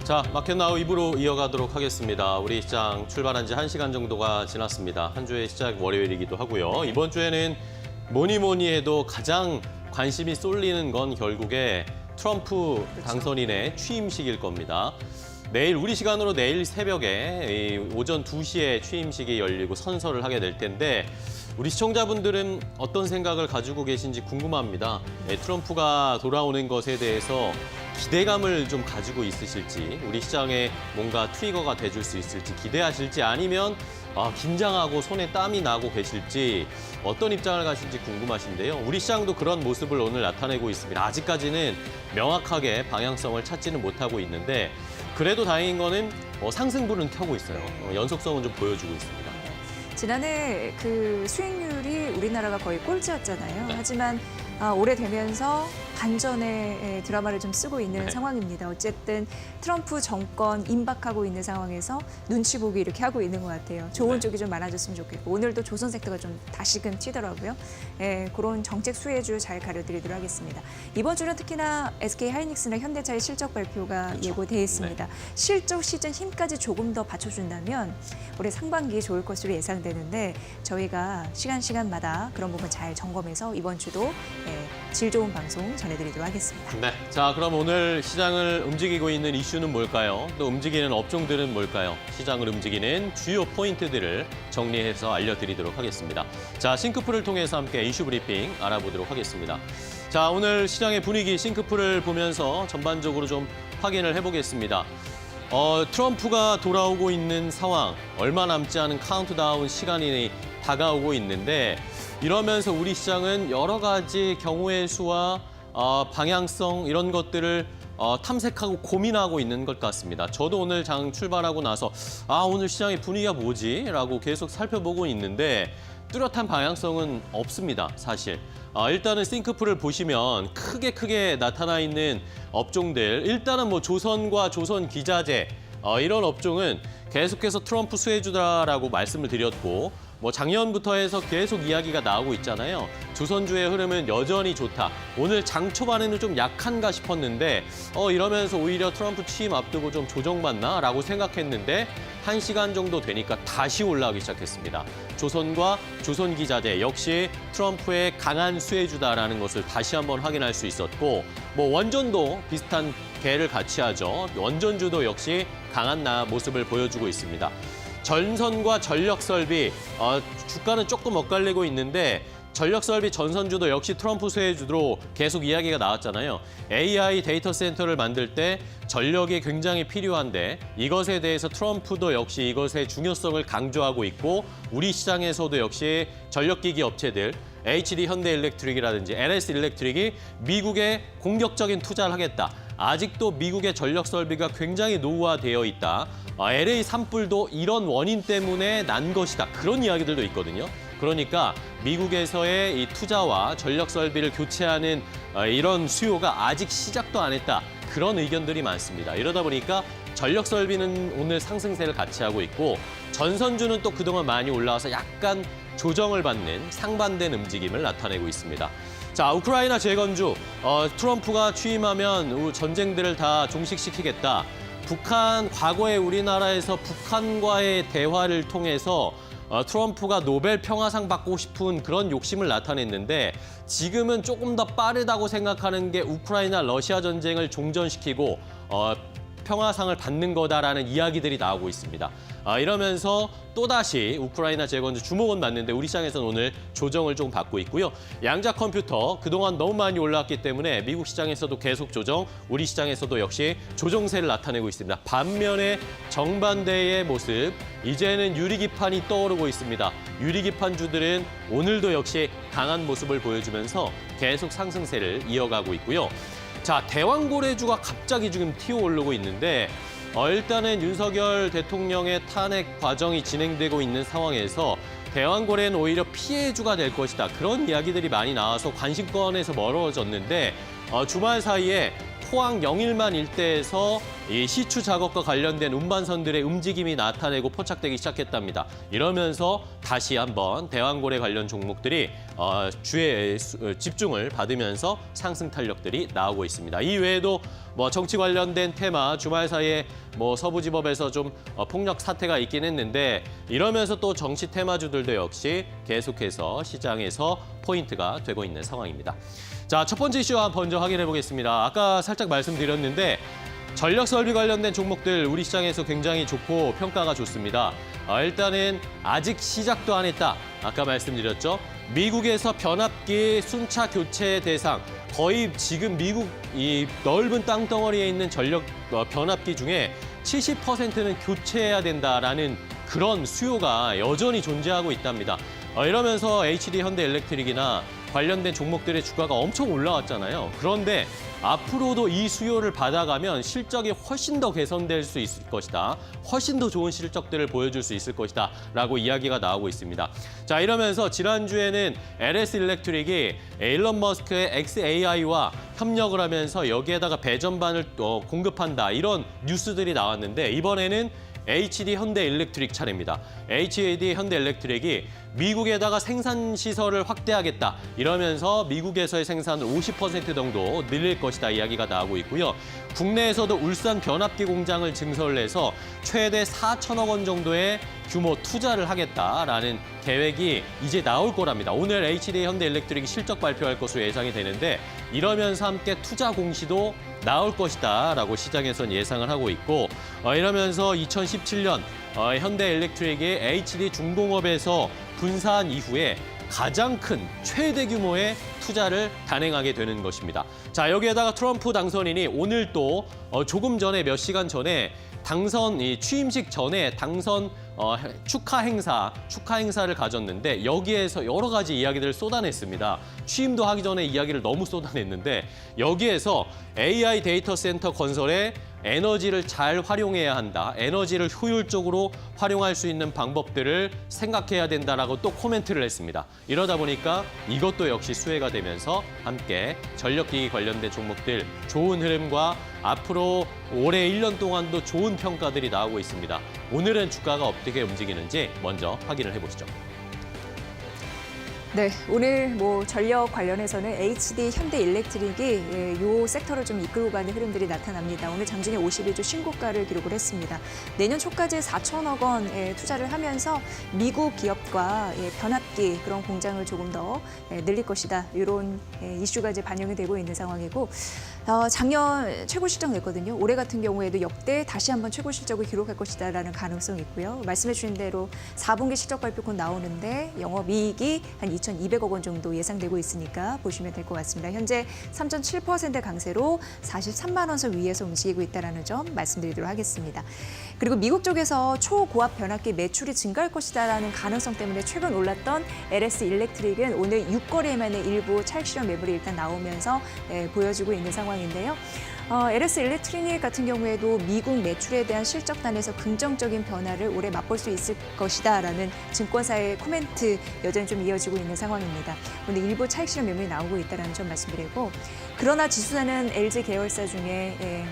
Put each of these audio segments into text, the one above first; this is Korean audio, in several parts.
자, 마켓나우 2부로 이어가도록 하겠습니다. 우리 시장 출발한 지 1시간 정도가 지났습니다. 한 주의 시작 월요일이기도 하고요. 이번 주에는 뭐니 해도 가장 관심이 쏠리는 건 결국에 트럼프 당선인의 취임식일 겁니다. 내일 우리 시간으로 내일 새벽에 오전 2시에 취임식이 열리고 선서를 하게 될 텐데 우리 시청자분들은 어떤 생각을 가지고 계신지 궁금합니다. 트럼프가 돌아오는 것에 대해서 기대감을 좀 가지고 있으실지, 우리 시장에 뭔가 트리거가 돼줄 수 있을지 기대하실지, 아니면 긴장하고 손에 땀이 나고 계실지 어떤 입장을 가실지 궁금하신데요. 우리 시장도 그런 모습을 오늘 나타내고 있습니다. 아직까지는 명확하게 방향성을 찾지는 못하고 있는데 그래도 다행인 거는 상승분은 켜고 있어요. 연속성은 좀 보여주고 있습니다. 지난해 그 수익률이 우리나라가 거의 꼴찌였잖아요. 네. 하지만 올해 되면서 반전의 드라마를 좀 쓰고 있는 네. 상황입니다. 어쨌든 트럼프 정권 임박하고 있는 상황에서 눈치 보기 이렇게 하고 있는 것 같아요. 좋은 네. 쪽이 좀 많아졌으면 좋겠고 오늘도 조선 섹터가 좀 다시금 튀더라고요. 그런 정책 수혜주 잘 가려드리도록 하겠습니다. 이번 주는 특히나 SK 하이닉스나 현대차의 실적 발표가 그렇죠. 예고돼 있습니다. 실적 시즌 힘까지 조금 더 받쳐준다면 올해 상반기에 좋을 것으로 예상되는데 저희가 시간마다 그런 부분 잘 점검해서 이번 주도 질 좋은 방송 전해드리도록 하겠습니다. 네, 자 그럼 오늘 시장을 움직이고 있는 이슈는 뭘까요? 또 움직이는 업종들은 뭘까요? 시장을 움직이는 주요 포인트들을 정리해서 알려드리도록 하겠습니다. 자, 싱크풀을 통해서 함께 이슈 브리핑 알아보도록 하겠습니다. 자, 오늘 시장의 분위기 싱크풀을 보면서 전반적으로 좀 확인을 해보겠습니다. 트럼프가 돌아오고 있는 상황, 얼마 남지 않은 카운트다운 시간이 다가오고 있는데 이러면서 우리 시장은 여러 가지 경우의 수와 방향성 이런 것들을 탐색하고 고민하고 있는 것 같습니다. 저도 오늘 장 출발하고 나서 오늘 시장의 분위기가 뭐지? 라고 계속 살펴보고 있는데 뚜렷한 방향성은 없습니다, 사실. 일단은 싱크풀을 보시면 크게 나타나 있는 업종들, 일단은 뭐 조선과 조선기자재 이런 업종은 계속해서 트럼프 수혜주다라고 말씀을 드렸고 뭐 작년부터 해서 계속 이야기가 나오고 있잖아요. 조선주의 흐름은 여전히 좋다. 오늘 장 초반에는 좀 약한가 싶었는데 이러면서 오히려 트럼프 취임 앞두고 좀 조정받나? 라고 생각했는데 1시간 정도 되니까 다시 올라가기 시작했습니다. 조선과 조선기자재 역시 트럼프의 강한 수혜주다라는 것을 다시 한번 확인할 수 있었고 뭐 원전도 비슷한 궤를 같이 하죠. 원전주도 역시 강한 모습을 보여주고 있습니다. 전선과 전력설비, 주가는 조금 엇갈리고 있는데 전력설비 전선주도 역시 트럼프 수혜주로 계속 이야기가 나왔잖아요. AI 데이터 센터를 만들 때 전력이 굉장히 필요한데 이것에 대해서 트럼프도 역시 이것의 중요성을 강조하고 있고 우리 시장에서도 역시 전력기기 업체들 HD 현대일렉트릭이라든지 LS 일렉트릭이 미국에 공격적인 투자를 하겠다. 아직도 미국의 전력 설비가 굉장히 노후화되어 있다. LA 산불도 이런 원인 때문에 난 것이다. 그런 이야기들도 있거든요. 그러니까 미국에서의 이 투자와 전력 설비를 교체하는 이런 수요가 아직 시작도 안 했다. 그런 의견들이 많습니다. 이러다 보니까 전력 설비는 오늘 상승세를 같이 하고 있고 전선주는 또 그동안 많이 올라와서 약간 조정을 받는 상반된 움직임을 나타내고 있습니다. 자, 우크라이나 재건주, 트럼프가 취임하면 전쟁들을 다 종식시키겠다. 북한, 과거에 우리나라에서 북한과의 대화를 통해서 트럼프가 노벨 평화상 받고 싶은 그런 욕심을 나타냈는데 지금은 조금 더 빠르다고 생각하는 게 우크라이나 러시아 전쟁을 종전시키고 평화상을 받는 거다라는 이야기들이 나오고 있습니다. 이러면서 또다시 우크라이나 재건주 주목은 받는데 우리 시장에서는 오늘 조정을 좀 받고 있고요. 양자 컴퓨터 그동안 너무 많이 올라왔기 때문에 미국 시장에서도 계속 조정, 우리 시장에서도 역시 조정세를 나타내고 있습니다. 반면에 정반대의 모습, 이제는 유리기판이 떠오르고 있습니다. 유리기판주들은 오늘도 역시 강한 모습을 보여주면서 계속 상승세를 이어가고 있고요. 자, 대왕고래주가 갑자기 지금 튀어오르고 있는데 일단은 윤석열 대통령의 탄핵 과정이 진행되고 있는 상황에서 대왕고래는 오히려 피해주가 될 것이다. 그런 이야기들이 많이 나와서 관심권에서 멀어졌는데 주말 사이에 포항 영일만 일대에서 이 시추 작업과 관련된 운반선들의 움직임이 나타내고 포착되기 시작했답니다. 이러면서 다시 한번 대왕고래 관련 종목들이 주의 집중을 받으면서 상승 탄력들이 나오고 있습니다. 이 외에도 뭐 정치 관련된 테마, 주말 사이에 뭐 서부지법에서 좀 폭력 사태가 있긴 했는데 이러면서 또 정치 테마주들도 역시 계속해서 시장에서 포인트가 되고 있는 상황입니다. 자, 첫 번째 이슈 먼저 확인해 보겠습니다. 아까 살짝 말씀드렸는데 전력 설비 관련된 종목들 우리 시장에서 굉장히 좋고 평가가 좋습니다. 일단은 아직 시작도 안 했다. 아까 말씀드렸죠. 미국에서 변압기 순차 교체 대상 거의 지금 미국 이 넓은 땅덩어리에 있는 전력 변압기 중에 70%는 교체해야 된다라는 그런 수요가 여전히 존재하고 있답니다. 이러면서 HD 현대엘렉트릭이나 관련된 종목들의 주가가 엄청 올라왔잖아요. 그런데 앞으로도 이 수요를 받아가면 실적이 훨씬 더 개선될 수 있을 것이다. 훨씬 더 좋은 실적들을 보여줄 수 있을 것이다. 라고 이야기가 나오고 있습니다. 자, 이러면서 지난주에는 LS 일렉트릭이 일론 머스크의 xAI와 협력을 하면서 여기에다가 배전반을 공급한다. 이런 뉴스들이 나왔는데 이번에는 HD 현대엘렉트릭 차례입니다. HD 현대엘렉트릭이 미국에다가 생산 시설을 확대하겠다. 이러면서 미국에서의 생산을 50% 정도 늘릴 것이다 이야기가 나오고 있고요. 국내에서도 울산 변압기 공장을 증설을 해서 최대 4천억 원 정도의 규모 투자를 하겠다라는 계획이 이제 나올 거랍니다. 오늘 HD 현대엘렉트릭이 실적 발표할 것으로 예상이 되는데 이러면서 함께 투자 공시도 나올 것이다라고 시장에선 예상을 하고 있고 이러면서 2017년 현대엘렉트릭이 HD 중공업에서 분사한 이후에 가장 큰 최대 규모의 투자를 단행하게 되는 것입니다. 자, 여기에다가 트럼프 당선인이 오늘 또 조금 전에 몇 시간 전에 당선 취임식 전에 당선 축하 행사를 가졌는데 여기에서 여러 가지 이야기들을 쏟아냈습니다. 취임도 하기 전에 이야기를 너무 쏟아냈는데 여기에서 AI 데이터 센터 건설에 에너지를 잘 활용해야 한다. 에너지를 효율적으로 활용할 수 있는 방법들을 생각해야 된다라고 또 코멘트를 했습니다. 이러다 보니까 이것도 역시 수혜가 되면서 함께 전력기기 관련된 종목들 좋은 흐름과 앞으로 올해 1년 동안도 좋은 평가들이 나오고 있습니다. 오늘은 주가가 어떻게 움직이는지 먼저 확인을 해보시죠. 네, 오늘 뭐 전력 관련해서는 HD 현대일렉트릭이 이 섹터를 좀 이끌고 가는 흐름들이 나타납니다. 오늘 장중에 51주 신고가를 기록을 했습니다. 내년 초까지 4천억 원의 투자를 하면서 미국 기업과 변압기 그런 공장을 조금 더 늘릴 것이다. 이런 이슈가 이제 반영이 되고 있는 상황이고 작년 최고 실적 냈거든요. 올해 같은 경우에도 역대 다시 한번 최고 실적을 기록할 것이다라는 가능성이 있고요. 말씀해 주신 대로 4분기 실적 발표 곧 나오는데 영업이익이 한 2,200억 원 정도 예상되고 있으니까 보시면 될 것 같습니다. 현재 3.7% 강세로 43만 원 선 위에서 움직이고 있다는 점 말씀드리도록 하겠습니다. 그리고 미국 쪽에서 초고압 변압기 매출이 증가할 것이다라는 가능성 때문에 최근 올랐던 LS 일렉트릭은 오늘 6거래 만에 일부 차익 실현 매물이 일단 나오면서 보여지고 있는 상황인데요. LS 일렉트릭 같은 경우에도 미국 매출에 대한 실적단에서 긍정적인 변화를 올해 맛볼 수 있을 것이다라는 증권사의 코멘트 여전히 좀 이어지고 있는 상황입니다. 오늘 일부 차익 실현 매물이 나오고 있다는 점 말씀드리고 그러나 지수사는 LG 계열사 중에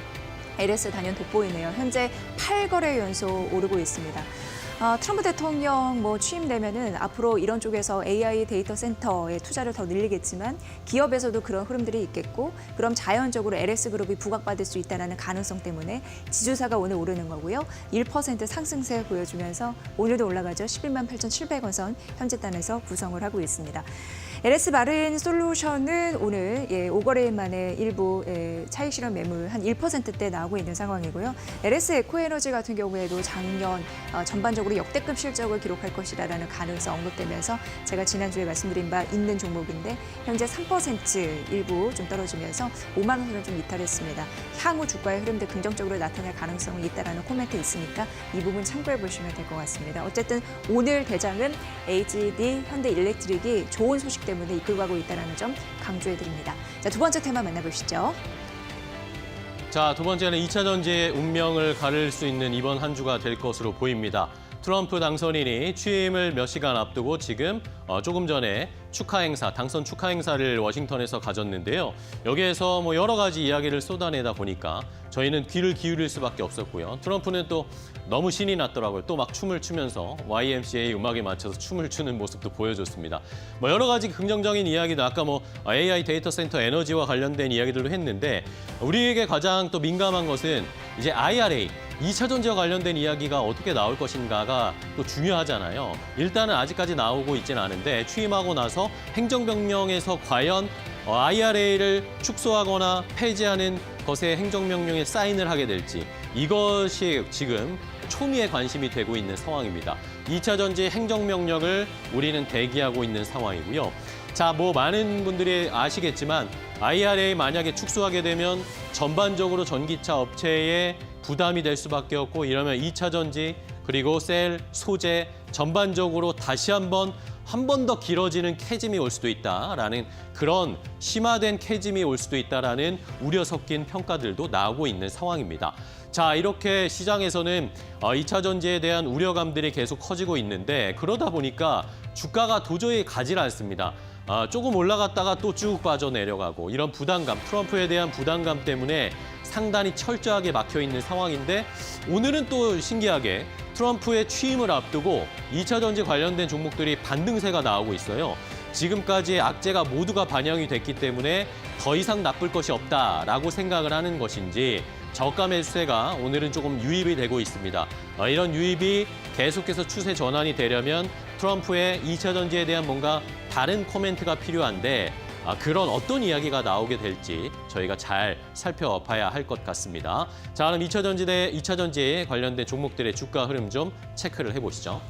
LS 단연 돋보이네요. 현재 8거래 연속 오르고 있습니다. 트럼프 대통령 취임되면은 앞으로 이런 쪽에서 AI 데이터 센터에 투자를 더 늘리겠지만 기업에서도 그런 흐름들이 있겠고 그럼 자연적으로 LS 그룹이 부각받을 수 있다는 가능성 때문에 지주사가 오늘 오르는 거고요. 1% 상승세 보여주면서 오늘도 올라가죠. 11만 8,700원 선 현재 단에서 구성을 하고 있습니다. LS 마린 솔루션은 오늘 5거래일 만에 일부 차익 실현 매물 한 1%대 나오고 있는 상황이고요. LS 에코에너지 같은 경우에도 작년 전반적으로 역대급 실적을 기록할 것이라는 가능성 언급되면서 제가 지난주에 말씀드린 바 있는 종목인데 현재 3% 일부 좀 떨어지면서 5만 원 선을 좀 이탈했습니다. 향후 주가의 흐름들 긍정적으로 나타날 가능성이 있다라는 코멘트 있으니까 이 부분 참고해 보시면 될 것 같습니다. 어쨌든 오늘 대장은 HD 현대일렉트릭이 좋은 소식 때문에 이끌고 가고 있다는 점 강조해 드립니다. 자, 두 번째 테마 만나보시죠. 자, 두 번째는 2차 전지의 운명을 가를 수 있는 이번 한 주가 될 것으로 보입니다. 트럼프 당선인이 취임을 몇 시간 앞두고 지금 조금 전에 축하 행사, 당선 축하 행사를 워싱턴에서 가졌는데요. 여기에서 뭐 여러 가지 이야기를 쏟아내다 보니까 저희는 귀를 기울일 수밖에 없었고요. 트럼프는 또 너무 신이 났더라고요. 또 막 춤을 추면서 YMCA 음악에 맞춰서 춤을 추는 모습도 보여줬습니다. 뭐 여러 가지 긍정적인 이야기도 아까 뭐 AI 데이터 센터 에너지와 관련된 이야기들도 했는데 우리에게 가장 또 민감한 것은 이제 IRA, 2차 전지와 관련된 이야기가 어떻게 나올 것인가가 또 중요하잖아요. 일단은 아직까지 나오고 있지는 않은데 취임하고 나서 행정명령에서 과연 IRA를 축소하거나 폐지하는 것에 행정명령에 사인을 하게 될지 이것이 지금 초미의 관심이 되고 있는 상황입니다. 2차 전지 행정명령을 우리는 대기하고 있는 상황이고요. 자, 뭐 많은 분들이 아시겠지만 IRA 만약에 축소하게 되면 전반적으로 전기차 업체에 부담이 될 수밖에 없고 이러면 2차 전지 그리고 셀, 소재 전반적으로 다시 한 번 더 길어지는 캐즘이 올 수도 있다라는 그런 심화된 캐즘이 올 수도 있다라는 우려 섞인 평가들도 나오고 있는 상황입니다. 자, 이렇게 시장에서는 2차 전지에 대한 우려감들이 계속 커지고 있는데 그러다 보니까 주가가 도저히 가지 않습니다. 조금 올라갔다가 또 쭉 빠져내려가고 이런 부담감, 트럼프에 대한 부담감 때문에 상단이 철저하게 막혀 있는 상황인데 오늘은 또 신기하게 트럼프의 취임을 앞두고 2차 전지 관련된 종목들이 반등세가 나오고 있어요. 지금까지의 악재가 모두가 반영이 됐기 때문에 더 이상 나쁠 것이 없다라고 생각을 하는 것인지 저가 매수세가 오늘은 조금 유입이 되고 있습니다. 이런 유입이 계속해서 추세 전환이 되려면 트럼프의 2차 전지에 대한 뭔가 다른 코멘트가 필요한데 그런 어떤 이야기가 나오게 될지 저희가 잘 살펴봐야 할 것 같습니다. 자, 그럼 2차 전지에 관련된 종목들의 주가 흐름 좀 체크를 해보시죠.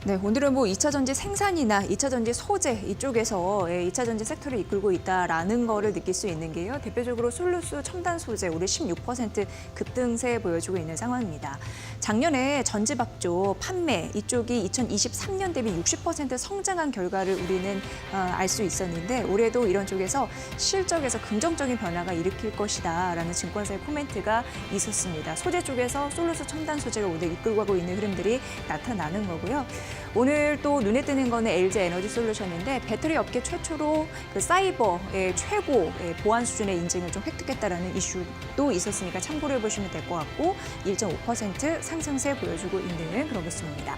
네, 오늘은 뭐 2차 전지 생산이나 2차 전지 소재 이쪽에서 2차 전지 섹터를 이끌고 있다라는 거를 느낄 수 있는 게요. 대표적으로 솔루스 첨단 소재 올해 16% 급등세 보여주고 있는 상황입니다. 작년에 전지박조 판매 이쪽이 2023년 대비 60% 성장한 결과를 우리는 알 수 있었는데 올해도 이런 쪽에서 실적에서 긍정적인 변화가 일으킬 것이다라는 증권사의 코멘트가 있었습니다. 소재 쪽에서 솔루스 첨단 소재가 오늘 이끌고 가고 있는 흐름들이 나타나는 거고요. 오늘 또 눈에 띄는 거는 LG 에너지 솔루션인데 배터리 업계 최초로 그 사이버의 최고 보안 수준의 인증을 좀 획득했다라는 이슈도 있었으니까 참고를 해보시면 될 것 같고 1.5% 상승세 보여주고 있는 그런 모습입니다.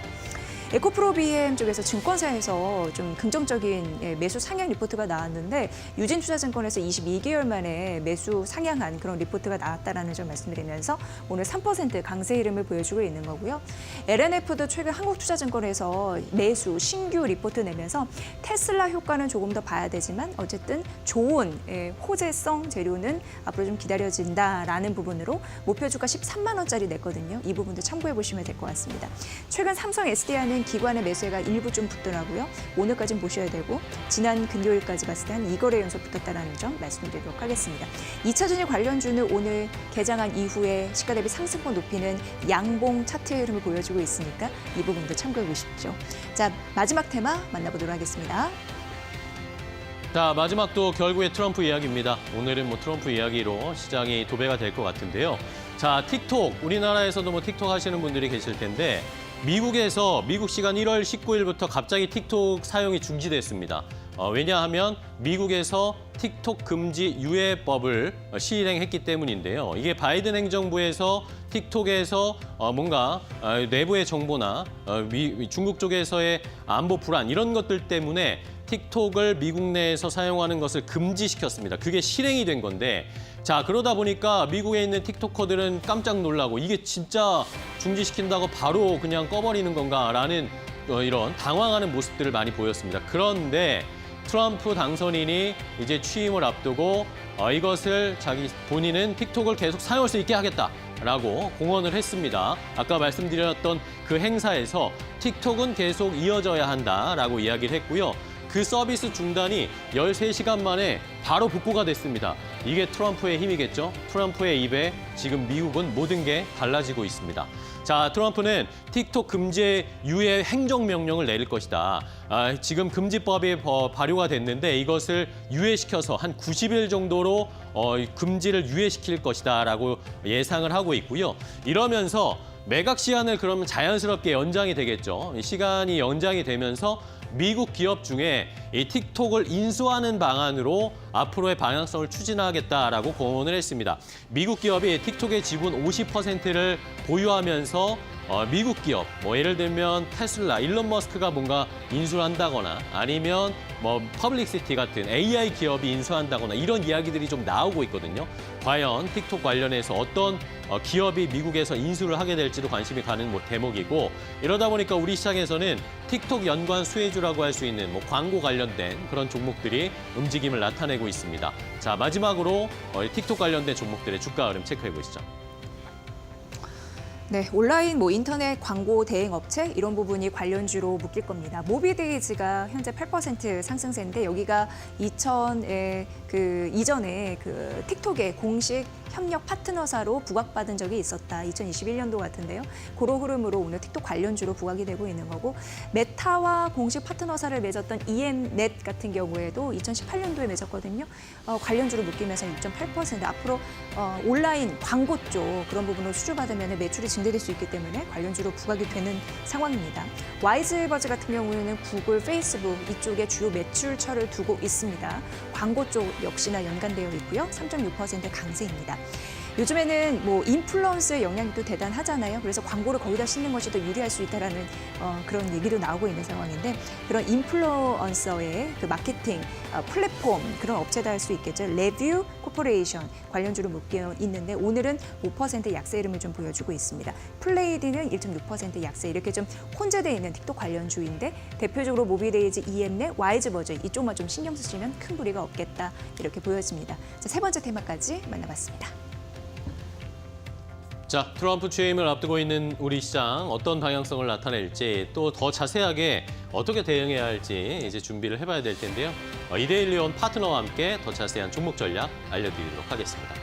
에코프로 BM 쪽에서 증권사에서 좀 긍정적인 매수 상향 리포트가 나왔는데 유진투자증권에서 22개월 만에 매수 상향한 그런 리포트가 나왔다라는 점 말씀드리면서 오늘 3% 강세 흐름을 보여주고 있는 거고요. LNF도 최근 한국투자증권에서 매수 신규 리포트 내면서 테슬라 효과는 조금 더 봐야 되지만 어쨌든 좋은 호재성 재료는 앞으로 좀 기다려진다라는 부분으로 목표 주가 13만 원짜리 냈거든요. 이 부분도 참고해 보시면 될 것 같습니다. 최근 삼성 SDI는 기관의 매수가 일부 좀 붙더라고요. 오늘까지는 보셔야 되고 지난 금요일까지 봤을 때 한 2거래 연속 붙었다는 점 말씀드리도록 하겠습니다. 2차 전지 관련주는 오늘 개장한 이후에 시가 대비 상승폭 높이는 양봉 차트 흐름을 보여주고 있으니까 이 부분도 참고해 보십시오. 자, 마지막 테마 만나보도록 하겠습니다. 자, 마지막 또 결국에 트럼프 이야기입니다. 오늘은 뭐 트럼프 이야기로 시장이 도배가 될 것 같은데요. 자, 틱톡, 우리나라에서도 뭐 틱톡 하시는 분들이 계실 텐데 미국에서 미국 시간 1월 19일부터 갑자기 틱톡 사용이 중지됐습니다. 왜냐하면 미국에서 틱톡 금지 유예법을 시행했기 때문인데요. 이게 바이든 행정부에서 틱톡에서 뭔가 내부의 정보나 중국 쪽에서의 안보 불안 이런 것들 때문에 틱톡을 미국 내에서 사용하는 것을 금지시켰습니다. 그게 실행이 된 건데 자, 그러다 보니까 미국에 있는 틱톡커들은 깜짝 놀라고 이게 진짜 중지시킨다고 바로 그냥 꺼버리는 건가라는 이런 당황하는 모습들을 많이 보였습니다. 그런데 트럼프 당선인이 이제 취임을 앞두고 이것을 본인은 틱톡을 계속 사용할 수 있게 하겠다라고 공언을 했습니다. 아까 말씀드렸던 그 행사에서 틱톡은 계속 이어져야 한다라고 이야기를 했고요. 그 서비스 중단이 13시간 만에 바로 복구가 됐습니다. 이게 트럼프의 힘이겠죠? 트럼프의 입에 지금 미국은 모든 게 달라지고 있습니다. 자, 트럼프는 틱톡 금지 유예 행정명령을 내릴 것이다. 지금 금지법이 발효가 됐는데 이것을 유예시켜서 한 90일 정도로 금지를 유예시킬 것이다라고 예상을 하고 있고요. 이러면서 매각 시한을 그러면 자연스럽게 연장이 되겠죠. 시간이 연장이 되면서 미국 기업 중에 이 틱톡을 인수하는 방안으로 앞으로의 방향성을 추진하겠다라고 공언을 했습니다. 미국 기업이 틱톡의 지분 50%를 보유하면서 미국 기업, 뭐 예를 들면 테슬라, 일론 머스크가 뭔가 인수를 한다거나 아니면 뭐 퍼블릭시티 같은 AI 기업이 인수한다거나 이런 이야기들이 좀 나오고 있거든요. 과연 틱톡 관련해서 어떤 기업이 미국에서 인수를 하게 될지도 관심이 가는 뭐 대목이고, 이러다 보니까 우리 시장에서는 틱톡 연관 수혜주라고 할 수 있는 뭐 광고 관련된 그런 종목들이 움직임을 나타내고 있습니다. 자, 마지막으로 틱톡 관련된 종목들의 주가 흐름 체크해 보시죠. 네, 온라인 뭐 인터넷 광고 대행 업체 이런 부분이 관련주로 묶일 겁니다. 모비데이즈가 현재 8% 상승세인데 여기가 이전에 그 틱톡의 공식 협력 파트너사로 부각받은 적이 있었다. 2021년도 같은데요. 그런 흐름으로 오늘 틱톡 관련주로 부각이 되고 있는 거고, 메타와 공식 파트너사를 맺었던 EM넷 같은 경우에도 2018년도에 맺었거든요. 관련주로 묶이면서 6.8%. 앞으로 온라인 광고 쪽 그런 부분으로 수주받으면 매출이 증대될 수 있기 때문에 관련주로 부각이 되는 상황입니다. 와이즈버즈 같은 경우에는 구글, 페이스북 이쪽에 주요 매출처를 두고 있습니다. 광고 쪽 역시나 연관되어 있고요. 3.6% 강세입니다. 요즘에는 뭐 인플루언서의 영향도 대단하잖아요. 그래서 광고를 거기다 싣는 것이 더 유리할 수 있다라는 그런 얘기도 나오고 있는 상황인데, 그런 인플루언서의 그 마케팅 플랫폼 그런 업체다 할 수 있겠죠. 레뷰 코퍼레이션 관련주로 묶여 있는데 오늘은 5% 약세 흐름을 좀 보여주고 있습니다. 플레이디는 1.6% 약세, 이렇게 좀 혼재되어 있는 틱톡 관련주인데 대표적으로 모비데이즈, EM넷, 와이즈버즈 이쪽만 좀 신경 쓰시면 큰 무리가 없겠다 이렇게 보여집니다. 자, 세 번째 테마까지 만나봤습니다. 자, 트럼프 취임을 앞두고 있는 우리 시장 어떤 방향성을 나타낼지, 또 더 자세하게 어떻게 대응해야 할지 이제 준비를 해봐야 될 텐데요. 이데일리온 파트너와 함께 더 자세한 종목 전략 알려드리도록 하겠습니다.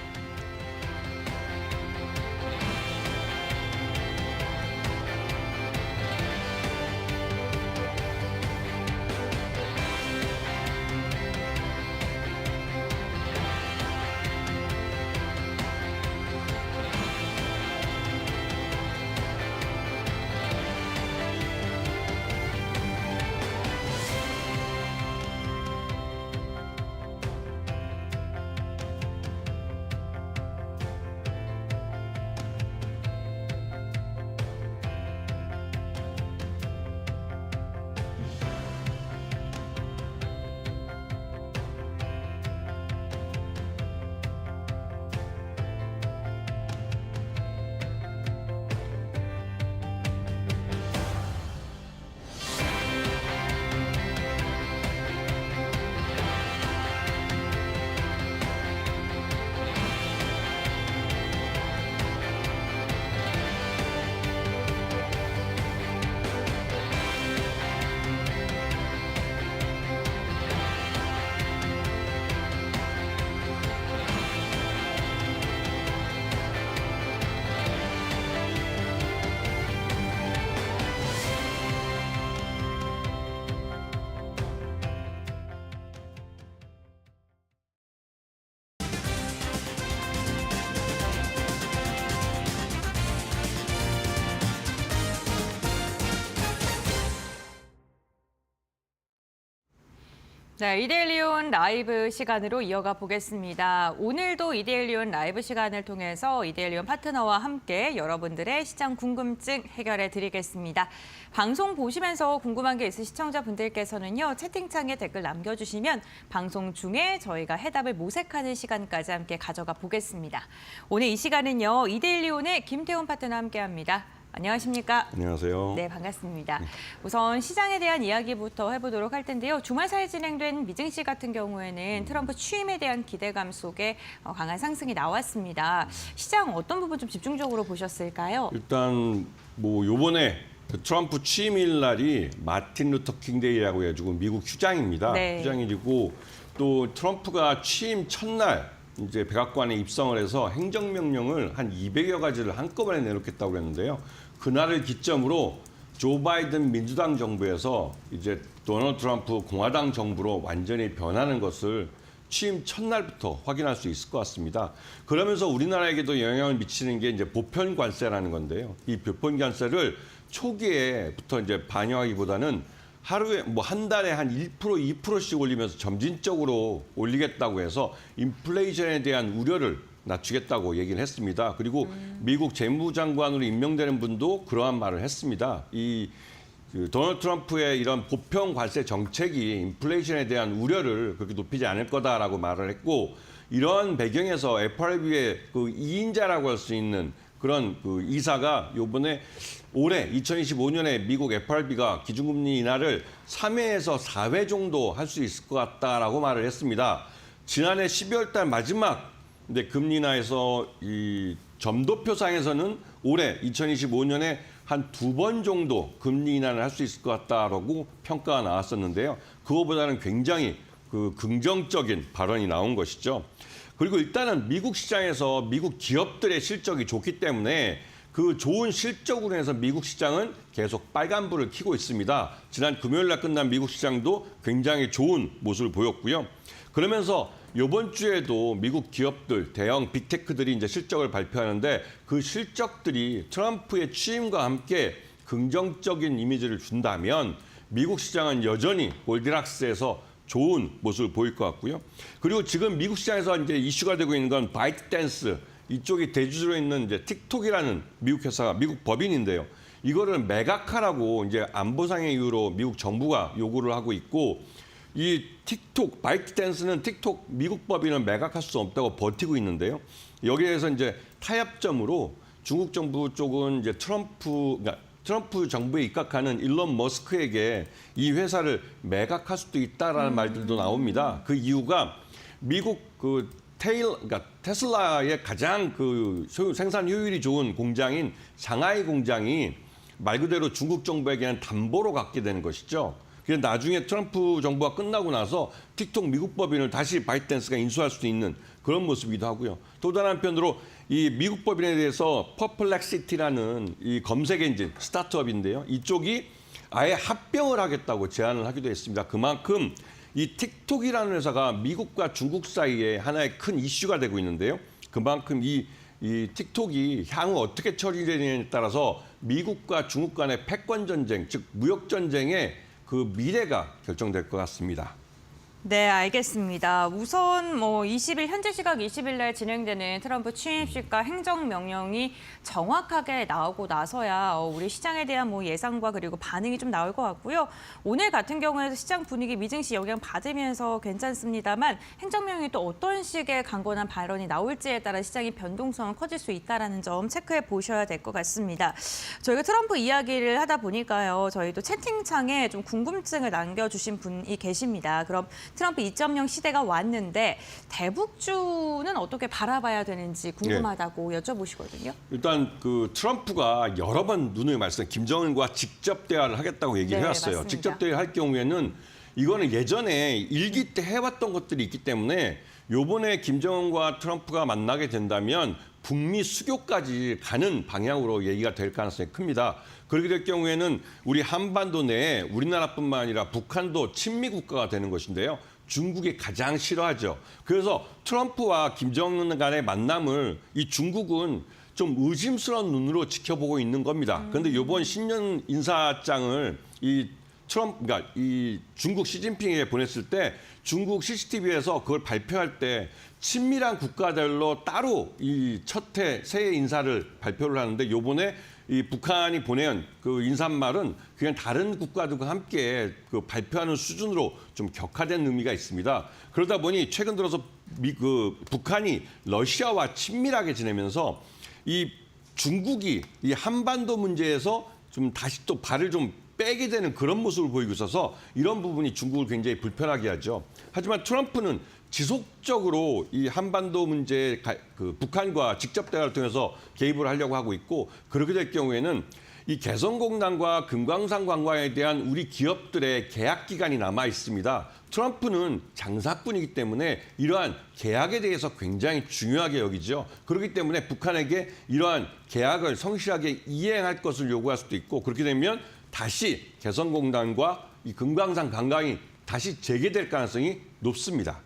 네, 이데일리온 라이브 시간으로 이어가 보겠습니다. 오늘도 이데일리온 라이브 시간을 통해서 이데일리온 파트너와 함께 여러분들의 시장 궁금증 해결해 드리겠습니다. 방송 보시면서 궁금한 게 있으신 시청자분들께서는요, 채팅창에 댓글 남겨주시면 방송 중에 저희가 해답을 모색하는 시간까지 함께 가져가 보겠습니다. 오늘 이 시간은요, 이데일리온의 김태훈 파트너와 함께합니다. 안녕하십니까? 안녕하세요. 네, 반갑습니다. 우선 시장에 대한 이야기부터 해보도록 할 텐데요. 주말 사이 진행된 미증시 같은 경우에는 트럼프 취임에 대한 기대감 속에 강한 상승이 나왔습니다. 시장 어떤 부분 좀 집중적으로 보셨을까요? 일단 뭐 요번에 트럼프 취임일 날이 마틴 루터 킹 데이라고 해가지고 미국 휴장입니다. 네. 휴장일이고, 또 트럼프가 취임 첫날 이제 백악관에 입성을 해서 행정명령을 한 200여 가지를 한꺼번에 내놓겠다고 했는데요. 그날을 기점으로 조 바이든 민주당 정부에서 이제 도널드 트럼프 공화당 정부로 완전히 변하는 것을 취임 첫날부터 확인할 수 있을 것 같습니다. 그러면서 우리나라에게도 영향을 미치는 게 이제 보편 관세라는 건데요. 이 보편 관세를 초기에부터 이제 반영하기보다는 하루에 뭐 한 달에 한 1%, 2%씩 올리면서 점진적으로 올리겠다고 해서 인플레이션에 대한 우려를 낮추겠다고 얘기를 했습니다. 그리고 미국 재무장관으로 임명되는 분도 그러한 말을 했습니다. 도널드 트럼프의 이런 보편 관세 정책이 인플레이션에 대한 우려를 그렇게 높이지 않을 거다라고 말을 했고, 이런 배경에서 FRB의 그 2인자라고 할 수 있는 그런 그 이사가 요번에 올해 2025년에 미국 FRB가 기준금리 인하를 3회에서 4회 정도 할 수 있을 것 같다라고 말을 했습니다. 지난해 12월 달 마지막 금리 인하에서 이 점도표상에서는 올해 2025년에 한 2번 정도 금리 인하를 할 수 있을 것 같다라고 평가가 나왔었는데요. 그거보다는 굉장히 그 긍정적인 발언이 나온 것이죠. 그리고 일단은 미국 시장에서 미국 기업들의 실적이 좋기 때문에 그 좋은 실적으로 해서 미국 시장은 계속 빨간불을 켜고 있습니다. 지난 금요일 날 끝난 미국 시장도 굉장히 좋은 모습을 보였고요. 그러면서 이번 주에도 미국 기업들, 대형 빅테크들이 이제 실적을 발표하는데 그 실적들이 트럼프의 취임과 함께 긍정적인 이미지를 준다면 미국 시장은 여전히 골디락스에서 좋은 모습을 보일 것 같고요. 그리고 지금 미국 시장에서 이제 이슈가 되고 있는 건 바이트댄스, 이쪽이 대주주로 있는 이제 틱톡이라는 미국 회사가 미국 법인인데요. 이거를 매각하라고 이제 안보상의 이유로 미국 정부가 요구를 하고 있고, 이 틱톡, 바이트댄스는 틱톡 미국 법인은 매각할 수 없다고 버티고 있는데요. 여기에서 이제 타협점으로 중국 정부 쪽은 이제 트럼프 정부에 입각하는 일론 머스크에게 이 회사를 매각할 수도 있다라는 말들도 나옵니다. 그 이유가 미국 그러니까 테슬라의 가장 그 생산 효율이 좋은 공장인 상하이 공장이 말 그대로 중국 정부에게는 담보로 갖게 되는 것이죠. 그래서 나중에 트럼프 정부가 끝나고 나서 틱톡 미국 법인을 다시 바이트댄스가 인수할 수 있는 그런 모습이기도 하고요. 또 다른 한편으로 이 미국 법인에 대해서 퍼플렉시티라는 이 검색 엔진 스타트업인데요. 이쪽이 아예 합병을 하겠다고 제안을 하기도 했습니다. 그만큼 이 틱톡이라는 회사가 미국과 중국 사이에 하나의 큰 이슈가 되고 있는데요. 그만큼 이 틱톡이 향후 어떻게 처리되느냐에 따라서 미국과 중국 간의 패권 전쟁, 즉 무역 전쟁의 그 미래가 결정될 것 같습니다. 네, 알겠습니다. 우선 뭐 20일 현재 시각 20일 날 진행되는 트럼프 취임식과 행정명령이 정확하게 나오고 나서야 우리 시장에 대한 뭐 예상과 그리고 반응이 좀 나올 것 같고요. 오늘 같은 경우에도 시장 분위기 미증시 영향 받으면서 괜찮습니다만 행정명령이 또 어떤 식의 강건한 발언이 나올지에 따라 시장의 변동성은 커질 수 있다는 점 체크해 보셔야 될 것 같습니다. 저희가 트럼프 이야기를 하다 보니까요. 저희도 채팅창에 좀 궁금증을 남겨주신 분이 계십니다. 그럼 트럼프 2.0 시대가 왔는데 대북주는 어떻게 바라봐야 되는지 궁금하다고 여쭤보시거든요. 일단 그 트럼프가 여러 번 누누이 말씀, 김정은과 직접 대화를 하겠다고 얘기를 해왔어요. 맞습니다. 직접 대화할 경우에는 이거는 예전에 일기 때 해왔던 것들이 있기 때문에 요번에 김정은과 트럼프가 만나게 된다면 북미 수교까지 가는 방향으로 얘기가 될 가능성이 큽니다. 그렇게 될 경우에는 우리 한반도 내에 우리나라뿐만 아니라 북한도 친미 국가가 되는 것인데요. 중국이 가장 싫어하죠. 그래서 트럼프와 김정은 간의 만남을 이 중국은 좀 의심스러운 눈으로 지켜보고 있는 겁니다. 그런데 이번 신년 인사장을 그러니까 이 중국 시진핑에게 보냈을 때 중국 CCTV에서 그걸 발표할 때 친밀한 국가들로 따로 이 첫해 새해 인사를 발표를 하는데 요번에 이 북한이 보낸 그 인사말은 그냥 다른 국가들과 함께 그 발표하는 수준으로 좀 격화된 의미가 있습니다. 그러다 보니 최근 들어서 북한이 러시아와 친밀하게 지내면서 이 중국이 이 한반도 문제에서 좀 다시 또 발을 좀 빼게 되는 그런 모습을 보이고 있어서 이런 부분이 중국을 굉장히 불편하게 하죠. 하지만 트럼프는 지속적으로 이 한반도 문제에 북한과 직접 대화를 통해서 개입을 하려고 하고 있고, 그렇게 될 경우에는 이 개성공단과 금강산 관광에 대한 우리 기업들의 계약 기간이 남아 있습니다. 트럼프는 장사꾼이기 때문에 이러한 계약에 대해서 굉장히 중요하게 여기죠. 그렇기 때문에 북한에게 이러한 계약을 성실하게 이행할 것을 요구할 수도 있고, 그렇게 되면 다시 개성공단과 이 금강산 관광이 다시 재개될 가능성이 높습니다.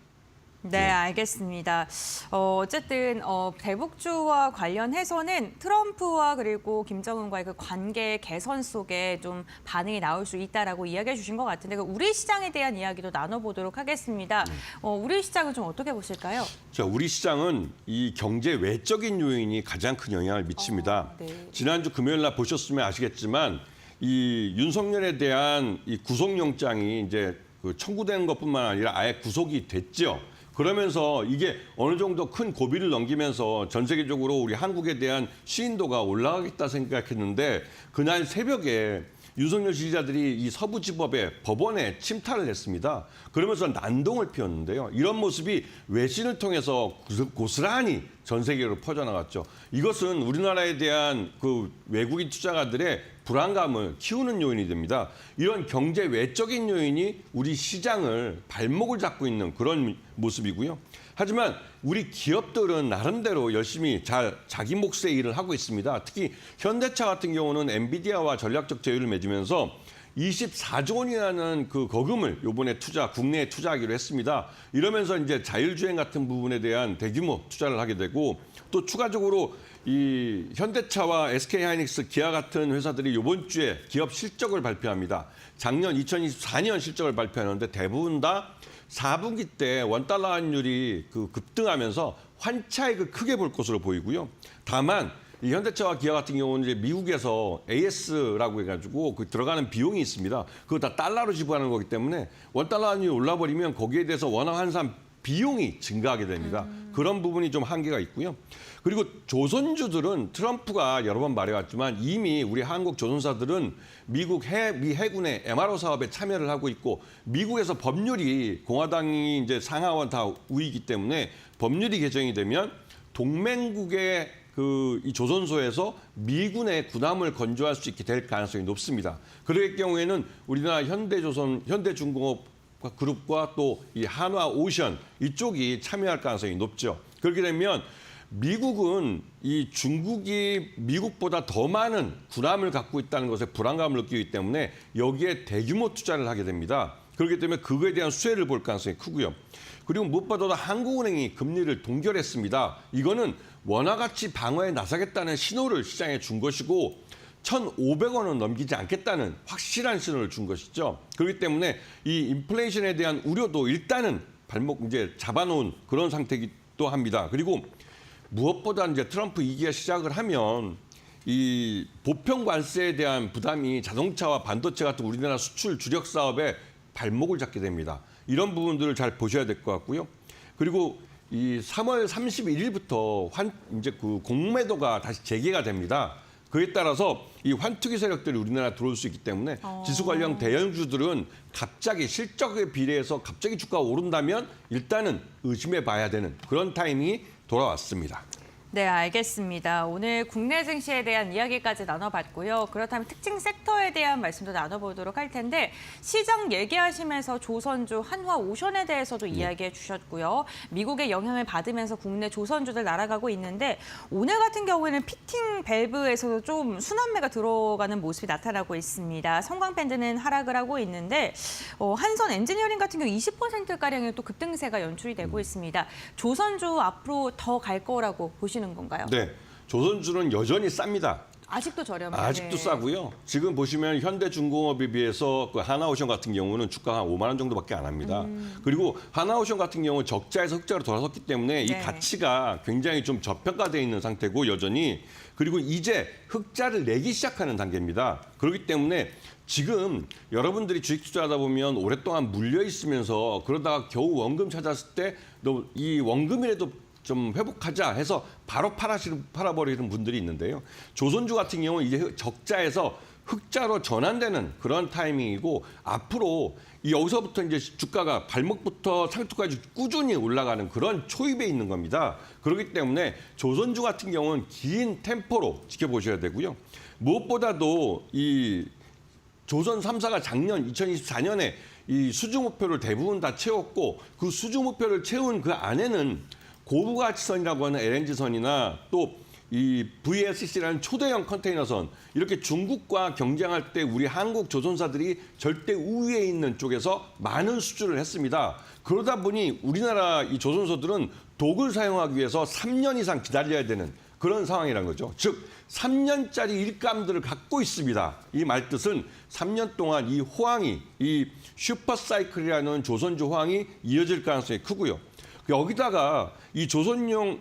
네, 알겠습니다. 어쨌든 대북주와 관련해서는 트럼프와 그리고 김정은과의 그 관계 개선 속에 좀 반응이 나올 수 있다라고 이야기해 주신 것 같은데 우리 시장에 대한 이야기도 나눠보도록 하겠습니다. 우리 시장은 좀 어떻게 보실까요? 자, 우리 시장은 이 경제 외적인 요인이 가장 큰 영향을 미칩니다. 네. 지난주 금요일 날 보셨으면 아시겠지만 이 윤석열에 대한 이 구속영장이 이제 그 청구된 것뿐만 아니라 아예 구속이 됐죠. 그러면서 이게 어느 정도 큰 고비를 넘기면서 전 세계적으로 우리 한국에 대한 시인도가 올라가겠다 생각했는데 그날 새벽에 윤석열 지지자들이 이 서부지법에 법원에 침탈을 했습니다. 그러면서 난동을 피웠는데요. 이런 모습이 외신을 통해서 고스란히 전 세계로 퍼져나갔죠. 이것은 우리나라에 대한 그 외국인 투자가들의 불안감을 키우는 요인이 됩니다. 이런 경제 외적인 요인이 우리 시장을 발목을 잡고 있는 그런 모습이고요. 하지만 우리 기업들은 나름대로 열심히 잘 자기 몫의 일을 하고 있습니다. 특히 현대차 같은 경우는 엔비디아와 전략적 제휴를 맺으면서 24조 원이라는 그 거금을 이번에 국내에 투자하기로 했습니다. 이러면서 이제 자율주행 같은 부분에 대한 대규모 투자를 하게 되고 또 추가적으로 이 현대차와 SK하이닉스, 기아 같은 회사들이 이번 주에 기업 실적을 발표합니다. 작년 2024년 실적을 발표하는데 대부분 다 4분기 때 원달러 환율이 급등하면서 환차익을 크게 볼 것으로 보이고요. 다만 이 현대차와 기아 같은 경우는 이제 미국에서 AS라고 해가지고 그 들어가는 비용이 있습니다. 그거 다 달러로 지불하는 거기 때문에 원달러 환율이 올라버리면 거기에 대해서 원화 환산 비용이 증가하게 됩니다. 그런 부분이 좀 한계가 있고요. 그리고 조선주들은 트럼프가 여러 번 말해왔지만 이미 우리 한국 조선사들은 미 해군의 MRO 사업에 참여를 하고 있고 미국에서 법률이 공화당이 이제 상하원 다 우위이기 때문에 법률이 개정이 되면 동맹국의 이 조선소에서 미군의 군함을 건조할 수 있게 될 가능성이 높습니다. 그럴 경우에는 우리나라 현대중공업 그룹과 또 이 한화오션 이쪽이 참여할 가능성이 높죠. 그렇게 되면 미국은 이 중국이 미국보다 더 많은 군함을 갖고 있다는 것에 불안감을 느끼기 때문에 여기에 대규모 투자를 하게 됩니다. 그렇기 때문에 그거에 대한 수혜를 볼 가능성이 크고요. 그리고 무엇보다도 한국은행이 금리를 동결했습니다. 이거는 원화 가치 방어에 나서겠다는 신호를 시장에 준 것이고 1,500원은 넘기지 않겠다는 확실한 신호를 준 것이죠. 그렇기 때문에 이 인플레이션에 대한 우려도 일단은 발목 이제 잡아놓은 그런 상태이기도 합니다. 그리고 무엇보다 이제 트럼프 2기가 시작을 하면 이 보편 관세에 대한 부담이 자동차와 반도체 같은 우리나라 수출 주력 사업에 발목을 잡게 됩니다. 이런 부분들을 잘 보셔야 될 것 같고요. 그리고 이 3월 31일부터 이제 그 공매도가 다시 재개가 됩니다. 그에 따라서 이 환투기 세력들이 우리나라에 들어올 수 있기 때문에 지수 관련 대형주들은 갑자기 실적에 비례해서 갑자기 주가가 오른다면 일단은 의심해 봐야 되는 그런 타이밍이 돌아왔습니다. 네, 알겠습니다. 오늘 국내 증시에 대한 이야기까지 나눠봤고요. 그렇다면 특징 섹터에 대한 말씀도 나눠보도록 할 텐데 시장 얘기하시면서 조선주, 한화오션에 대해서도 이야기해 주셨고요. 미국의 영향을 받으면서 국내 조선주들 날아가고 있는데 오늘 같은 경우에는 피팅 밸브에서도 좀 순환매가 들어가는 모습이 나타나고 있습니다. 성광밴드는 하락을 하고 있는데 한선 엔지니어링 같은 경우 20%가량의 또 급등세가 연출이 되고 있습니다. 조선주 앞으로 더 갈 거라고 보시는 건가요? 네, 조선주는 여전히 쌉니다. 아직도 저렴해요. 아직도 네. 싸고요. 지금 보시면 현대중공업에 비해서 그 하나오션 같은 경우는 주가가 한 5만 원 정도밖에 안 합니다. 그리고 하나오션 같은 경우는 적자에서 흑자로 돌아섰기 때문에 이 네. 가치가 굉장히 좀 저평가되어 있는 상태고 여전히 그리고 이제 흑자를 내기 시작하는 단계입니다. 그렇기 때문에 지금 여러분들이 주식 투자하다 보면 오랫동안 물려 있으면서 그러다가 겨우 원금 찾았을 때 이 원금이라도 좀 회복하자 해서 바로 팔아버리는 분들이 있는데요. 조선주 같은 경우는 이제 적자에서 흑자로 전환되는 그런 타이밍이고 앞으로 여기서부터 이제 주가가 발목부터 상투까지 꾸준히 올라가는 그런 초입에 있는 겁니다. 그렇기 때문에 조선주 같은 경우는 긴 템포로 지켜보셔야 되고요. 무엇보다도 이 조선 3사가 작년 2024년에 이 수주 목표를 대부분 다 채웠고 그 수주 목표를 채운 그 안에는 고부가치선이라고 하는 LNG선이나 또 이 VLCC라는 초대형 컨테이너선 이렇게 중국과 경쟁할 때 우리 한국 조선사들이 절대 우위에 있는 쪽에서 많은 수주를 했습니다. 그러다 보니 우리나라 이 조선소들은 독을 사용하기 위해서 3년 이상 기다려야 되는 그런 상황이라는 거죠. 즉 3년짜리 일감들을 갖고 있습니다. 이 말뜻은 3년 동안 이 호황이 이 슈퍼사이클이라는 조선주 호황이 이어질 가능성이 크고요. 여기다가 이 조선용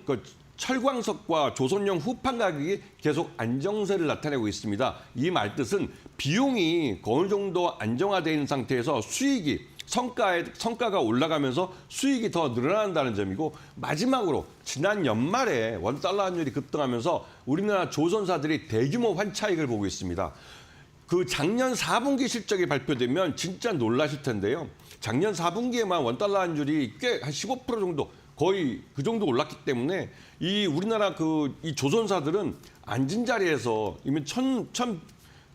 철광석과 조선용 후판 가격이 계속 안정세를 나타내고 있습니다. 이 말뜻은 비용이 어느 정도 안정화되어 있는 상태에서 수익이 성과가 올라가면서 수익이 더 늘어난다는 점이고 마지막으로 지난 연말에 원달러 환율이 급등하면서 우리나라 조선사들이 대규모 환차익을 보고 있습니다. 그 작년 4분기 실적이 발표되면 진짜 놀라실 텐데요. 작년 4분기에만 원달러 환율이 꽤 한 15% 정도 거의 그 정도 올랐기 때문에 이 우리나라 이 조선사들은 앉은 자리에서 이미 1200원,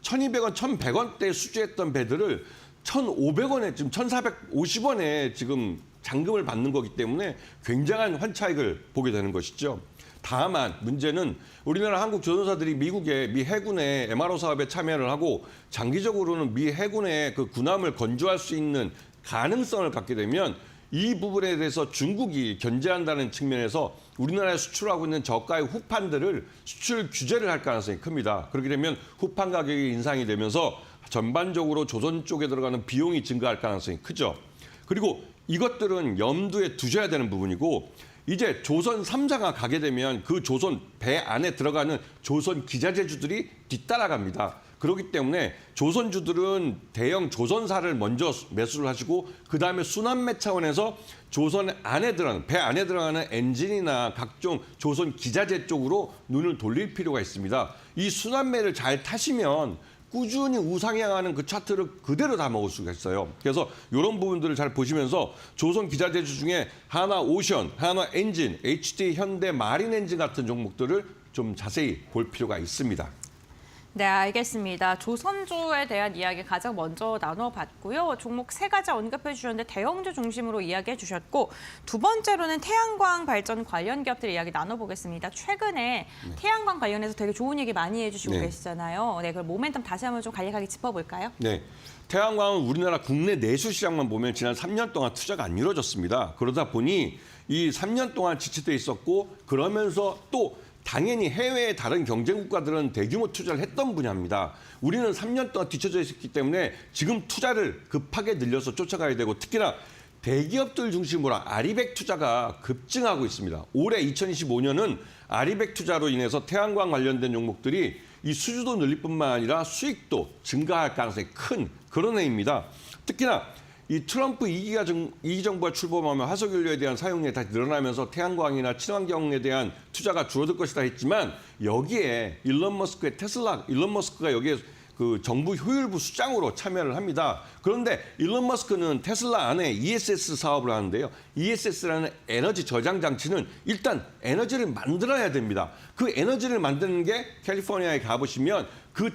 1100원대 수주했던 배들을 1,500원에 지금 1,450원에 지금 잔금을 받는 거기 때문에 굉장한 환차익을 보게 되는 것이죠. 다만 문제는 우리나라 한국 조선사들이 미국의 미 해군의 MRO 사업에 참여를 하고 장기적으로는 미 해군의 그 군함을 건조할 수 있는 가능성을 갖게 되면 이 부분에 대해서 중국이 견제한다는 측면에서 우리나라에 수출하고 있는 저가의 후판들을 수출 규제를 할 가능성이 큽니다. 그렇게 되면 후판 가격이 인상이 되면서 전반적으로 조선 쪽에 들어가는 비용이 증가할 가능성이 크죠. 그리고 이것들은 염두에 두셔야 되는 부분이고 이제 조선 3사가 가게 되면 그 조선 배 안에 들어가는 조선 기자재주들이 뒤따라갑니다. 그렇기 때문에 조선주들은 대형 조선사를 먼저 매수를 하시고 그다음에 순환매 차원에서 조선 안에 들어가는 배 안에 들어가는 엔진이나 각종 조선 기자재 쪽으로 눈을 돌릴 필요가 있습니다. 이 순환매를 잘 타시면 꾸준히 우상향하는 그 차트를 그대로 다 먹을 수가 있어요. 그래서 이런 부분들을 잘 보시면서 조선 기자재주 중에 하나오션, 하나엔진, HD 현대 마린 엔진 같은 종목들을 좀 자세히 볼 필요가 있습니다. 네, 알겠습니다. 조선주에 대한 이야기 가장 먼저 나눠봤고요. 종목 3가지 언급해 주셨는데 대형주 중심으로 이야기해 주셨고 두 번째로는 태양광 발전 관련 기업들 이야기 나눠보겠습니다. 최근에 태양광 관련해서 되게 좋은 얘기 많이 해주시고 계시잖아요. 네, 그럼 모멘텀 다시 한번 좀 간략하게 짚어볼까요? 네. 태양광은 우리나라 국내 내수 시장만 보면 지난 3년 동안 투자가 안 이루어졌습니다. 그러다 보니 이 3년 동안 지체돼 있었고 그러면서 또 당연히 해외의 다른 경쟁 국가들은 대규모 투자를 했던 분야입니다. 우리는 3년 동안 뒤쳐져 있었기 때문에 지금 투자를 급하게 늘려서 쫓아가야 되고 특히나 대기업들 중심으로 아리백 투자가 급증하고 있습니다. 올해 2025년은 아리백 투자로 인해서 태양광 관련된 종목들이 이 수주도 늘릴 뿐만 아니라 수익도 증가할 가능성이 큰 그런 해입니다. 특히나 이 트럼프 2기 정부가 출범하면 화석연료에 대한 사용량이 다시 늘어나면서 태양광이나 친환경에 대한 투자가 줄어들 것이다 했지만 여기에 일론 머스크가 여기에 그 정부 효율부 수장으로 참여를 합니다. 그런데 일론 머스크는 테슬라 안에 ESS 사업을 하는데요. ESS라는 에너지 저장 장치는 일단 에너지를 만들어야 됩니다. 그 에너지를 만드는 게 캘리포니아에 가보시면 그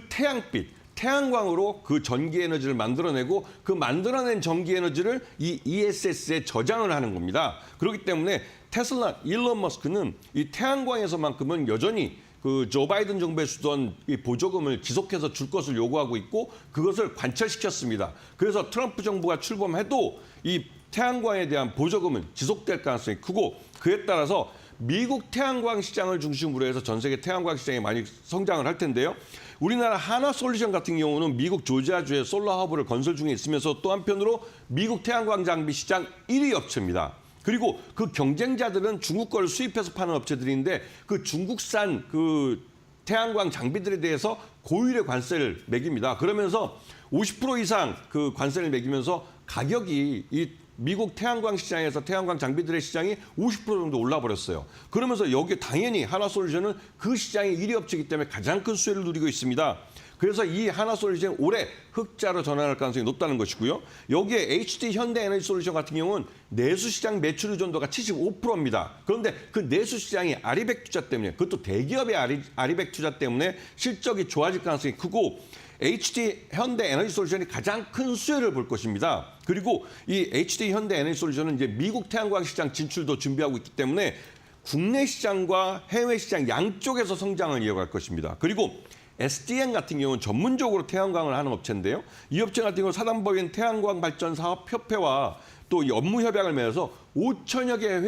태양광으로 그 전기 에너지를 만들어내고 그 만들어낸 전기 에너지를 이 ESS에 저장을 하는 겁니다. 그렇기 때문에 테슬라 일론 머스크는 이 태양광에서만큼은 여전히 그 조 바이든 정부에 주던 이 보조금을 지속해서 줄 것을 요구하고 있고 그것을 관철시켰습니다. 그래서 트럼프 정부가 출범해도 이 태양광에 대한 보조금은 지속될 가능성이 크고 그에 따라서 미국 태양광 시장을 중심으로 해서 전 세계 태양광 시장이 많이 성장을 할 텐데요. 우리나라 하나솔루션 같은 경우는 미국 조지아주에 솔라 허브를 건설 중에 있으면서 또 한편으로 미국 태양광 장비 시장 1위 업체입니다. 그리고 그 경쟁자들은 중국 걸 수입해서 파는 업체들인데 그 중국산 그 태양광 장비들에 대해서 고율의 관세를 매깁니다. 그러면서 50% 이상 그 관세를 매기면서 가격이 이 미국 태양광 시장에서 태양광 장비들의 시장이 50% 정도 올라버렸어요. 그러면서 여기에 당연히 하나솔루션은 그 시장의 1위 업체이기 때문에 가장 큰 수혜를 누리고 있습니다. 그래서 이 하나솔루션이 올해 흑자로 전환할 가능성이 높다는 것이고요. 여기에 HD 현대에너지솔루션 같은 경우는 내수시장 매출 의존도가 75%입니다. 그런데 그 내수시장이 아리백 투자 때문에 그것도 대기업의 아리백 투자 때문에 실적이 좋아질 가능성이 크고 HD 현대에너지솔루션이 가장 큰 수혜를 볼 것입니다. 그리고 이 HD 현대에너지솔루션은 이제 미국 태양광 시장 진출도 준비하고 있기 때문에 국내 시장과 해외 시장 양쪽에서 성장을 이어갈 것입니다. 그리고 SDN 같은 경우는 전문적으로 태양광을 하는 업체인데요. 이 업체 같은 경우 사단법인 태양광 발전 사업 협회와 또 이 업무 협약을 맺어서 5천여 개의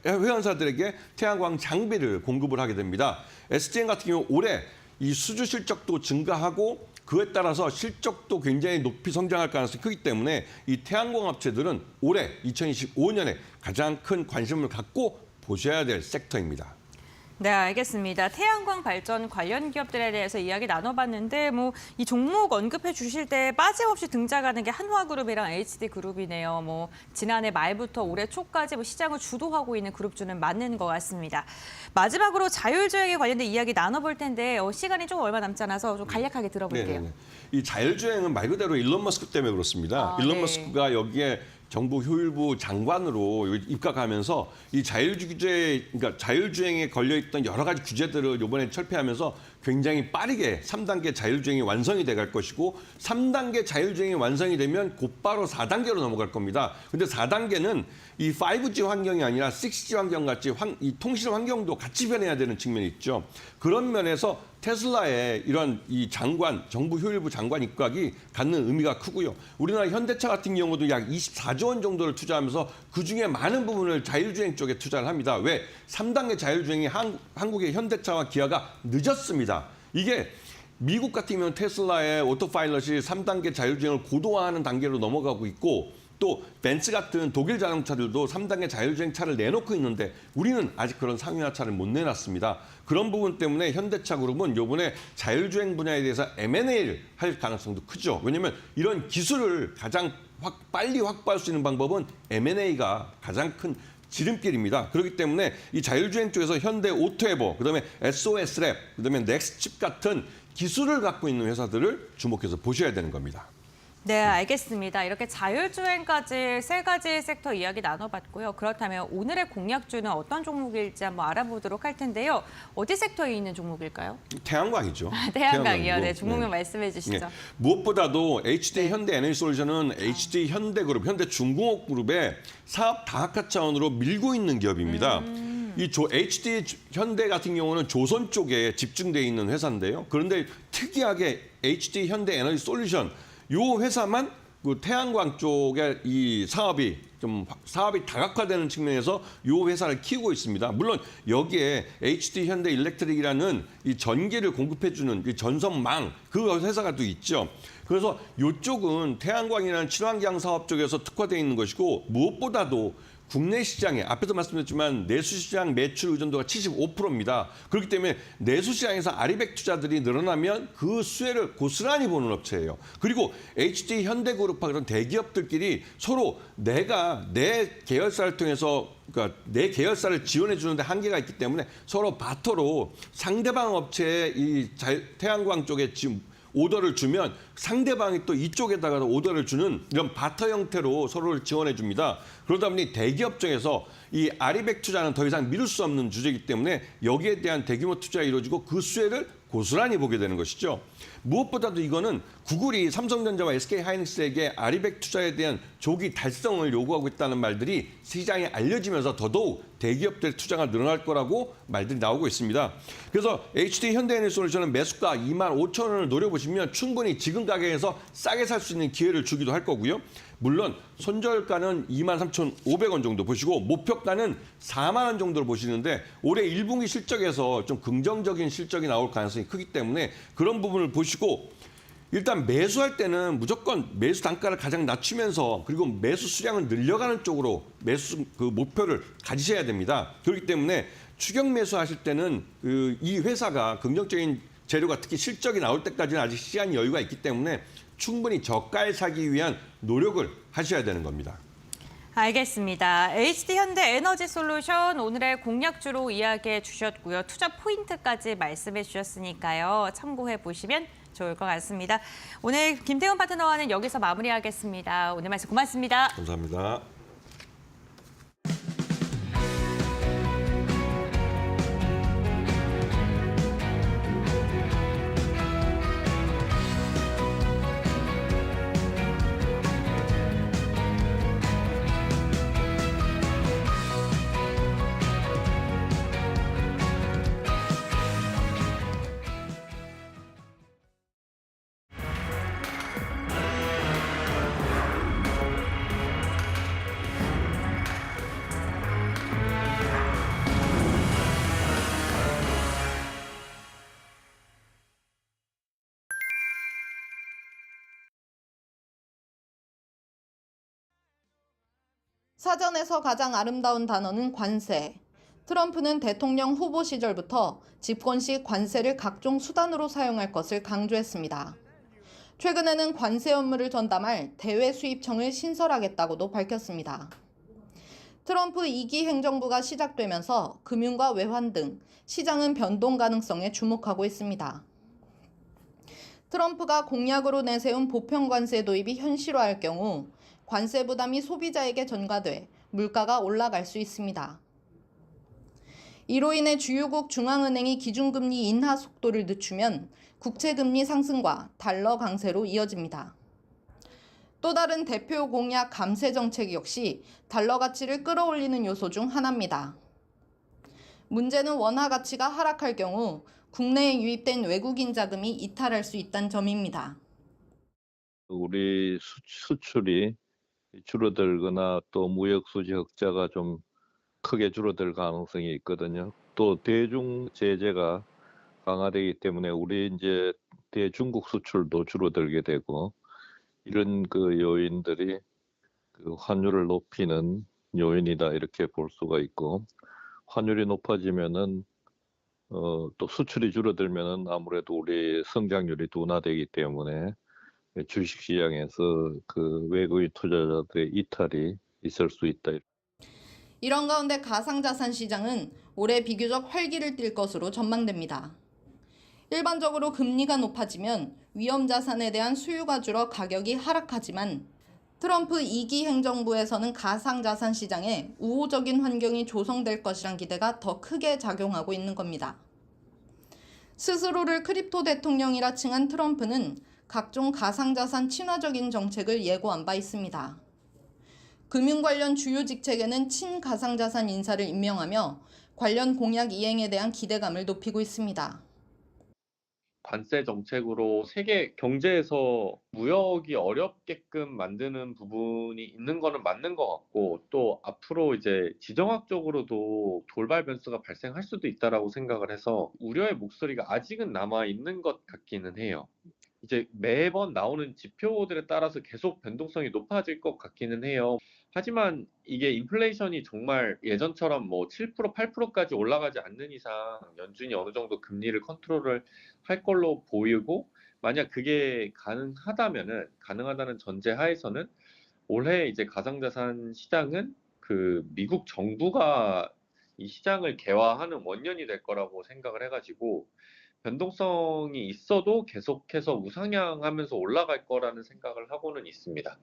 회원사들에게 태양광 장비를 공급을 하게 됩니다. SDN 같은 경우 올해 이 수주 실적도 증가하고 그에 따라서 실적도 굉장히 높이 성장할 가능성이 크기 때문에 이 태양광 업체들은 올해 2025년에 가장 큰 관심을 갖고 보셔야 될 섹터입니다. 네, 알겠습니다. 태양광 발전 관련 기업들에 대해서 이야기 나눠봤는데 이 종목 언급해 주실 때 빠짐없이 등장하는 게 한화그룹이랑 HD그룹이네요. 지난해 말부터 올해 초까지 시장을 주도하고 있는 그룹주는 맞는 것 같습니다. 마지막으로 자율주행에 관련된 이야기 나눠볼 텐데 시간이 조금 얼마 남지 않아서 좀 간략하게 들어볼게요. 네네네. 이 자율주행은 말 그대로 일론 머스크 때문에 그렇습니다. 일론 네. 머스크가 여기에 정부 효율부 장관으로 입각하면서 이 그러니까 자율주행에 걸려있던 여러 가지 규제들을 이번에 철폐하면서 굉장히 빠르게 3단계 자율주행이 완성이 돼갈 것이고 3단계 자율주행이 완성이 되면 곧바로 4단계로 넘어갈 겁니다. 근데 4단계는 이 5G 환경이 아니라 6G 환경 같이 이 통신 환경도 같이 변해야 되는 측면이 있죠. 그런 면에서 테슬라의 이런 이 정부 효율부 장관 입각이 갖는 의미가 크고요. 우리나라 현대차 같은 경우도 약 24조 원 정도를 투자하면서 그중에 많은 부분을 자율주행 쪽에 투자를 합니다. 왜? 3단계 자율주행이 한국의 현대차와 기아가 늦었습니다. 이게 미국 같은 경우는 테슬라의 오토파일럿이 3단계 자율주행을 고도화하는 단계로 넘어가고 있고 또 벤츠 같은 독일 자동차들도 3단계 자율주행 차를 내놓고 있는데 우리는 아직 그런 상용화 차를 못 내놨습니다. 그런 부분 때문에 현대차 그룹은 이번에 자율주행 분야에 대해서 M&A를 할 가능성도 크죠. 왜냐하면 이런 기술을 가장 빨리 확보할 수 있는 방법은 M&A가 가장 큰 지름길입니다. 그렇기 때문에 이 자율주행 쪽에서 현대 오토에버, 그다음에 SOS랩, 그다음에 넥스칩 같은 기술을 갖고 있는 회사들을 주목해서 보셔야 되는 겁니다. 네, 알겠습니다. 이렇게 자율주행까지 세 가지 섹터 이야기 나눠봤고요. 그렇다면 오늘의 공략주는 어떤 종목일지 한번 알아보도록 할 텐데요. 어디 섹터에 있는 종목일까요? 태양광이죠. 태양광이요. 네, 종목명 네. 말씀해 주시죠. 네. 무엇보다도 HD 현대에너지솔루션은 HD 현대그룹, 현대중공업그룹의 사업 다각화 차원으로 밀고 있는 기업입니다. 이 HD 현대 같은 경우는 조선 쪽에 집중돼 있는 회사인데요. 그런데 특이하게 HD 현대에너지솔루션 이 회사만 그 태양광 쪽에 이 사업이 다각화되는 측면에서 이 회사를 키우고 있습니다. 물론 여기에 HD 현대 일렉트릭이라는 이 전기를 공급해주는 이 전선망 그 회사가 또 있죠. 그래서 이쪽은 태양광이라는 친환경 사업 쪽에서 특화되어 있는 것이고 무엇보다도 국내 시장에 앞에서 말씀드렸지만 내수시장 매출 의존도가 75%입니다. 그렇기 때문에 내수시장에서 아리백 투자들이 늘어나면 그 수혜를 고스란히 보는 업체예요. 그리고 HD 현대그룹과 그런 대기업들끼리 서로 내가 내 계열사를 통해서 그러니까 내 계열사를 지원해 주는데 한계가 있기 때문에 서로 바터로 상대방 업체의 이 태양광 쪽에 지금 오더를 주면 상대방이 또 이쪽에다가 오더를 주는 이런 바터 형태로 서로를 지원해 줍니다. 그러다 보니 대기업 중에서 이 아리백 투자는 더 이상 미룰 수 없는 주제이기 때문에 여기에 대한 대규모 투자가 이루어지고 그 수혜를 고스란히 보게 되는 것이죠. 무엇보다도 이거는 구글이 삼성전자와 SK하이닉스에게 아리백 투자에 대한 조기 달성을 요구하고 있다는 말들이 시장에 알려지면서 더더욱 대기업들 투자가 늘어날 거라고 말들이 나오고 있습니다. 그래서 HD 현대에너지솔루션은 매수가 25,000원을 노려보시면 충분히 지금 가격에서 싸게 살 수 있는 기회를 주기도 할 거고요. 물론 손절가는 23,500원 정도 보시고 목표가는 4만 원 정도로 보시는데 올해 1분기 실적에서 좀 긍정적인 실적이 나올 가능성이 크기 때문에 그런 부분을 보시고 일단 매수할 때는 무조건 매수 단가를 가장 낮추면서 그리고 매수 수량을 늘려가는 쪽으로 매수 그 목표를 가지셔야 됩니다. 그렇기 때문에 추격 매수하실 때는 이 회사가 긍정적인 재료가 특히 실적이 나올 때까지는 아직 시간 여유가 있기 때문에 충분히 저가에 사기 위한 노력을 하셔야 되는 겁니다. 알겠습니다. HD 현대 에너지 솔루션 오늘의 공략주로 이야기해 주셨고요. 투자 포인트까지 말씀해 주셨으니까요. 참고해 보시면 좋을 것 같습니다. 오늘 김태훈 파트너와는 여기서 마무리하겠습니다. 오늘 말씀 고맙습니다. 감사합니다. 사전에서 가장 아름다운 단어는 관세. 트럼프는 대통령 후보 시절부터 집권 시 관세를 각종 수단으로 사용할 것을 강조했습니다. 최근에는 관세 업무를 전담할 대외수입청을 신설하겠다고도 밝혔습니다. 트럼프 2기 행정부가 시작되면서 금융과 외환 등 시장은 변동 가능성에 주목하고 있습니다. 트럼프가 공약으로 내세운 보편 관세 도입이 현실화할 경우 관세 부담이 소비자에게 전가돼 물가가 올라갈 수 있습니다. 이로 인해 주요국 중앙은행이 기준금리 인하 속도를 늦추면 국채금리 상승과 달러 강세로 이어집니다. 또 다른 대표 공약 감세 정책 역시 달러 가치를 끌어올리는 요소 중 하나입니다. 문제는 원화 가치가 하락할 경우 국내에 유입된 외국인 자금이 이탈할 수 있다는 점입니다. 우리 수출이 줄어들거나 또 무역 수지 흑자가 좀 크게 줄어들 가능성이 있거든요. 또 대중 제재가 강화되기 때문에 우리 이제 대중국 수출도 줄어들게 되고 이런 그 요인들이 그 환율을 높이는 요인이다 이렇게 볼 수가 있고 환율이 높아지면은 또 수출이 줄어들면은 아무래도 우리 성장률이 둔화되기 때문에 주식시장에서 그 외국인 투자자들의 이탈이 있을 수 있다. 이런 가운데 가상자산 시장은 올해 비교적 활기를 띨 것으로 전망됩니다. 일반적으로 금리가 높아지면 위험자산에 대한 수요가 줄어 가격이 하락하지만 트럼프 2기 행정부에서는 가상자산 시장에 우호적인 환경이 조성될 것이란 기대가 더 크게 작용하고 있는 겁니다. 스스로를 크립토 대통령이라 칭한 트럼프는 각종 가상자산 친화적인 정책을 예고한 바 있습니다. 금융 관련 주요 직책에는 친가상자산 인사를 임명하며 관련 공약 이행에 대한 기대감을 높이고 있습니다. 관세 정책으로 세계 경제에서 무역이 어렵게끔 만드는 부분이 있는 거는 맞는 것 같고 또 앞으로 이제 지정학적으로도 돌발 변수가 발생할 수도 있다라고 생각을 해서 우려의 목소리가 아직은 남아 있는 것 같기는 해요. 이제 매번 나오는 지표들에 따라서 계속 변동성이 높아질 것 같기는 해요. 하지만 이게 인플레이션이 정말 예전처럼 뭐 7%, 8%까지 올라가지 않는 이상 연준이 어느 정도 금리를 컨트롤을 할 걸로 보이고 만약 그게 가능하다는 전제 하에서는 올해 이제 가상자산 시장은 그 미국 정부가 이 시장을 개화하는 원년이 될 거라고 생각을 해가지고 변동성이 있어도 계속해서 우상향하면서 올라갈 거라는 생각을 하고는 있습니다.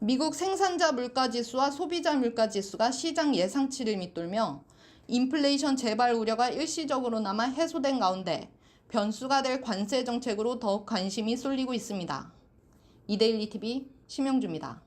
미국 생산자 물가지수와 소비자 물가지수가 시장 예상치를 밑돌며 인플레이션 재발 우려가 일시적으로 남아 해소된 가운데 변수가 될 관세 정책으로 더욱 관심이 쏠리고 있습니다. 이데일리 TV 심영주입니다.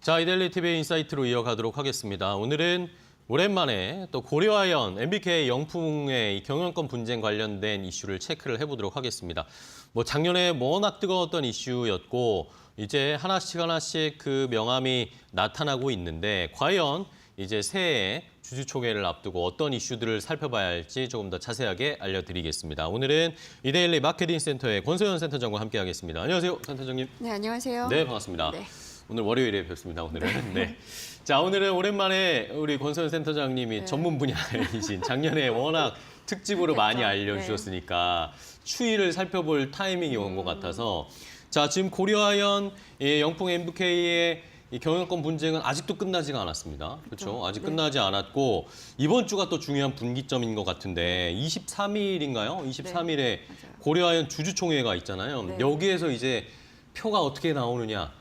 자, 이데일리 TV 인사이트로 이어가도록 하겠습니다. 오늘은 오랜만에 또 고려아연 MBK 영풍의 경영권 분쟁 관련된 이슈를 체크를 해보도록 하겠습니다. 뭐 작년에 워낙 뜨거웠던 이슈였고 이제 하나씩 그 명암이 나타나고 있는데 과연 이제 새해 주주총회를 앞두고 어떤 이슈들을 살펴봐야 할지 조금 더 자세하게 알려드리겠습니다. 오늘은 이데일리 마케팅 센터의 권소연 센터장과 함께하겠습니다. 안녕하세요, 센터장님. 네, 안녕하세요. 네, 반갑습니다. 네. 오늘 월요일에 뵙습니다. 오늘은. 네. 자, 오늘은 오랜만에 우리 권소연 센터장님이 전문 분야이신 작년에 워낙 특집으로 많이 알려주셨으니까 추이를 살펴볼 타이밍이 온 것 같아서 자, 지금 고려아연 영풍 MBK의 이 경영권 분쟁은 아직도 끝나지가 않았습니다. 그렇죠? 아직 끝나지 않았고 이번 주가 또 중요한 분기점인 것 같은데 23일인가요? 23일에 고려아연 주주총회가 있잖아요. 여기에서 이제 표가 어떻게 나오느냐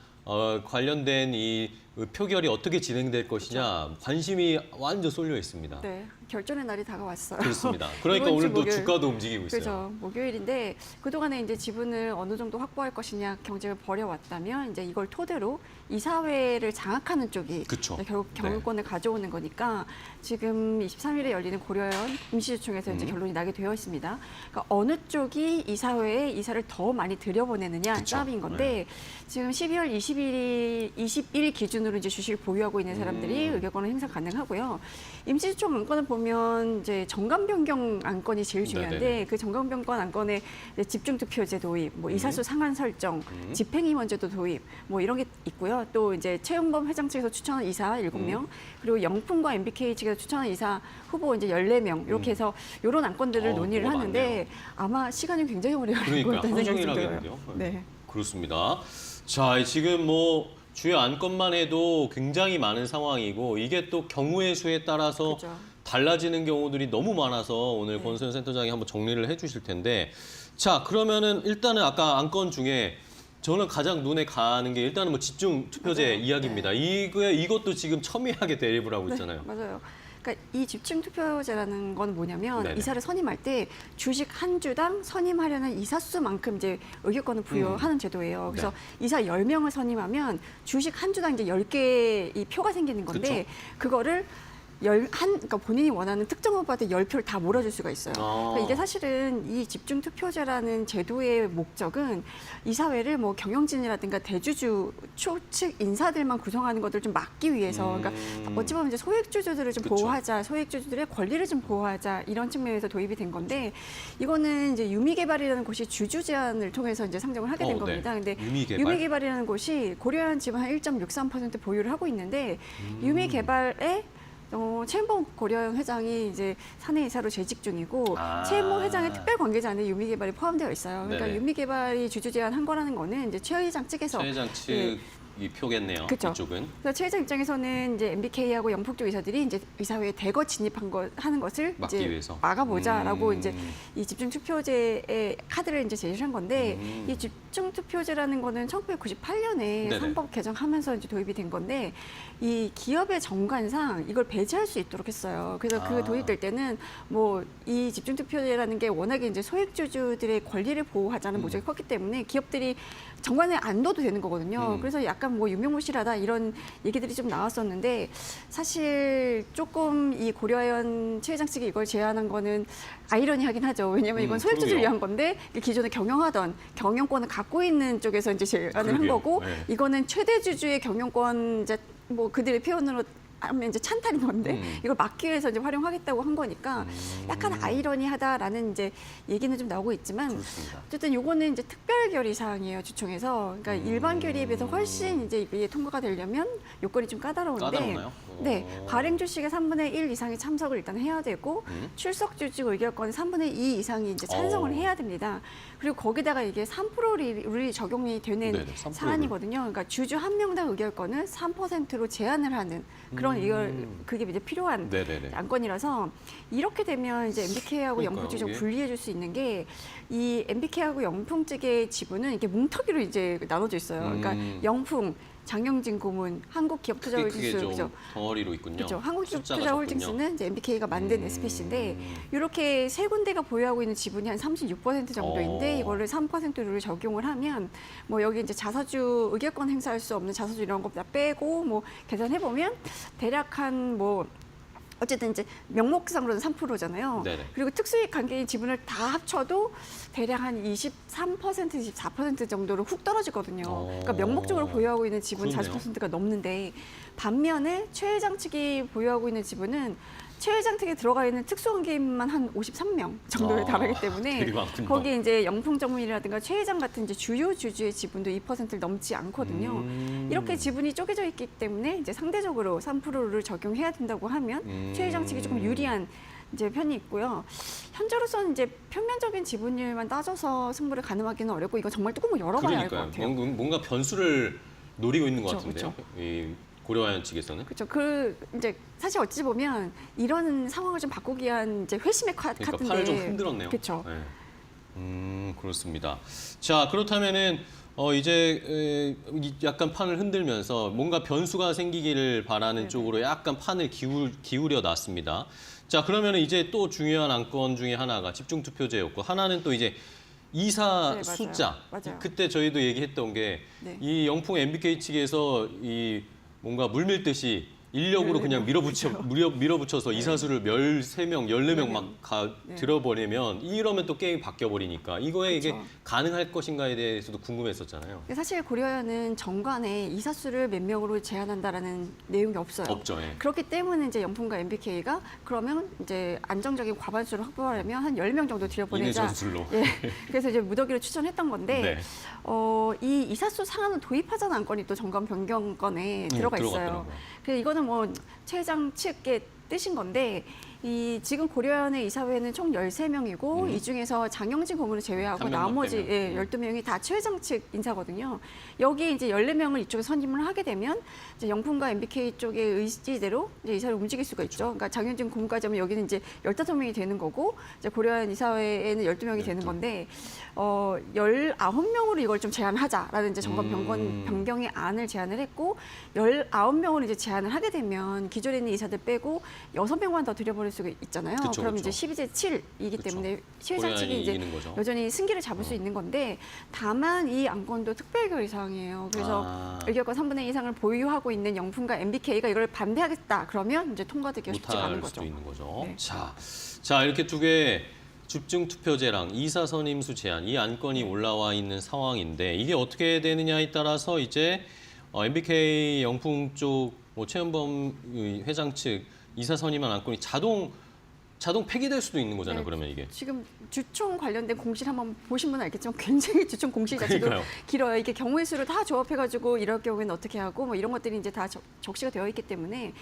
관련된 이 표결이 어떻게 진행될 것이냐 관심이 완전 쏠려 있습니다. 네, 결전의 날이 다가왔어요. 그렇습니다. 그러니까 이번 주 오늘도 목요일. 주가도 움직이고 있어요. 그죠. 목요일인데 그동안에 이제 지분을 어느 정도 확보할 것이냐 경쟁을 벌여왔다면 이제 이걸 토대로 이사회를 장악하는 쪽이 그쵸. 결국 경영권을 가져오는 거니까 지금 23일에 열리는 고려연 임시주총에서 이제 결론이 나게 되어 있습니다. 그러니까 어느 쪽이 이사회에 이사를 더 많이 들여보내느냐 그쵸. 싸움인 건데 지금 12월 20일 기준으로 이제 주식을 보유하고 있는 사람들이 의결권을 행사 가능하고요. 임시주총 안건을 보면 이제 정관 변경 안건이 제일 중요한데 네네네. 그 정관 변경 안건에 이제 집중투표제 도입, 뭐 이사수 상한 설정, 집행임원제도 도입, 뭐 이런 게 있고요. 또 이제 최은범 회장 측에서 추천한 이사 7명, 그리고 영풍과 MBK 측에서 추천한 이사 후보 이제 14명 이렇게 해서 이런 안건들을 논의를 뭐가 하는데 많네요. 아마 시간이 굉장히 오래 걸릴 것 그러니까 같다는 하루 생각이 종일 들어요. 하겠는데요. 네. 그렇습니다. 자, 지금 뭐 주요 안건만 해도 굉장히 많은 상황이고 이게 또 경우의 수에 따라서 그죠. 달라지는 경우들이 너무 많아서 오늘 네. 권소연 센터장이 한번 정리를 해주실 텐데 자, 그러면은 일단은 아까 안건 중에 저는 가장 눈에 가는 게 일단은 뭐 집중 투표제 맞아요. 이야기입니다. 이것도 지금 첨예하게 대립을 하고 있잖아요. 네, 맞아요. 그러니까 이 집중투표제라는 건 뭐냐면 네네. 이사를 선임할 때 주식 한 주당 선임하려는 이사 수만큼 이제 의결권을 부여하는 제도예요. 그래서 네. 이사 10명을 선임하면 주식 한 주당 이제 10개 이 표가 생기는 건데 그거를 그러니까 본인이 원하는 특정 후보한테 10표를 다 몰아줄 수가 있어요. 그러니까 이게 사실은 이 집중투표제라는 제도의 목적은 이사회를 뭐 경영진이라든가 대주주 초측 인사들만 구성하는 것들을 좀 막기 위해서 그러니까 어찌 보면 이제 소액주주들을 좀 그쵸. 보호하자, 소액주주들의 권리를 좀 보호하자 이런 측면에서 도입이 된 건데 이거는 이제 유미개발이라는 곳이 주주 제한을 통해서 이제 상정을 하게 된 겁니다. 근데 유미개발이라는 곳이 고려한 지분 한 1.63% 보유를 하고 있는데 유미개발에 최은범 고려연 회장이 이제 사내 이사로 재직 중이고 최은범 회장의 특별 관계자 안에 유미개발이 포함되어 있어요. 그러니까 네네. 유미개발이 주주 제한한 거라는 거는 이제 최 회장 측에서 최 회장 측이 표겠네요. 그쵸. 이쪽은. 그래서 최 회장 입장에서는 이제 MBK하고 영풍 쪽 이사들이 이제 이사회에 대거 진입한 하는 것을 막기 이제 위해서. 막아보자라고 이제 이 집중투표제의 카드를 이제 제시한 건데 이 집중투표제라는 거는 1998년에 네네. 상법 개정하면서 이제 도입이 된 건데 이 기업의 정관상 이걸 배제할 수 있도록 했어요. 그래서 그 도입될 때는 뭐 이 집중투표제라는 게 워낙에 이제 소액주주들의 권리를 보호하자는 목적이 컸기 때문에 기업들이 정관에 안 넣어도 되는 거거든요. 그래서 약간 뭐 유명무실하다 이런 얘기들이 좀 나왔었는데 사실 조금 이 고려연 최 회장 측이 이걸 제안한 거는 아이러니하긴 하죠. 왜냐하면 이건 소액주주를 그러게요. 위한 건데 기존에 경영하던 경영권을 갖고 있는 쪽에서 이제 제안을 한 그러게요. 거고 네. 이거는 최대 주주의 경영권 이제 뭐 그들의 표현으로 하면 이제 찬탈인 건데 이걸 막기 위해서 이제 활용하겠다고 한 거니까 약간 아이러니하다라는 이제 얘기는 좀 나오고 있지만 그렇습니다. 어쨌든 요거는 이제 특별 결의 사항이에요 주총에서 그러니까 일반 결의에 비해서 훨씬 이제 이게 통과가 되려면 요건이 좀 까다로운데 까다롭나요? 네 발행 주식의 3분의 1 이상이 참석을 일단 해야 되고 출석 주주 의결권 3분의 2 이상이 이제 찬성을 해야 됩니다. 그리고 거기다가 이게 3%룰이 적용이 되는 네네, 3%룰. 사안이거든요. 그러니까 주주 한 명당 의결권을 3%로 제한을 하는 그런 그게 이제 필요한 네네네. 안건이라서 이렇게 되면 이제 MBK하고 그러니까요, 영풍 측이 좀 이게. 분리해 줄 수 있는 게 이 MBK하고 영풍 측의 지분은 이렇게 뭉터기로 이제 나눠져 있어요. 그러니까 영풍, 장영진 고문, 크게 한국기업투자홀딩스 좀 그죠? 덩어리로 있군요. 그렇죠. 숫자가 한국기업투자홀딩스는 이제 MBK가 만든 SPC인데 이렇게 세 군데가 보유하고 있는 지분이 한 36% 정도인데 이거를 3%를 적용을 하면 뭐 여기 이제 자사주 의결권 행사할 수 없는 자사주 이런 거 다 빼고 뭐 계산해 보면 대략 한 뭐 어쨌든 이제 명목상으로는 3%잖아요. 네네. 그리고 특수이익 관계인 지분을 다 합쳐도 대략 한 23%, 24% 정도로 훅 떨어지거든요. 그러니까 명목적으로 보유하고 있는 지분 그렇네요. 40%가 넘는데 반면에 최 회장 측이 보유하고 있는 지분은 최 회장 측에 들어가 있는 특수관계인만 한 53명 정도에 달하기 때문에 되게 많군요. 거기 이제 영풍정문이라든가 최 회장 같은 이제 주요 주주의 지분도 2%를 넘지 않거든요. 이렇게 지분이 쪼개져 있기 때문에 이제 상대적으로 3%를 적용해야 된다고 하면 최 회장 측이 조금 유리한 이제 편이 있고요. 현재로서는 이제 평면적인 지분율만 따져서 승부를 가늠하기는 어렵고 이거 정말 뚜껑을 열어봐야 할 것 그러니까요. 같아요. 뭔가 변수를 노리고 있는 것 그쵸, 같은데요. 이 고려하연 측에서는. 그렇죠. 이제 사실 어찌 보면 이런 상황을 좀 바꾸기 위한 이제 회심의 그러니까 카드인데. 팔을 좀 흔들었네요. 그렇죠. 네. 그렇습니다. 자, 그렇다면은 이제 약간 판을 흔들면서 뭔가 변수가 생기기를 바라는 쪽으로 약간 판을 기울여 놨습니다. 자, 그러면 이제 또 중요한 안건 중에 하나가 집중투표제였고, 하나는 또 이제 이사 네, 맞아요. 숫자. 맞아요. 그때 저희도 얘기했던 게 네. 이 영풍 MBK 측에서 이 뭔가 물밀듯이 인력으로 그냥 밀어붙여서 이사수를 13명, 14명 막 들어버리면 이러면 또 게임이 바뀌어버리니까 이거에 이게 그렇죠. 가능할 것인가에 대해서도 궁금했었잖아요. 근데 사실 고려연은 정관에 이사수를 몇 명으로 제한한다라는 내용이 없어요. 없죠. 예. 그렇기 때문에 이제 영풍과 MBK가 그러면 이제 안정적인 과반수를 확보하려면 한 10명 정도 이내 들여보내자. 전술로. 예. 그래서 이제 무더기로 추천했던 건데 네. 이 이사수 상한을 도입하자는 안건이 또 정관 변경건에 들어가 있어요. 들어갔더라고요. 그래서 이거는 뭐 최장 측의 뜻인 건데 지금 고려연의 이사회는 총 13명이고 이 중에서 장영진 고문을 제외하고 한 명만 나머지 빼면. 12명이 다 최장 측 인사거든요. 여기 이제 14명을 이쪽에 선임을 하게 되면 이제 영풍과 MBK 쪽의 의지대로 이제 이사를 움직일 수가 있죠. 그러니까 장영진 고문까지 하면 여기는 이제 15명이 되는 거고 이제 고려연 이사회에는 12명이 되는 건데 19명으로 이걸 좀 제한하자라는 이제 정관 변경의 안을 제안을 했고 19명으로 이제 제한을 하게 되면 기존에 있는 이사들 빼고 6명만 더 들여버릴 수가 있잖아요. 그쵸, 그럼 그쵸. 이제 12대 7이기 때문에 시의장 측이 고려연이 이제 이기는 거죠. 여전히 승기를 잡을 수 있는 건데 다만 이 안건도 특별결의 사항이에요. 그래서 의결권 3분의 2 이상을 보유하고 있는 영풍과 MBK가 이걸 반대하겠다. 그러면 이제 통과되기가 쉽지가 않은 못할 수도 거죠. 있는 거죠. 네. 자, 이렇게 두 개 집중투표제랑 이사 선임수 제한 이 안건이 올라와 있는 상황인데 이게 어떻게 되느냐에 따라서 이제 MBK 영풍 쪽 최은범 회장 측 이사 선임한 안건이 자동 폐기될 수도 있는 거잖아요. 네. 그러면 이게. 지금 주총 관련된 공시를 한번 보신 분은 알겠지만 굉장히 주총 공시 자체도 그러니까요. 길어요. 이게 경우의 수를 다 조합해가지고 이럴 경우에는 어떻게 하고 뭐 이런 것들이 이제 다 적시가 되어 있기 때문에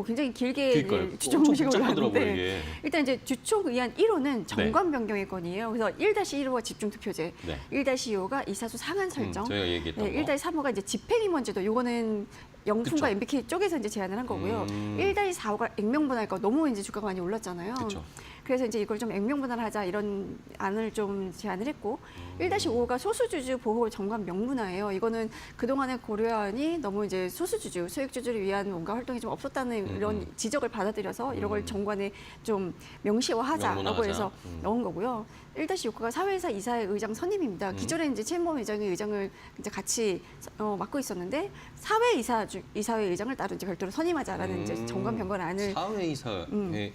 굉장히 길게 그러니까요. 주총 엄청 공시가 복잡하더라고요, 올라왔는데 이게. 일단 이제 주총 의안 1호는 정관 변경의 건이에요. 그래서 1-1호가 집중투표제, 네. 1-2호가 이사수 상한 설정, 저희가 얘기했던 네, 거. 1-3호가 이제 집행임원제도 요거는 영풍과 그쵸. MBK 쪽에서 이제 제안을 한 거고요. 1-4호가 액면분할과 너무 이제 주가가 많이 올랐잖아요. 그쵸. 그래서 이제 이걸 좀 액면분할하자 이런 안을 좀 제안을 했고 1-5호가 소수주주 보호 정관 명문화예요. 이거는 그동안의 고려안이 너무 이제 소수주주, 소액주주를 위한 뭔가 활동이 좀 없었다는 이런 지적을 받아들여서 이런 걸 정관에 좀 명시화하자라고 명문화하자. 해서 넣은 거고요. 1-6호가 사회이사 이사의 의장 선임입니다. 기존에 이제 최은범 회장이 의장을 이제 같이 맡고 있었는데 이사회 의장을 따로 이제 별도로 선임하자라는 이제 정관 변경안을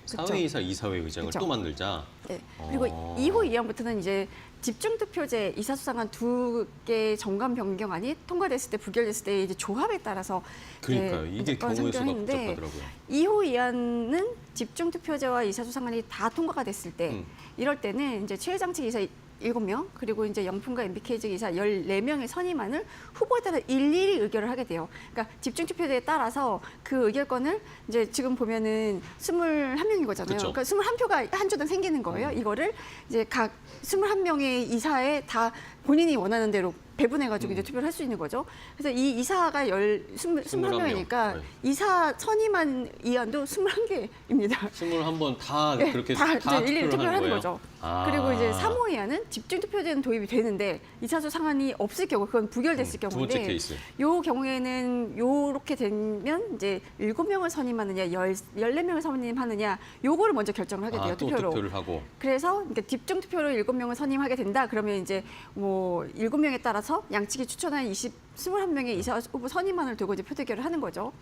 사회이사 이사회 의장을 그쵸. 또 만들자. 네. 그리고 2호 이항부터는 이제 집중투표제 이사수상한 2개 정관 변경안이 통과됐을 때 부결됐을 때 이제 조합에 따라서 그러니까요. 이게 무조건 경우의 수가 상정했는데 복잡하더라고요. 2호 이안은 집중투표제와 이사수상안이 다 통과가 됐을 때 이럴 때는 이제 최회장 측 이사 7명 그리고 이제 영풍과 MBK 측 이사 14명의 선임안을 후보에 따라 일일이 의결을 하게 돼요. 그러니까 집중투표제에 따라서 그 의결권을 이제 지금 보면은 21명인 거잖아요. 그쵸. 그러니까 21표가 한 주당 생기는 거예요. 이거를 이제 각 21명의 이사에 다 본인이 원하는 대로 배분해가지고 이제 투표를 할 수 있는 거죠. 그래서 이 이사가 21명이니까 네. 이사 선임한 이안도 21개입니다. 21번 다 네, 그렇게 다 다 이제 일일이 투표를 하는 거예요? 거죠. 아. 그리고 이제 3호 이안은 집중투표제는 도입이 되는데 이사수 상한이 없을 경우 그건 부결됐을 두 번째 경우인데 케이스. 요 경우에는 요렇게 되면 이제 7명을 선임하느냐 14명을 선임하느냐 요거를 먼저 결정을 하게 돼요. 또 투표로. 투표를 하고. 그래서 그러니까 집중투표로 7명을 선임하게 된다. 그러면 이제 뭐 7명에 따라서 양측이 추천한 21명의 이사 후보 선임안을 두고 이제 표대결을 하는 거죠.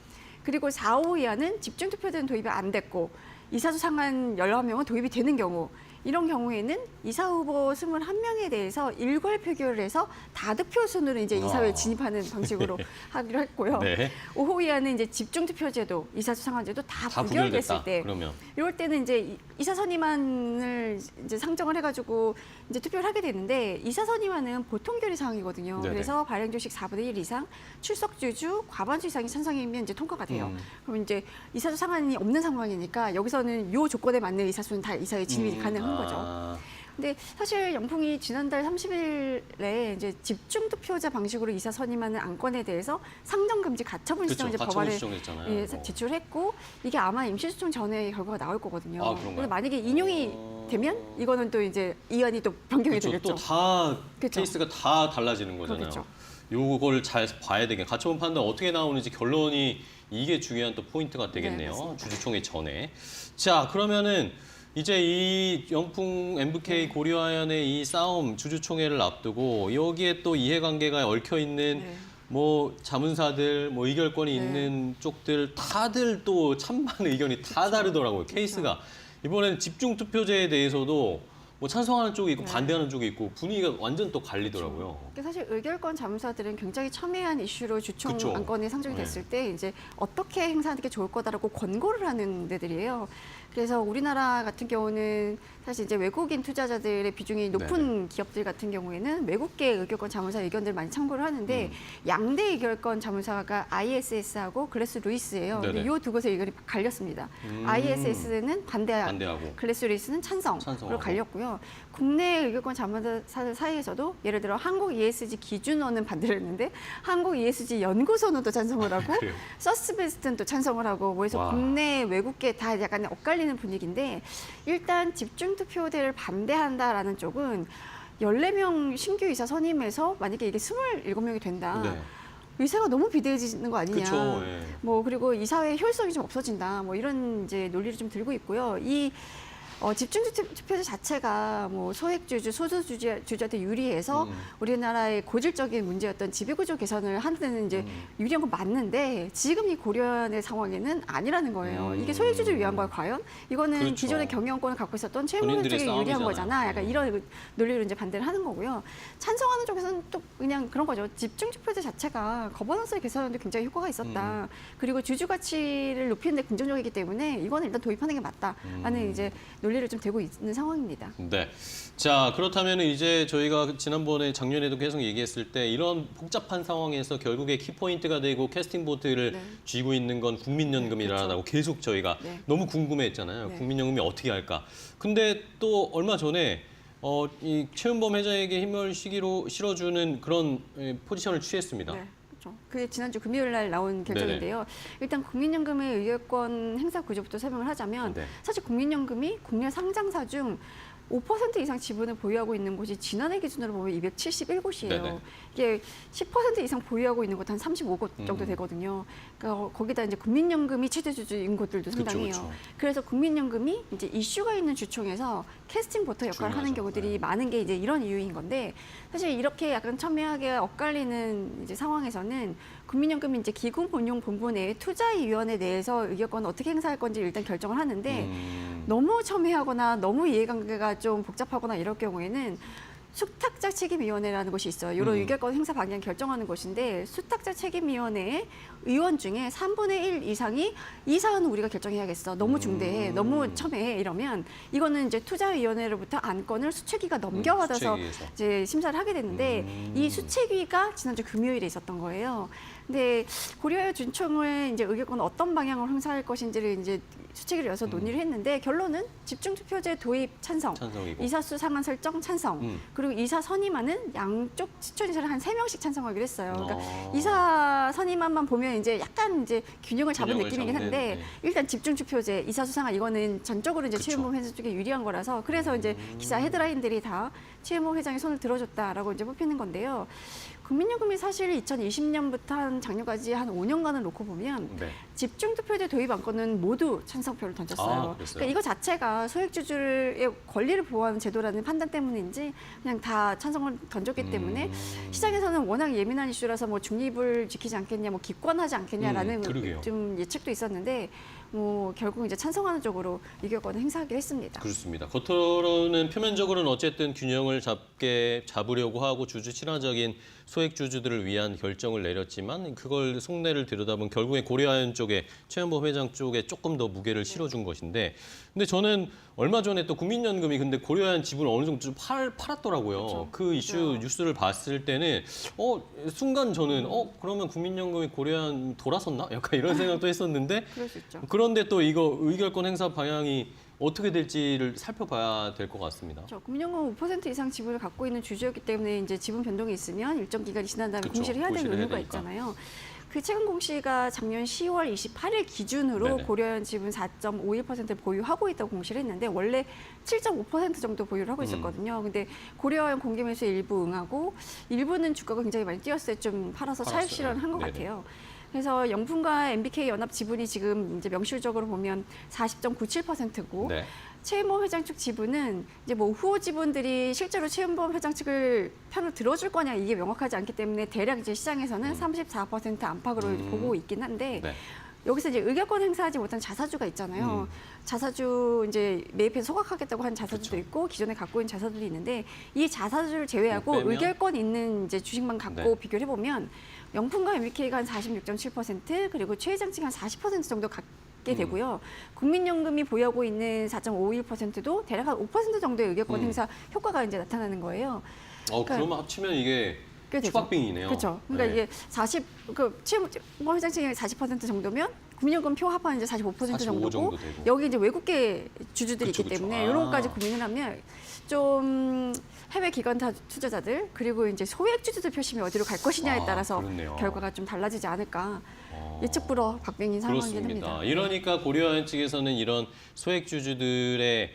그리고 4호 이하는 집중투표제는 도입이 안 됐고 이사수 상한 11명은 도입이 되는 경우 이런 경우에는 이사 후보 21명에 대해서 일괄 표결을 해서 다득표 순으로 이제 이사회에 진입하는 방식으로 하기로 했고요. 네. 5호 이하는 이제 집중투표제도 이사수 상한제도 다 부결됐을 부결됐다. 때 그러면 이럴 때는 이제 이사 선임안을 이제 상정을 해가지고 이제 투표를 하게 되는데 이사 선임안은 보통 결의 사항이거든요. 네네. 그래서 발행 주식 4분의 1 이상, 출석 주주 과반수 이상이 찬성이면 이제 통과가 돼요. 그럼 이제 이사수 상한이 없는 상황이니까 여기서는 요 조건에 맞는 이사수는 다 이사회 진입이 가능한 거죠. 근데 사실 영풍이 지난달 30일에 이제 집중 투표자 방식으로 이사 선임하는 안건에 대해서 상정 금지 가처분 시정 이제 가처분 법안을 시정했잖아요. 예, 제출했고 이게 아마 임시소송 전에 결과가 나올 거거든요. 아, 그런가요? 그래서 만약에 인용이 되면 이거는 또 이제 이안이 또 변경이 그렇죠. 되겠죠. 또 다 그쵸. 케이스가 다 달라지는 거잖아요. 그렇겠죠. 요걸 잘 봐야 되겠. 가처분 판단 어떻게 나오는지 결론이 이게 중요한 또 포인트가 네, 되겠네요. 맞습니다. 주주총회 전에. 자, 그러면은 이제 이 영풍 MBK 고려아연의 이 싸움 주주총회를 앞두고 여기에 또 이해관계가 얽혀 있는 네. 뭐 자문사들, 뭐 의결권이 네. 있는 쪽들 다들 또 찬반 의견이 다 다르더라고요. 케이스가. 이번에는 집중 투표제에 대해서도 뭐 찬성하는 쪽이 있고 네. 반대하는 쪽이 있고 분위기가 완전 또 갈리더라고요. 그러니까 사실 의결권 자문사들은 굉장히 첨예한 이슈로 주총 그쵸. 안건이 상정이 네. 됐을 때 이제 어떻게 행사하는 게 좋을 거다라고 권고를 하는 데들이에요. 그래서 우리나라 같은 경우는 사실 이제 외국인 투자자들의 비중이 높은 기업들 같은 경우에는 외국계 의결권 자문사 의견들 많이 참고를 하는데 양대 의결권 자문사가 ISS하고 글래스 루이스예요. 근데 네네. 이 두 곳의 의견이 갈렸습니다. ISS는 반대하고. 글래스 루이스는 찬성으로 찬성하고. 갈렸고요. 국내 의결권 자문사들 사이에서도 예를 들어 한국 ESG 기준원은 반대를 했는데 한국 ESG 연구소는 또 찬성을 하고 그래요? 서스베스트는 또 찬성을 하고 뭐 해서 와. 국내 외국계 다 약간 엇갈리는 분위기인데 일단 집중투표제를 반대한다라는 쪽은 14명 신규 이사 선임에서 만약에 이게 27명이 된다. 네. 의사가 너무 비대해지는 거 아니냐. 그쵸. 예. 뭐 그리고 이사회의 효율성이 좀 없어진다. 뭐 이런 이제 논리를 좀 들고 있고요. 이 집중 투표제 자체가 뭐 소액주주, 소수주주한테 유리해서 우리나라의 고질적인 문제였던 지배구조 개선을 하는 데는 이제 유리한 건 맞는데 지금 이 고려의 상황에는 아니라는 거예요. 이게 소액주주를 위한 거야 과연? 이거는 그렇죠. 기존의 경영권을 갖고 있었던 최무현 본인들의 쪽에 유리한 싸움이잖아요. 거잖아. 약간 이런 논리로 이제 반대를 하는 거고요. 찬성하는 쪽에서는 또 그냥 그런 거죠. 집중 투표제 자체가 거버넌스를 개선하는 데 굉장히 효과가 있었다. 그리고 주주 가치를 높이는 데 긍정적이기 때문에 이거는 일단 도입하는 게 맞다라는 이제 논리를 좀 대고 있는 상황입니다. 네. 자, 그렇다면 이제 저희가 지난번에 작년에도 계속 얘기했을 때 이런 복잡한 상황에서 결국에 키포인트가 되고 캐스팅 보트를 네. 쥐고 있는 건 국민연금이라고 계속 저희가 네. 너무 궁금해했잖아요. 네. 국민연금이 어떻게 할까. 근데 또 얼마 전에 이 최은범 회장에게 힘을 실어주는 그런 포지션을 취했습니다. 네, 그렇죠. 그게 지난주 금요일 날 나온 결정인데요. 일단 국민연금의 의결권 행사 구조부터 설명을 하자면 네. 사실 국민연금이 국내 상장사 중 5% 이상 지분을 보유하고 있는 곳이 지난해 기준으로 보면 271곳이에요. 네네. 이게 10% 이상 보유하고 있는 곳 한 35곳 정도 되거든요. 그러니까 거기다 이제 국민연금이 최대주주인 곳들도 상당해요. 그쵸. 그래서 국민연금이 이제 이슈가 있는 주총에서 캐스팅 보터 역할을 하는 중요하죠. 경우들이 네. 많은 게 이제 이런 이유인 건데 사실 이렇게 약간 첨예하게 엇갈리는 이제 상황에서는 국민연금이 이제 기금본용본부 내에 투자위원회 내에서 의결권을 어떻게 행사할 건지 일단 결정을 하는데 너무 첨예하거나 너무 이해관계가 좀 복잡하거나 이럴 경우에는 수탁자 책임위원회라는 곳이 있어요. 이런 의결권 행사 방향 결정하는 곳인데 수탁자 책임위원회의 의원 중에 3분의 1 이상이 이 사안은 우리가 결정해야겠어. 너무 중대해. 너무 첨예해. 이러면 이거는 이제 투자위원회로부터 안건을 수책위가 넘겨받아서 수책위에서. 이제 심사를 하게 되는데 이 수책위가 지난주 금요일에 있었던 거예요. 근데 고려의 준총을 이제 의결권 어떤 방향으로 행사할 것인지를 이제 수책위를 열어서 논의를 했는데 결론은 집중투표제 도입 찬성, 찬성이고. 이사수 상한 설정 찬성, 그리고 이사 선임안은 양쪽 시청자를 한 3명씩 찬성하기로 했어요. 그러니까 이사 선임안만 보면 이제 약간 이제 균형을 잡은 균형을 느낌이긴 잡는, 한데 네. 일단 집중투표제, 이사수 상한 이거는 전적으로 이제 그쵸. 최은봉 회장 쪽에 유리한 거라서 그래서 이제 기사 헤드라인들이 다 최은봉 회장이 손을 들어줬다라고 이제 뽑히는 건데요. 국민연금이 사실 2020년부터 한 작년까지 한 5년간을 놓고 보면 네. 집중투표제 도입 안건은 모두 찬성표를 던졌어요. 아, 그랬어요? 그러니까 이거 자체가 소액주주의 권리를 보호하는 제도라는 판단 때문인지 그냥 다 찬성을 던졌기 때문에 시장에서는 워낙 예민한 이슈라서 뭐 중립을 지키지 않겠냐, 뭐 기권하지 않겠냐라는 그러게요. 좀 예측도 있었는데 뭐 결국 이제 찬성하는 쪽으로 의결권을 행사하기로 했습니다. 그렇습니다. 겉으로는 표면적으로는 어쨌든 균형을 잡으려고 하고 주주 친화적인 소액주주들을 위한 결정을 내렸지만 그걸 속내를 들여다보면 결국에 고려아연 쪽에 최은범 회장 쪽에 조금 더 무게를 실어준 것인데 근데 저는 얼마 전에 또 국민연금이 근데 고려아연 지분을 어느 정도 좀 팔았더라고요. 그렇죠. 그 이슈 뉴스를 봤을 때는 순간 저는 그러면 국민연금이 고려아연 돌아섰나? 약간 이런 생각도 했었는데 그럴 수 있죠. 그런데 또 이거 의결권 행사 방향이 어떻게 될지를 살펴봐야 될 것 같습니다. 그렇죠. 금융은 5% 이상 지분을 갖고 있는 주주였기 때문에 이제 지분 변동이 있으면 일정 기간이 지난 다음에 그렇죠. 공시를 해야 되는 공시를 해야 의무가 되니까. 있잖아요. 그 최근 공시가 작년 10월 28일 기준으로 네네. 고려현 지분 4.51%를 보유하고 있다고 공시를 했는데 원래 7.5% 정도 보유를 하고 있었거든요. 근데 고려현 공개매수에 일부 응하고 일부는 주가가 굉장히 많이 뛰었을 때 좀 팔아서 차익 팔았어요. 실현한 것 네네. 같아요. 그래서 영풍과 MBK 연합 지분이 지금 이제 명실적으로 보면 40.97%고 네. 최은범 회장 측 지분은 이제 뭐 후보 지분들이 실제로 최은범 회장 측을 편을 들어줄 거냐 이게 명확하지 않기 때문에 대략 이제 시장에서는 34% 안팎으로 보고 있긴 한데 네. 여기서 이제 의결권 행사하지 못한 자사주가 있잖아요. 자사주 이제 매입해서 소각하겠다고 한 자사주도 그렇죠. 있고 기존에 갖고 있는 자사주도 있는데 이 자사주를 제외하고 빼면? 의결권 있는 이제 주식만 갖고 네. 비교를 해보면 영풍과 MBK가 한 46.7% 그리고 최 회장 측이 한 40% 정도 갖게 되고요. 국민연금이 보유하고 있는 4.51%도 대략 한 5% 정도의 의결권 행사 효과가 이제 나타나는 거예요. 그러면 합치면 이게 꽤 되죠. 추박빙이네요. 그렇죠. 그러니까 네. 이게 최은범 회장 측이 40% 정도면 국민연금 표 합하면 이제 45% 45 정도고 정도 되고. 여기 이제 외국계 주주들이 그쵸, 있기 그쵸. 때문에 아. 이런 것까지 고민을 하면 좀 해외 기관 투자자들 그리고 이제 소액 주주들 표심이 어디로 갈 것이냐에 따라서 그렇네요. 결과가 좀 달라지지 않을까 예측 불허 박빙인 상황이긴 그렇습니다. 합니다. 이러니까 고려현 측에서는 이런 소액주주들의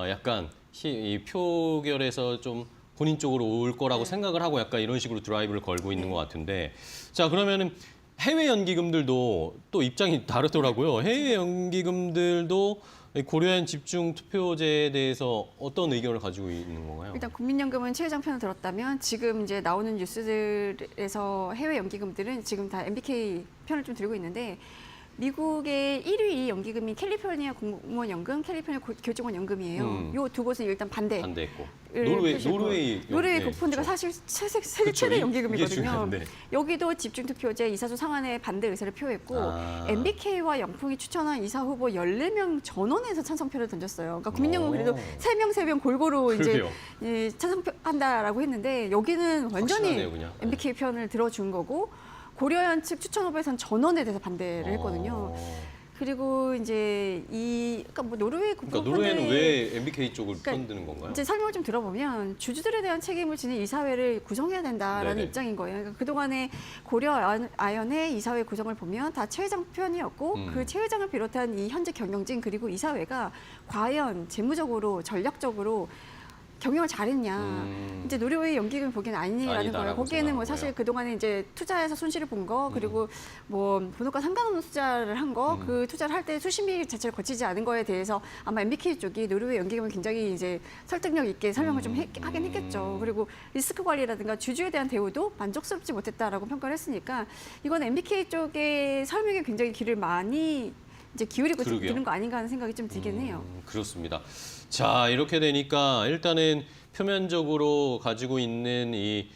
약간 이 표결에서 좀 본인 쪽으로 올 거라고 생각을 하고 약간 이런 식으로 드라이브를 걸고 있는 것 같은데 자 그러면은 해외 연기금들도 또 입장이 다르더라고요. 해외 연기금들도 고려현 집중 투표제에 대해서 어떤 의견을 가지고 있는 건가요? 일단 국민연금은 최 회장 편을 들었다면 지금 이제 나오는 뉴스들에서 해외 연기금들은 지금 다 MBK 편을 좀 들고 있는데 미국의 1위 연기금이 캘리포니아 공무원 연금, 캘리포니아 교직원 연금이에요. 요 두 곳은 일단 반대했고 노르웨이 그 펀드가 사실 세계 최대 연기금이거든요. 네. 여기도 집중투표제 이사주 상한에 반대 의사를 표했고 MBK와 영풍이 추천한 이사 후보 14명 전원에서 찬성표를 던졌어요. 그러니까 국민연금 그래도 3명 골고루 이제 찬성한다라고 했는데 여기는 완전히 확실하네요, 그냥. MBK 편을 들어준 거고 고려현 측 추천 후보에서는 전원에 대해서 반대를 했거든요. 그리고 이제 그러니까 뭐 노르웨이 그러니까 노르웨이는 왜 MBK 쪽을 편드는 건가요? 이제 설명을 좀 들어보면 주주들에 대한 책임을 지는 이사회를 구성해야 된다라는 네네. 입장인 거예요. 그러니까 그동안에 고려 아연의 이사회 구성을 보면 다 최 회장 편이었고 그 최 회장을 비롯한 이 현재 경영진 그리고 이사회가 과연 재무적으로 전략적으로 경영을 잘했냐. 이제 노르웨이 연기금 보기에는 아니라는 거예요. 거기에는 뭐 사실 그동안에 이제 투자해서 손실을 본 거, 그리고 뭐 본업과 상관없는 투자를 한 거, 그 투자를 할 때 수신비 자체를 거치지 않은 거에 대해서 아마 MBK 쪽이 노르웨이 연기금을 굉장히 이제 설득력 있게 설명을 좀 하긴 했겠죠. 그리고 리스크 관리라든가 주주에 대한 대우도 만족스럽지 못했다라고 평가를 했으니까 이건 MBK 쪽의 설명에 굉장히 귀를 많이 이제 기울이고 있는 거 아닌가 하는 생각이 좀 들긴 해요. 그렇습니다. 자, 이렇게 되니까 일단은 표면적으로 가지고 있는 이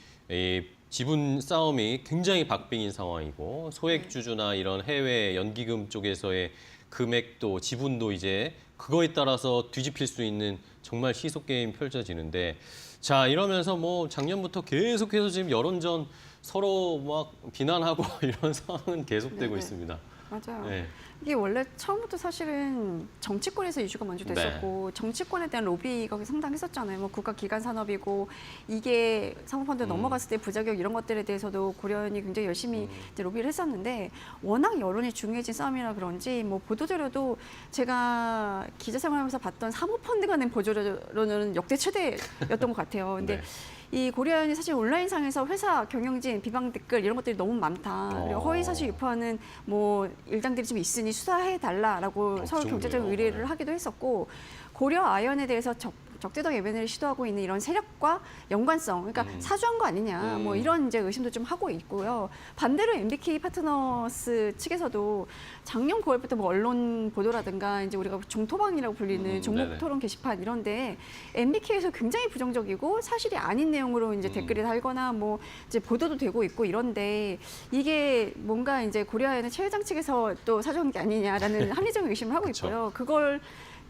지분 싸움이 굉장히 박빙인 상황이고 소액주주나 이런 해외 연기금 쪽에서의 금액도 지분도 이제 그거에 따라서 뒤집힐 수 있는 정말 시속 게임 펼쳐지는데 자, 이러면서 뭐 작년부터 계속해서 지금 여론전 서로 막 비난하고 이런 상황은 계속되고 있습니다. 맞아요. 네. 이게 원래 처음부터 사실은 정치권에서 이슈가 먼저 됐었고 정치권에 대한 로비가 상당했었잖아요. 뭐 국가기관 산업이고 이게 사모펀드 넘어갔을 때 부작용 이런 것들에 대해서도 고려현이 굉장히 열심히 이제 로비를 했었는데 워낙 여론이 중요해진 싸움이라 그런지 뭐 보도자료도 제가 기자 생활하면서 봤던 사모펀드가 낸 보도자료는 역대 최대였던 것 같아요. 근데 이 고려현이 사실 온라인상에서 회사 경영진 비방 댓글 이런 것들이 너무 많다. 그리고 허위 사실 유포하는 뭐 일당들이 좀 있으니 수사해 달라라고 서울경제청 의뢰를 하기도 했었고 고려 아연에 대해서 적대적 예배를 시도하고 있는 이런 세력과 연관성, 그러니까 사주한 거 아니냐, 뭐 이런 이제 의심도 좀 하고 있고요. 반대로 MBK 파트너스 측에서도 작년 9월부터 뭐 언론 보도라든가 이제 우리가 종토방이라고 불리는 종목 토론 게시판 이런데 MBK에서 굉장히 부정적이고 사실이 아닌 내용으로 이제 댓글이 달거나 뭐 이제 보도도 되고 있고 이런데 이게 뭔가 이제 고려아연의 최 회장 측에서 또 사주한 게 아니냐라는 합리적인 의심을 하고 있고요. 그걸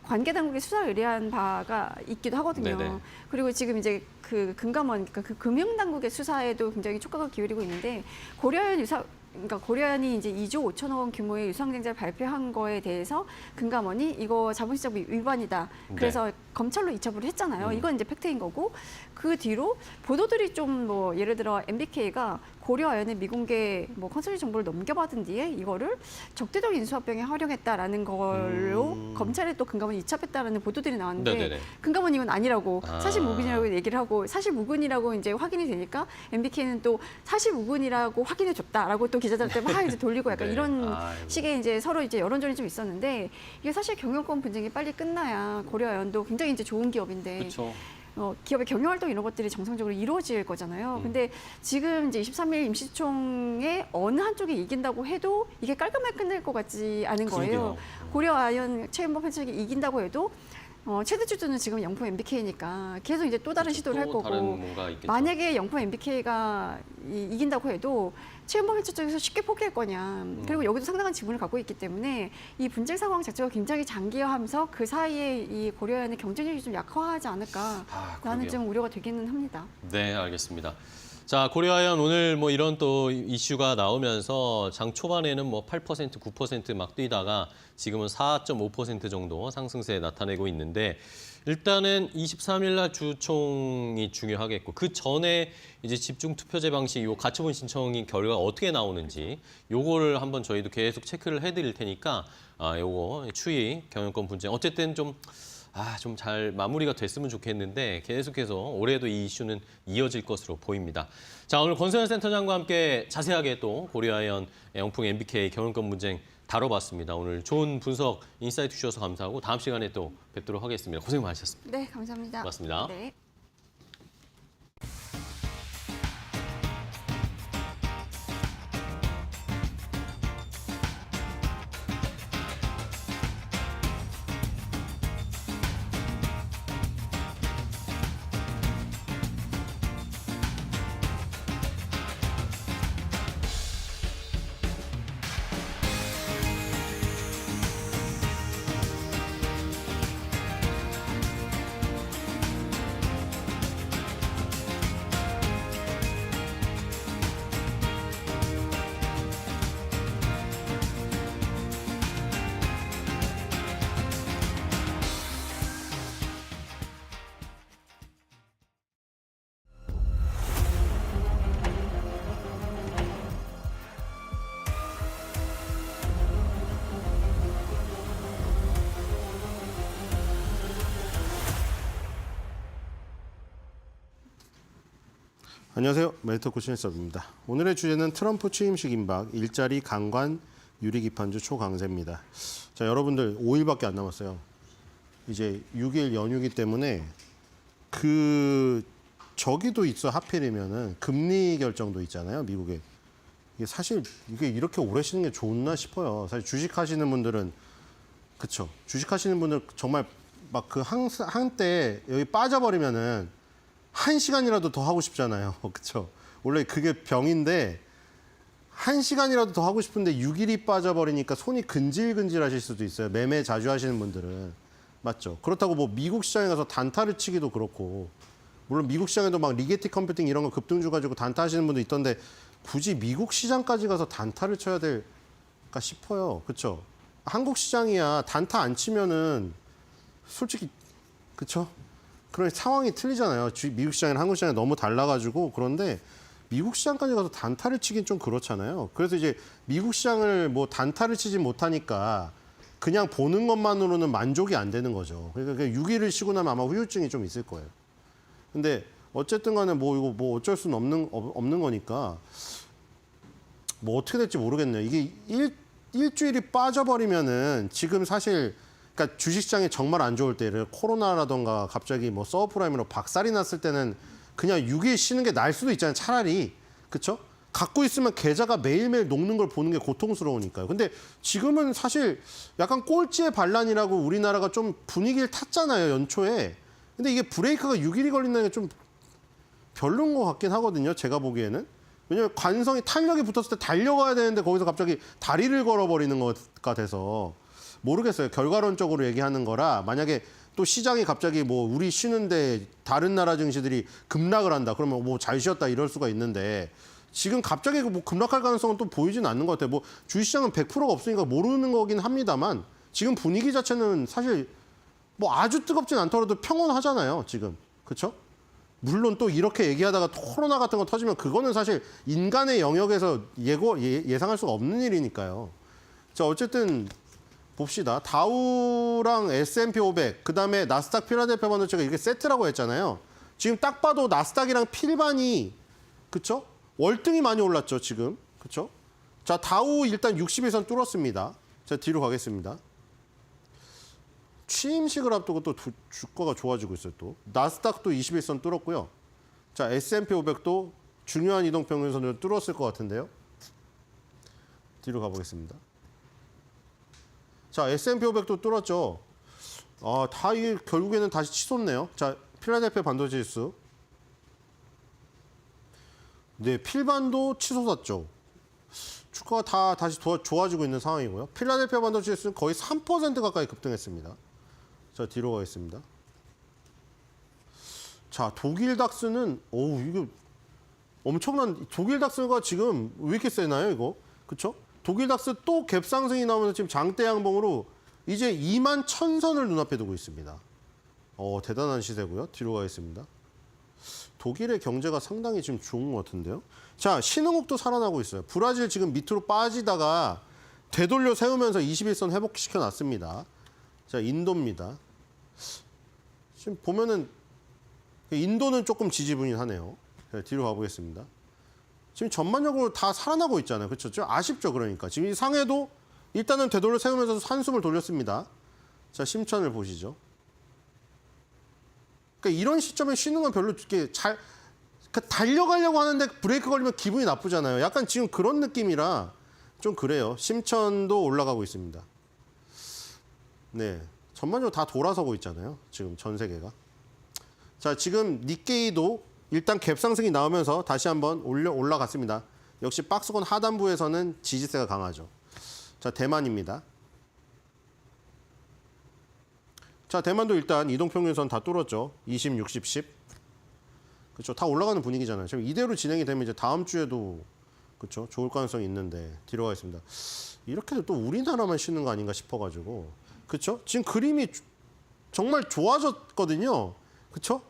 관계 당국에 수사 의뢰한 바가 있기도 하거든요. 네네. 그리고 지금 이제 그 금감원, 그러니까 그 금융 당국의 수사에도 굉장히 촉각을 기울이고 있는데 고려현 그러니까 고려아연이 이제 2조 5천억 원 규모의 유상증자를 발표한 거에 대해서 금감원이 이거 자본시장 위반이다. 그래서 검찰로 이첩을 했잖아요. 이건 이제 팩트인 거고 그 뒤로 보도들이 좀 뭐 예를 들어 MBK가 고려아연의 미공개 뭐 컨설팅 정보를 넘겨받은 뒤에 이거를 적대적 인수합병에 활용했다라는 걸로 검찰에 또 금감원이 이첩했다라는 보도들이 나왔는데 네네네. 금감원이 이건 아니라고 아. 사실 무근이라고 얘기를 하고 사실 무근이라고 이제 확인이 되니까 MBK는 또 사실 무근이라고 확인해 줬다라고 또 기자들한테 막 이제 돌리고 약간 네. 이런 아이고. 식의 이제 서로 이제 여론전이 좀 있었는데 이게 사실 경영권 분쟁이 빨리 끝나야 고려아연도 굉장히 이제 좋은 기업인데 그렇죠. 기업의 경영활동 이런 것들이 정상적으로 이루어질 거잖아요. 근데 지금 이제 23일 임시총회 어느 한쪽이 이긴다고 해도 이게 깔끔하게 끝날 것 같지 않은 거예요. 그러게요. 고려아연 최은범 회장이 이긴다고 해도 최대 주주는 지금 영풍 MBK니까 계속 이제 또 다른 시도를 할 또 다른 거고 뭔가 있겠죠. 만약에 영풍 MBK가 이긴다고 해도 최은범 회장 쪽에서 쉽게 포기할 거냐. 그리고 여기도 상당한 지분을 갖고 있기 때문에 이 분쟁 상황 자체가 굉장히 장기화하면서 그 사이에 이 고려아연의 경쟁력이 좀 약화하지 않을까라는 그러게요. 좀 우려가 되기는 합니다. 네, 알겠습니다. 자, 고려아연 오늘 뭐 이런 또 이슈가 나오면서 장 초반에는 뭐 8%, 9% 막 뛰다가 지금은 4.5% 정도 상승세 나타내고 있는데 일단은 23일 날 주총이 중요하겠고 그 전에 이제 집중 투표제 방식 요 가처분 신청이 결과가 어떻게 나오는지 요거를 한번 저희도 계속 체크를 해드릴 테니까 요거 추이 경영권 분쟁 어쨌든 좀 잘 마무리가 됐으면 좋겠는데 계속해서 올해도 이 이슈는 이어질 것으로 보입니다. 자, 오늘 권세현 센터장과 함께 자세하게 또 고려아연, 영풍 MBK 경영권 문쟁 다뤄봤습니다. 오늘 좋은 분석, 인사이트 주셔서 감사하고 다음 시간에 또 뵙도록 하겠습니다. 고생 많으셨습니다. 네, 감사합니다. 고맙습니다. 네. 안녕하세요. 메리터코 신일섭입니다. 오늘의 주제는 트럼프 취임식 임박, 일자리 강관, 유리기판주 초강세입니다. 자, 여러분들 5일밖에 안 남았어요. 이제 6일 연휴기 때문에 저기도 있어 하필이면은 금리 결정도 있잖아요. 미국에. 이게 사실 이게 이렇게 오래 쉬는 게 좋나 싶어요. 사실 주식하시는 분들은 그쵸. 주식하시는 분들 정말 막 그 한때 여기 빠져버리면은 1시간이라도 더 하고 싶잖아요. 그렇죠? 원래 그게 병인데 1시간이라도 더 하고 싶은데 6일이 빠져버리니까 손이 근질근질하실 수도 있어요. 매매 자주 하시는 분들은. 맞죠? 그렇다고 뭐 미국 시장에 가서 단타를 치기도 그렇고 물론 미국 시장에도 막 리게티 컴퓨팅 이런 거 급등주 가지고 단타 하시는 분도 있던데 굳이 미국 시장까지 가서 단타를 쳐야 될까 싶어요. 그렇죠? 한국 시장이야 단타 안 치면은 솔직히 그렇죠? 그런 상황이 틀리잖아요. 미국 시장이랑 한국 시장이 너무 달라가지고 그런데 미국 시장까지 가서 단타를 치긴 좀 그렇잖아요. 그래서 이제 미국 시장을 뭐 단타를 치지 못하니까 그냥 보는 것만으로는 만족이 안 되는 거죠. 그러니까 6일을 쉬고 나면 아마 후유증이 좀 있을 거예요. 근데 어쨌든 간에 뭐 이거 뭐 어쩔 수는 없는 거니까 뭐 어떻게 될지 모르겠네요. 이게 일주일이 빠져버리면은 지금 사실 그러니까 주식시장이 정말 안 좋을 때, 코로나라던가 갑자기 뭐 서브프라임으로 박살이 났을 때는 그냥 6일 쉬는 게 나을 수도 있잖아요. 차라리. 그렇죠? 갖고 있으면 계좌가 매일매일 녹는 걸 보는 게 고통스러우니까요. 근데 지금은 사실 약간 꼴찌의 반란이라고 우리나라가 좀 분위기를 탔잖아요. 연초에. 근데 이게 브레이크가 6일이 걸린다는 게 좀 별론 것 같긴 하거든요. 제가 보기에는. 왜냐면 관성이 탄력이 붙었을 때 달려가야 되는데 거기서 갑자기 다리를 걸어버리는 것가 돼서 모르겠어요. 결과론적으로 얘기하는 거라 만약에 또 시장이 갑자기 뭐 우리 쉬는데 다른 나라 증시들이 급락을 한다. 그러면 뭐 잘 쉬었다 이럴 수가 있는데 지금 갑자기 뭐 급락할 가능성은 또 보이진 않는 것 같아요. 뭐 주식시장은 100%가 없으니까 모르는 거긴 합니다만 지금 분위기 자체는 사실 뭐 아주 뜨겁진 않더라도 평온하잖아요. 지금. 그렇죠? 물론 또 이렇게 얘기하다가 코로나 같은 거 터지면 그거는 사실 인간의 영역에서 예상할 수가 없는 일이니까요. 자, 어쨌든 봅시다. 다우랑 S&P 500, 그다음에 나스닥 필라델피아 반도체가 이렇게 세트라고 했잖아요. 지금 딱 봐도 나스닥이랑 필반이 그렇죠? 월등히 많이 올랐죠, 지금. 그렇죠? 자, 다우 일단 60일선 뚫었습니다. 자, 뒤로 가겠습니다. 취임식을 앞두고 또 주가가 좋아지고 있어요, 또. 나스닥도 21선 뚫었고요. 자, S&P 500도 중요한 이동평균선을 뚫었을 것 같은데요. 뒤로 가보겠습니다. 자, S&P 500도 뚫었죠. 아, 다 이게 결국에는 다시 치솟네요. 자, 필라델피아 반도체 지수. 네, 필반도 치솟았죠. 주가가 다 다시 좋아지고 있는 상황이고요. 필라델피아 반도체 지수는 거의 3% 가까이 급등했습니다. 자, 뒤로 가겠습니다. 자, 독일 닥스는 이거 엄청난 독일 닥스가 지금 왜 이렇게 세나요, 이거? 그렇죠? 독일 닥스 또 갭 상승이 나오면서 지금 장대 양봉으로 이제 21,000선을 눈앞에 두고 있습니다. 대단한 시세고요. 뒤로 가겠습니다. 독일의 경제가 상당히 지금 좋은 것 같은데요. 자, 신흥국도 살아나고 있어요. 브라질 지금 밑으로 빠지다가 되돌려 세우면서 21선 회복시켜 놨습니다. 자, 인도입니다. 지금 보면은 인도는 조금 지지분이하네요. 자, 뒤로 가보겠습니다. 지금 전반적으로 다 살아나고 있잖아요. 그렇죠? 좀 아쉽죠, 그러니까. 지금 이 상해도 일단은 되돌려 세우면서 한숨을 돌렸습니다. 자, 심천을 보시죠. 그러니까 이런 시점에 쉬는 건 별로 이렇게 달려가려고 하는데 브레이크 걸리면 기분이 나쁘잖아요. 약간 지금 그런 느낌이라 좀 그래요. 심천도 올라가고 있습니다. 네, 전반적으로 다 돌아서고 있잖아요. 지금 전 세계가. 자, 지금 니케이도 일단 갭 상승이 나오면서 다시 한번 올라갔습니다. 역시 박스권 하단부에서는 지지세가 강하죠. 자, 대만입니다. 자, 대만도 일단 이동평균선 다 뚫었죠. 20, 60, 10. 그렇죠. 다 올라가는 분위기잖아요. 지금 이대로 진행이 되면 이제 다음 주에도 그렇죠. 좋을 가능성이 있는데 뒤로 가겠습니다. 이렇게 해도 또 우리나라만 쉬는 거 아닌가 싶어가지고 그렇죠. 지금 그림이 정말 좋아졌거든요. 그렇죠.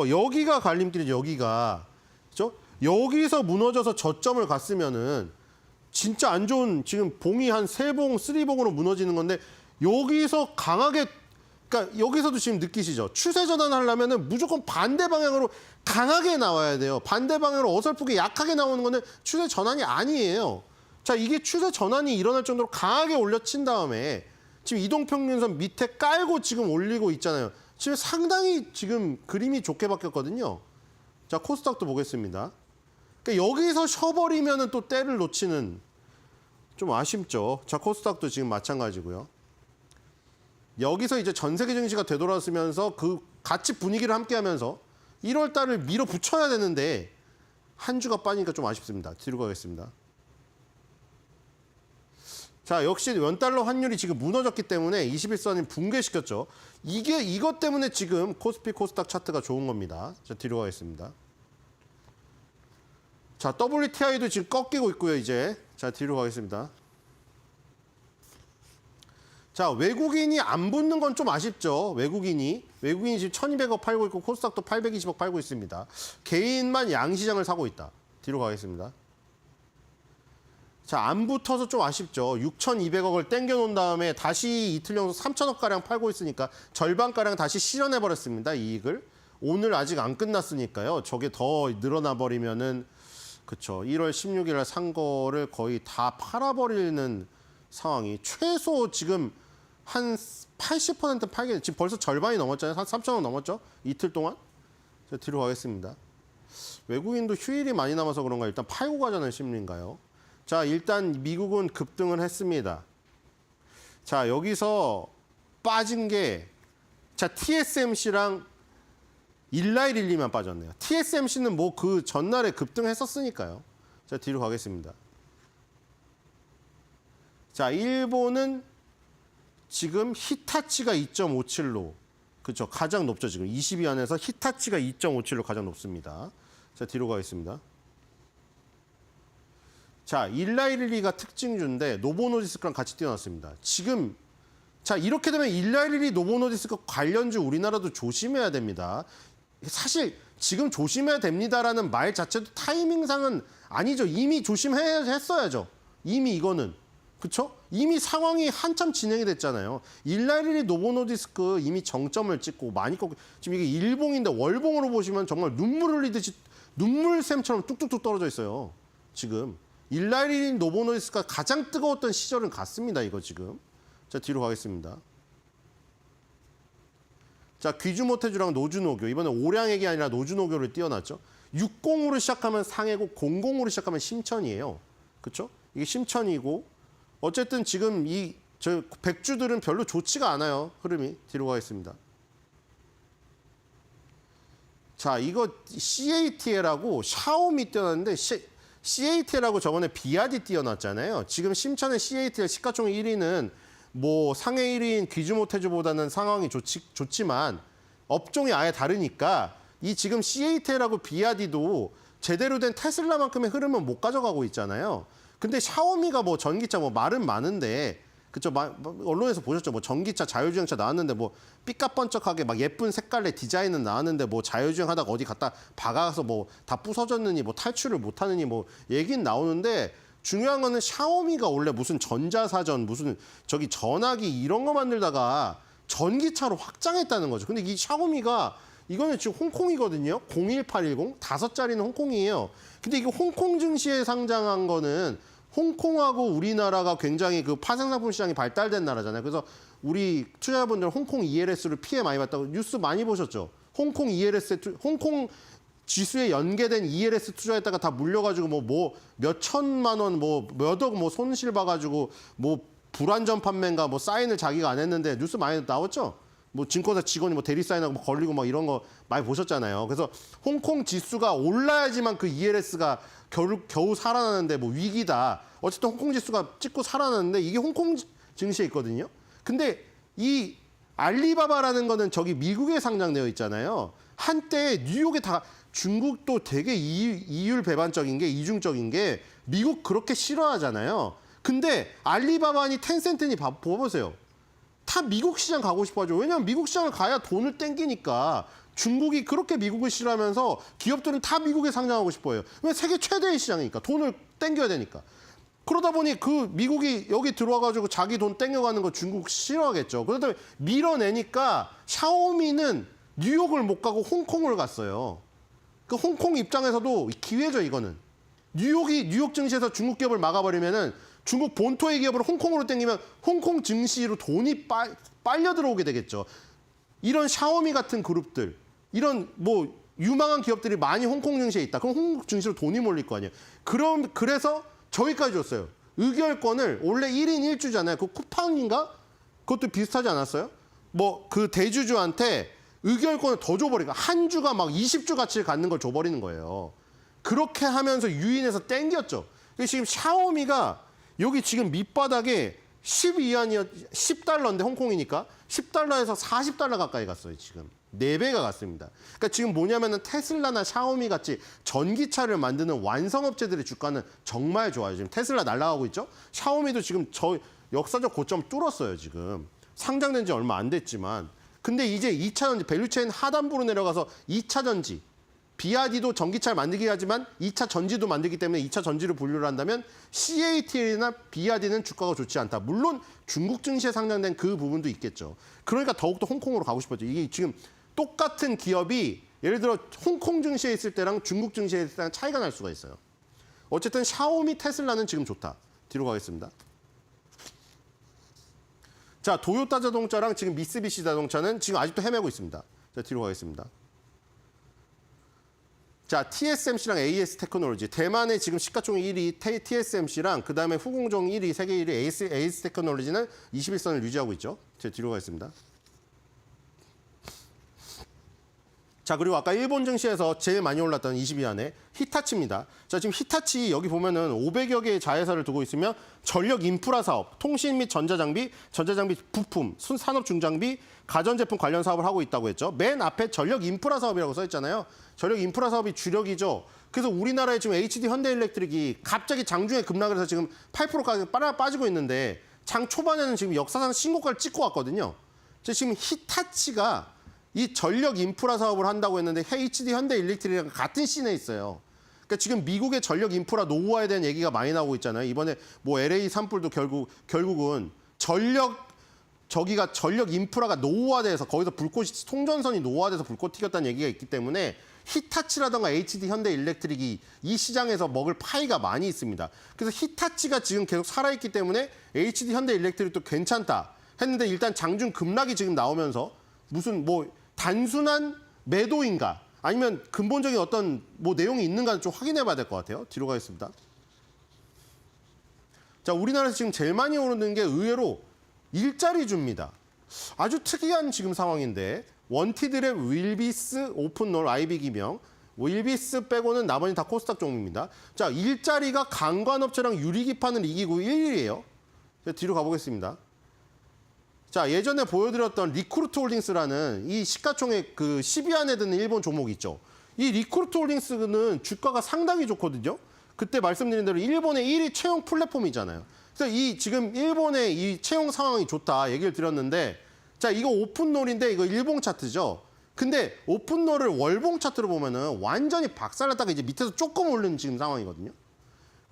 여기가 갈림길이죠. 여기가 그렇죠. 여기서 무너져서 저점을 갔으면은 진짜 안 좋은 지금 봉이 한 3봉, 3봉으로 무너지는 건데 여기서 강하게 그러니까 여기서도 지금 느끼시죠? 추세 전환하려면은 무조건 반대 방향으로 강하게 나와야 돼요. 반대 방향으로 어설프게 약하게 나오는 거는 추세 전환이 아니에요. 자, 이게 추세 전환이 일어날 정도로 강하게 올려친 다음에 지금 이동평균선 밑에 깔고 지금 올리고 있잖아요. 지금 상당히 지금 그림이 좋게 바뀌었거든요. 자, 코스닥도 보겠습니다. 그러니까 여기서 쉬어버리면은 또 때를 놓치는 좀 아쉽죠. 자, 코스닥도 지금 마찬가지고요. 여기서 이제 전 세계 증시가 되돌아서면서 그 같이 분위기를 함께 하면서 1월 달을 밀어붙여야 되는데 한 주가 빠지니까 좀 아쉽습니다. 뒤로 가겠습니다. 자, 역시 원달러 환율이 지금 무너졌기 때문에 21선이 붕괴시켰죠. 이것 때문에 지금 코스피 코스닥 차트가 좋은 겁니다. 자, 뒤로 가겠습니다. 자, WTI도 지금 꺾이고 있고요, 이제. 자, 뒤로 가겠습니다. 자, 외국인이 안 붙는 건 좀 아쉽죠. 외국인이 지금 1,200억 팔고 있고 코스닥도 820억 팔고 있습니다. 개인만 양시장을 사고 있다. 뒤로 가겠습니다. 자, 안 붙어서 좀 아쉽죠. 6,200억을 땡겨놓은 다음에 다시 이틀 연속 3,000억가량 팔고 있으니까 절반가량 다시 실현해버렸습니다. 이익을. 오늘 아직 안 끝났으니까요. 저게 더 늘어나 버리면은 그쵸. 1월 16일 날 산 거를 거의 다 팔아버리는 상황이 최소 지금 한 80% 팔게 지금 벌써 절반이 넘었잖아요. 한 3,000원 넘었죠? 이틀 동안. 자, 뒤로 가겠습니다. 외국인도 휴일이 많이 남아서 그런가 일단 팔고 가자는 심리인가요? 자, 일단 미국은 급등을 했습니다. 자, 여기서 빠진 게 자, TSMC랑 일라이릴리만 빠졌네요. TSMC는 뭐 그 전날에 급등했었으니까요. 자, 뒤로 가겠습니다. 자, 일본은 지금 히타치가 2.57로 그렇죠. 가장 높죠. 지금 20위 안에서 히타치가 2.57로 가장 높습니다. 자, 뒤로 가겠습니다. 자, 일라이릴리가 특징주인데 노보노디스크랑 같이 띄워놨습니다. 지금 자, 이렇게 되면 일라이릴리 노보노디스크 관련주 우리나라도 조심해야 됩니다. 사실 지금 조심해야 됩니다라는 말 자체도 타이밍상은 아니죠. 이미 조심했어야죠. 이미 이거는. 그렇죠? 이미 상황이 한참 진행이 됐잖아요. 일라이릴리 노보노디스크 이미 정점을 찍고 많이 꺾고 지금 이게 일봉인데 월봉으로 보시면 정말 눈물 흘리듯이 눈물샘처럼 뚝뚝뚝 떨어져 있어요. 지금 일라이릴리 노보노디스크가 가장 뜨거웠던 시절은 같습니다. 이거 지금. 자, 뒤로 가겠습니다. 자, 귀주모테주랑 노주노교. 이번에 오량액이 아니라 노주노교를 띄워놨죠. 60으로 시작하면 상해고 00으로 시작하면 심천이에요. 그렇죠? 이게 심천이고 어쨌든 지금 저 백주들은 별로 좋지가 않아요. 흐름이. 뒤로 가겠습니다. 자, 이거 CATL하고 샤오미 띄워놨는데 CATL하고 저번에 비아디 띄워놨잖아요. 지금 심천의 CATL 시가총 1위는 뭐 상해 1위인 귀주모테주보다는 상황이 좋지만 업종이 아예 다르니까 이 지금 CATL하고 비아디도 제대로 된 테슬라만큼의 흐름은 못 가져가고 있잖아요. 근데 샤오미가 뭐 전기차 뭐 말은 많은데 그쵸? 언론에서 보셨죠? 뭐 전기차, 자율주행차 나왔는데 뭐 삐까뻔쩍하게 막 예쁜 색깔의 디자인은 나왔는데 뭐 자율주행 하다가 어디 갔다 박아서 뭐 다 부서졌느니 뭐 탈출을 못하느니 뭐 얘긴 나오는데 중요한 거는 샤오미가 원래 무슨 전자사전, 무슨 저기 전화기 이런 거 만들다가 전기차로 확장했다는 거죠. 근데 이 샤오미가 이거는 지금 홍콩이거든요. 01810, 5자리는 홍콩이에요. 근데 이거 홍콩 증시에 상장한 거는 홍콩하고 우리나라가 굉장히 그 파생상품 시장이 발달된 나라잖아요. 그래서 우리 투자자분들 홍콩 ELS를 피해 많이 봤다고 뉴스 많이 보셨죠? 홍콩 ELS, 홍콩 지수에 연계된 ELS 투자했다가 다 물려가지고 뭐 몇 천만 원, 뭐 몇 억 뭐 손실 봐가지고 뭐 불안전 판매인가 뭐 사인을 자기가 안 했는데 뉴스 많이 나왔죠? 뭐 증권사 직원이 뭐 대리 사인하고 뭐 걸리고 막 이런 거 많이 보셨잖아요. 그래서 홍콩 지수가 올라야지만 그 ELS가 겨우 살아나는데 뭐 위기다. 어쨌든 홍콩 지수가 찍고 살아나는데 이게 홍콩 증시에 있거든요. 근데 이 알리바바라는 거는 저기 미국에 상장되어 있잖아요. 한때 뉴욕에 다 중국도 되게 이율 배반적인 게 이중적인 게 미국 그렇게 싫어하잖아요. 근데 알리바바니 텐센트니 봐보세요. 다 미국 시장 가고 싶어 하죠. 왜냐하면 미국 시장을 가야 돈을 땡기니까 중국이 그렇게 미국을 싫어하면서 기업들은 다 미국에 상장하고 싶어 해요. 왜 세계 최대의 시장이니까. 돈을 땡겨야 되니까. 그러다 보니 그 미국이 여기 들어와가지고 자기 돈 땡겨가는 거 중국 싫어하겠죠. 그러다 보니 밀어내니까 샤오미는 뉴욕을 못 가고 홍콩을 갔어요. 그 홍콩 입장에서도 기회죠, 이거는. 뉴욕 증시에서 중국 기업을 막아버리면은 중국 본토의 기업을 홍콩으로 땡기면 홍콩 증시로 돈이 빨려 들어오게 되겠죠. 이런 샤오미 같은 그룹들, 이런 뭐 유망한 기업들이 많이 홍콩 증시에 있다. 그럼 홍콩 증시로 돈이 몰릴 거 아니에요. 그래서 저희까지 줬어요. 의결권을 원래 1인 1주잖아요. 그 쿠팡인가? 그것도 비슷하지 않았어요? 뭐 그 대주주한테 의결권을 더 줘버리니까 한 주가 막 20주 가치를 갖는 걸 줘버리는 거예요. 그렇게 하면서 유인해서 땡겼죠. 지금 샤오미가 여기 지금 밑바닥에 10달러인데 홍콩이니까 10달러에서 40달러 가까이 갔어요. 지금 4배가 갔습니다. 그러니까 지금 뭐냐면은 테슬라나 샤오미 같이 전기차를 만드는 완성업체들의 주가는 정말 좋아요. 지금 테슬라 날아가고 있죠. 샤오미도 지금 저 역사적 고점 뚫었어요. 지금 상장된 지 얼마 안 됐지만. 근데 이제 2차 전지, 밸류체인 하단부로 내려가서 2차 전지, 비아디도 전기차를 만들긴 하지만 2차 전지도 만들기 때문에 2차 전지를 분류를 한다면 CATL이나 비아디는 주가가 좋지 않다. 물론 중국 증시에 상장된 그 부분도 있겠죠. 그러니까 더욱더 홍콩으로 가고 싶었죠. 이게 지금 똑같은 기업이 예를 들어 홍콩 증시에 있을 때랑 중국 증시에 있을 때랑 차이가 날 수가 있어요. 어쨌든 샤오미, 테슬라는 지금 좋다. 뒤로 가겠습니다. 자, 도요타 자동차랑 지금 미쓰비시 자동차는 지금 아직도 헤매고 있습니다. 자, 뒤로 가겠습니다. 자, TSMC랑 AS 테크놀로지. 대만의 지금 시가총 1위 TSMC랑 그다음에 후공정 1위, 세계 1위 AS 테크놀로지는 21선을 유지하고 있죠. 자, 뒤로 가겠습니다. 자, 그리고 아까 일본 증시에서 제일 많이 올랐던 20위 안에 히타치입니다. 자, 지금 히타치 여기 보면은 500여 개의 자회사를 두고 있으면 전력 인프라 사업, 통신 및 전자장비 부품, 산업 중장비, 가전제품 관련 사업을 하고 있다고 했죠. 맨 앞에 전력 인프라 사업이라고 써 있잖아요. 전력 인프라 사업이 주력이죠. 그래서 우리나라에 지금 HD 현대일렉트릭이 갑자기 장중에 급락을 해서 지금 8%까지 빠지고 있는데 장 초반에는 지금 역사상 신고가를 찍고 왔거든요. 지금 히타치가 이 전력 인프라 사업을 한다고 했는데 HD 현대일렉트릭이랑 같은 씬에 있어요. 그러니까 지금 미국의 전력 인프라 노후화에 대한 얘기가 많이 나오고 있잖아요. 이번에 뭐 LA 산불도 결국은 전력 인프라가 노후화돼서 거기서 통전선이 노후화돼서 불꽃 튀겼다는 얘기가 있기 때문에 히타치라던가 HD 현대일렉트릭이 이 시장에서 먹을 파이가 많이 있습니다. 그래서 히타치가 지금 계속 살아있기 때문에 HD 현대일렉트릭도 괜찮다 했는데 일단 장중 급락이 지금 나오면서 무슨 뭐 단순한 매도인가 아니면 근본적인 어떤 뭐 내용이 있는가는 좀 확인해 봐야 될 것 같아요. 뒤로 가겠습니다. 자, 우리나라에서 지금 제일 많이 오르는 게 의외로 일자리주입니다. 아주 특이한 지금 상황인데 원티드랩, 윌비스, 오픈롤, IB 기명, 윌비스 빼고는 나머지 다 코스닥 종목입니다. 자, 일자리가 강관업체랑 유리기판을 이기고 1위예요. 뒤로 가보겠습니다. 자, 예전에 보여드렸던 리크루트 홀딩스라는 이 시가총액 그 10위 안에 드는 일본 종목이 있죠. 이 리크루트 홀딩스는 주가가 상당히 좋거든요. 그때 말씀드린 대로 일본의 1위 채용 플랫폼이잖아요. 그래서 이 지금 일본의 이 채용 상황이 좋다 얘기를 드렸는데 자, 이거 오픈롤인데 이거 일봉 차트죠. 근데 오픈롤을 월봉 차트로 보면은 완전히 박살났다가 이제 밑에서 조금 오르는 지금 상황이거든요.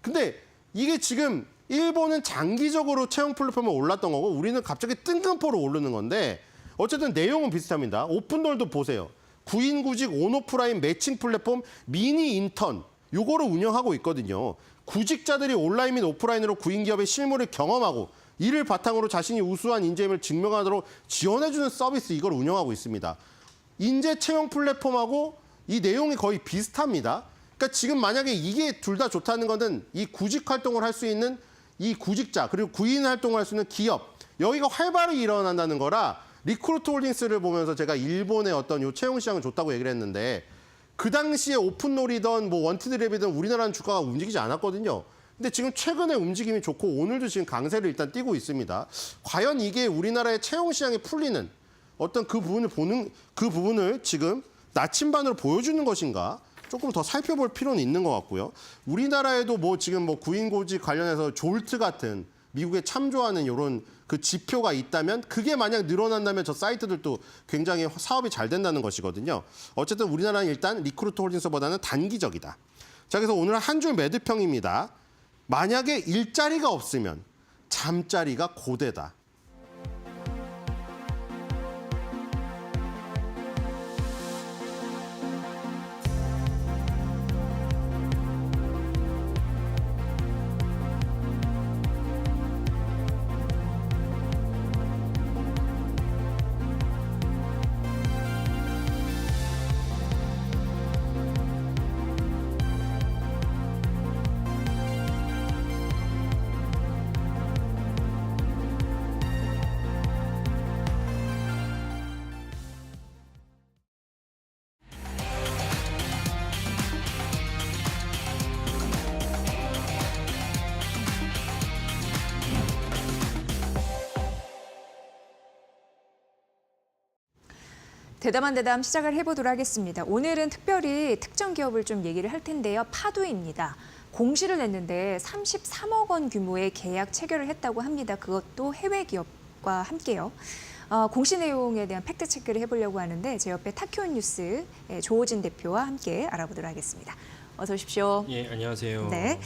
근데 이게 지금 일본은 장기적으로 채용 플랫폼에 올랐던 거고 우리는 갑자기 뜬금포로 오르는 건데 어쨌든 내용은 비슷합니다. 오픈롤도 보세요. 구인구직 온오프라인 매칭 플랫폼 미니 인턴 요거를 운영하고 있거든요. 구직자들이 온라인 및 오프라인으로 구인기업의 실무를 경험하고 이를 바탕으로 자신이 우수한 인재임을 증명하도록 지원해주는 서비스 이걸 운영하고 있습니다. 인재 채용 플랫폼하고 이 내용이 거의 비슷합니다. 그러니까 지금 만약에 이게 둘 다 좋다는 것은 이 구직 활동을 할 수 있는 이 구직자 그리고 구인 활동을 할 수 있는 기업 여기가 활발히 일어난다는 거라 리크루트 홀딩스를 보면서 제가 일본의 어떤 요 채용 시장을 좋다고 얘기를 했는데 그 당시에 오픈롤이던 뭐 원티드랩이든 우리나라는 주가가 움직이지 않았거든요. 근데 지금 최근에 움직임이 좋고 오늘도 지금 강세를 일단 띄고 있습니다. 과연 이게 우리나라의 채용 시장이 풀리는 어떤 그 부분을 지금 나침반으로 보여주는 것인가? 조금 더 살펴볼 필요는 있는 것 같고요. 우리나라에도 뭐 지금 뭐 구인구직 관련해서 졸트 같은 미국에 참조하는 이런 그 지표가 있다면 그게 만약 늘어난다면 저 사이트들도 굉장히 사업이 잘 된다는 것이거든요. 어쨌든 우리나라는 일단 리크루트 홀딩스보다는 단기적이다. 자, 그래서 오늘 한 줄 매도평입니다. 만약에 일자리가 없으면 잠자리가 고되다. 대담한 대담 시작을 해보도록 하겠습니다. 오늘은 특별히 특정 기업을 좀 얘기를 할 텐데요. 파두입니다. 공시를 냈는데 33억 원 규모의 계약 체결을 했다고 합니다. 그것도 해외 기업과 함께요. 공시 내용에 대한 팩트 체크를 해보려고 하는데 제 옆에 타키온 뉴스 조호진 대표와 함께 알아보도록 하겠습니다. 어서 오십시오. 예, 안녕하세요. 네.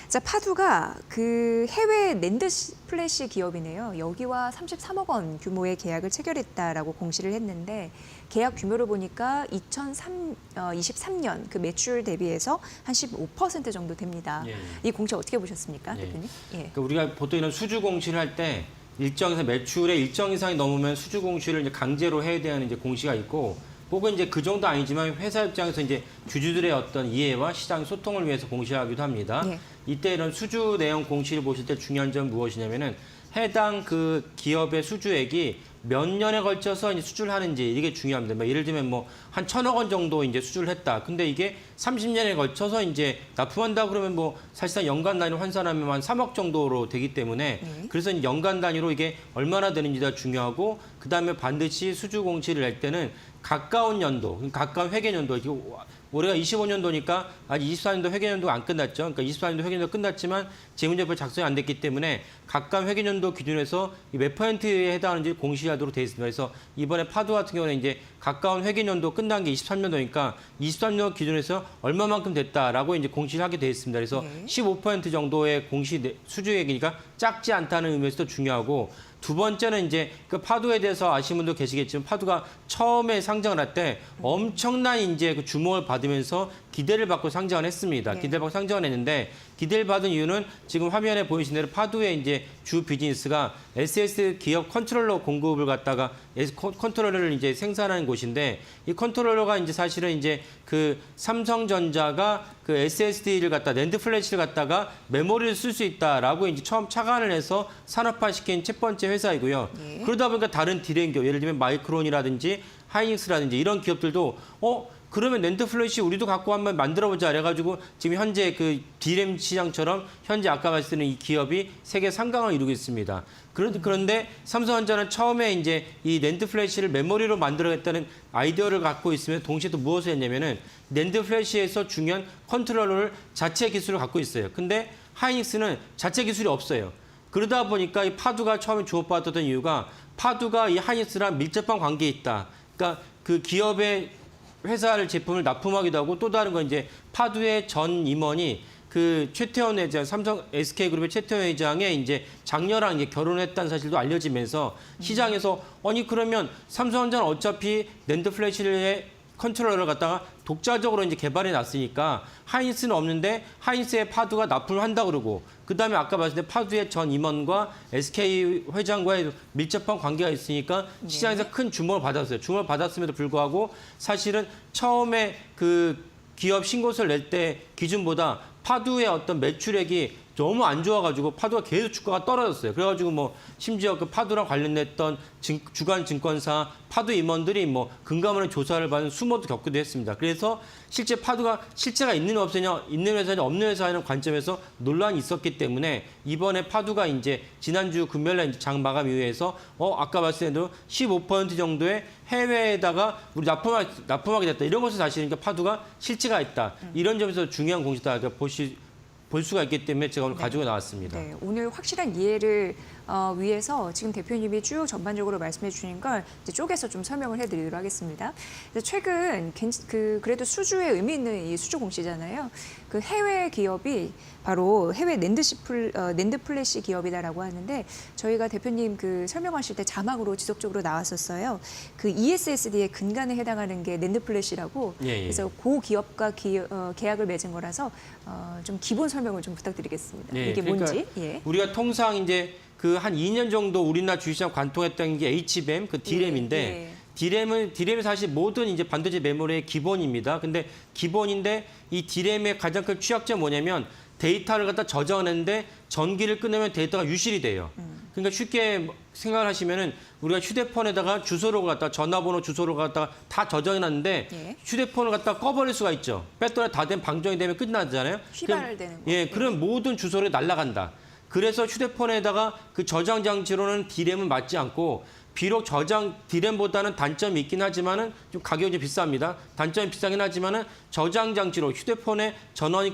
자, 파두가 그 해외 낸드 플래시 기업이네요. 여기와 33억 원 규모의 계약을 체결했다라고 공시를 했는데 계약 규모를 보니까 2023년 그 매출 대비해서 한 15% 정도 됩니다. 예. 이 공시 어떻게 보셨습니까, 예. 대표님? 예. 그러니까 우리가 보통 이런 수주 공시를 할 때 일정에서 매출의 일정 이상이 넘으면 수주 공시를 이제 강제로 해야 되는 이제 공시가 있고, 혹은 이제 그 정도 아니지만 회사 입장에서 이제 주주들의 어떤 이해와 시장 소통을 위해서 공시하기도 합니다. 예. 이때 이런 수주 내용 공시를 보실 때 중요한 점 무엇이냐면은 해당 그 기업의 수주액이 몇 년에 걸쳐서 이제 수주하는지 이게 중요합니다. 뭐 예를 들면 뭐 한 1,000억 원 정도 이제 수주를 했다. 근데 이게 30년에 걸쳐서 이제 납품한다 그러면 뭐 사실상 연간 단위로 환산하면 한 3억 정도로 되기 때문에 그래서 이제 연간 단위로 이게 얼마나 되는지가 중요하고 그다음에 반드시 수주 공시를 낼 때는 가까운 연도, 가까운 회계연도, 올해가 25년도니까 아직 24년도 회계연도가 안 끝났죠. 그러니까 24년도 회계연도 끝났지만 재무제표 작성이 안 됐기 때문에 가까운 회계연도 기준에서 몇 %에 해당하는지 공시하도록 되어 있습니다. 그래서 이번에 파도 같은 경우는 이제 가까운 회계연도 끝난 게 23년도니까 23년 기준에서 얼마만큼 됐다라고 이제 공시를 하게 되어 있습니다. 그래서 15% 정도의 공시 수주액이니까 작지 않다는 의미에서도 중요하고 두 번째는 이제 그 파도에 대해서 아시는 분도 계시겠지만 파도가 처음에 상장을 할 때 엄청난 이제 그 주목을 받으면서 기대를 받고 상장을 했습니다. 기대를 받고 상장을 했는데 기대를 받은 이유는 지금 화면에 보이신 대로 파도의 이제 주 비즈니스가 SS 기업 컨트롤러 공급을 갖다가 컨트롤러를 이제 생산하는 곳인데 이 컨트롤러가 이제 사실은 이제 그 삼성전자가 그 SSD를 갖다 낸드 플래시를 갖다가 메모리를 쓸 수 있다라고 이제 처음 착안을 해서 산업화시킨 첫 번째 회사이고요. 그러다 보니까 다른 디램 기업 예를 들면 마이크론이라든지 하이닉스라든지 이런 기업들도 그러면 낸드 플래시 우리도 갖고 한번 만들어보자 그래가지고 지금 현재 그 디램 시장처럼 현재 아까 말씀드린 이 기업이 세계 상강을 이루고 있습니다. 그런데 삼성전자는 처음에 이제 이 낸드 플래시를 메모리로 만들어야겠다는 아이디어를 갖고 있으면 동시에 또 무엇을 했냐면은 낸드 플래시에서 중요한 컨트롤러를 자체 기술을 갖고 있어요. 근데 하이닉스는 자체 기술이 없어요. 그러다 보니까 이 파두가 처음에 주목받았던 이유가 파두가 이 하이닉스랑 밀접한 관계에 있다. 그러니까 그 기업의 회사를 제품을 납품하기도 하고 또 다른 건 이제 파두의 전 임원이 그 최태원 회장, 삼성 SK그룹의 최태원 회장의 이제 장녀랑 이제 결혼했다는 사실도 알려지면서 시장에서 아니 그러면 삼성전자는 어차피 낸드 플래시의 컨트롤러를 갖다가 독자적으로 이제 개발해 놨으니까 하이닉스는 없는데 하이닉스의 파두가 납품을 한다 그러고 그다음에 아까 말씀드린 파두의 전 임원과 SK 회장과의 밀접한 관계가 있으니까 시장에서 큰 주목을 받았어요. 주목을 받았음에도 불구하고 사실은 처음에 그 기업 신고서를 낼 때 기준보다 파두의 어떤 매출액이 너무 안 좋아가지고 파두가 계속 주가가 떨어졌어요. 그래가지고 뭐 심지어 그 파두랑 관련됐던 주간 증권사 파두 임원들이 뭐 금감원의 조사를 받은 수모도 겪기도 했습니다. 그래서 실제 파두가 실체가 있는 회사냐 없는 회사냐는 관점에서 논란이 있었기 때문에 이번에 파두가 이제 지난주 금요일에 이제 장 마감 이후에서 아까 말씀드린 15% 정도의 해외에다가 우리 납품하게 됐다. 이런 것을 사실은 파두가 실체가 있다. 이런 점에서 중요한 공시다. 볼 수가 있기 때문에 제가 오늘 가지고 나왔습니다. 네, 오늘 확실한 이해를 위해서 지금 대표님이 쭉 전반적으로 말씀해 주신 걸 이제 쪼개서 좀 설명을 해드리도록 하겠습니다. 최근 그래도 수주에 의미 있는 이 수주 공시잖아요. 그 해외 기업이 바로 해외 낸드 플래시 기업이다라고 하는데 저희가 대표님 그 설명하실 때 자막으로 지속적으로 나왔었어요. 그 ESSD의 근간에 해당하는 게 낸드 플래시라고 그래서 그 기업과 계약을 맺은 거라서 좀 기본 설명을 좀 부탁드리겠습니다. 이게 그러니까 뭔지. 우리가 통상 이제 그 한 2년 정도 우리나라 주식시장 관통했던 게 HBM, 그 디램인데 디램은 사실 모든 이제 반도체 메모리의 기본입니다. 근데 기본인데 이 디램의 가장 큰 취약점이 뭐냐면 데이터를 갖다 저장했는데 전기를 끊으면 데이터가 유실이 돼요. 그러니까 쉽게 생각을 하시면은 우리가 휴대폰에다가 주소를 갖다 전화번호 주소를 갖다가 다 저장해놨는데 휴대폰을 갖다 꺼버릴 수가 있죠. 배터리 다 된 방전이 되면 끝나잖아요. 휘발되는 거. 그럼 모든 주소를 날아간다. 그래서 휴대폰에다가 그 저장 장치로는 디램은 맞지 않고 비록 저장 디램보다는 단점이 있긴 하지만은 좀 가격이 비쌉니다. 단점이 비싸긴 하지만은 저장 장치로 휴대폰에 전원이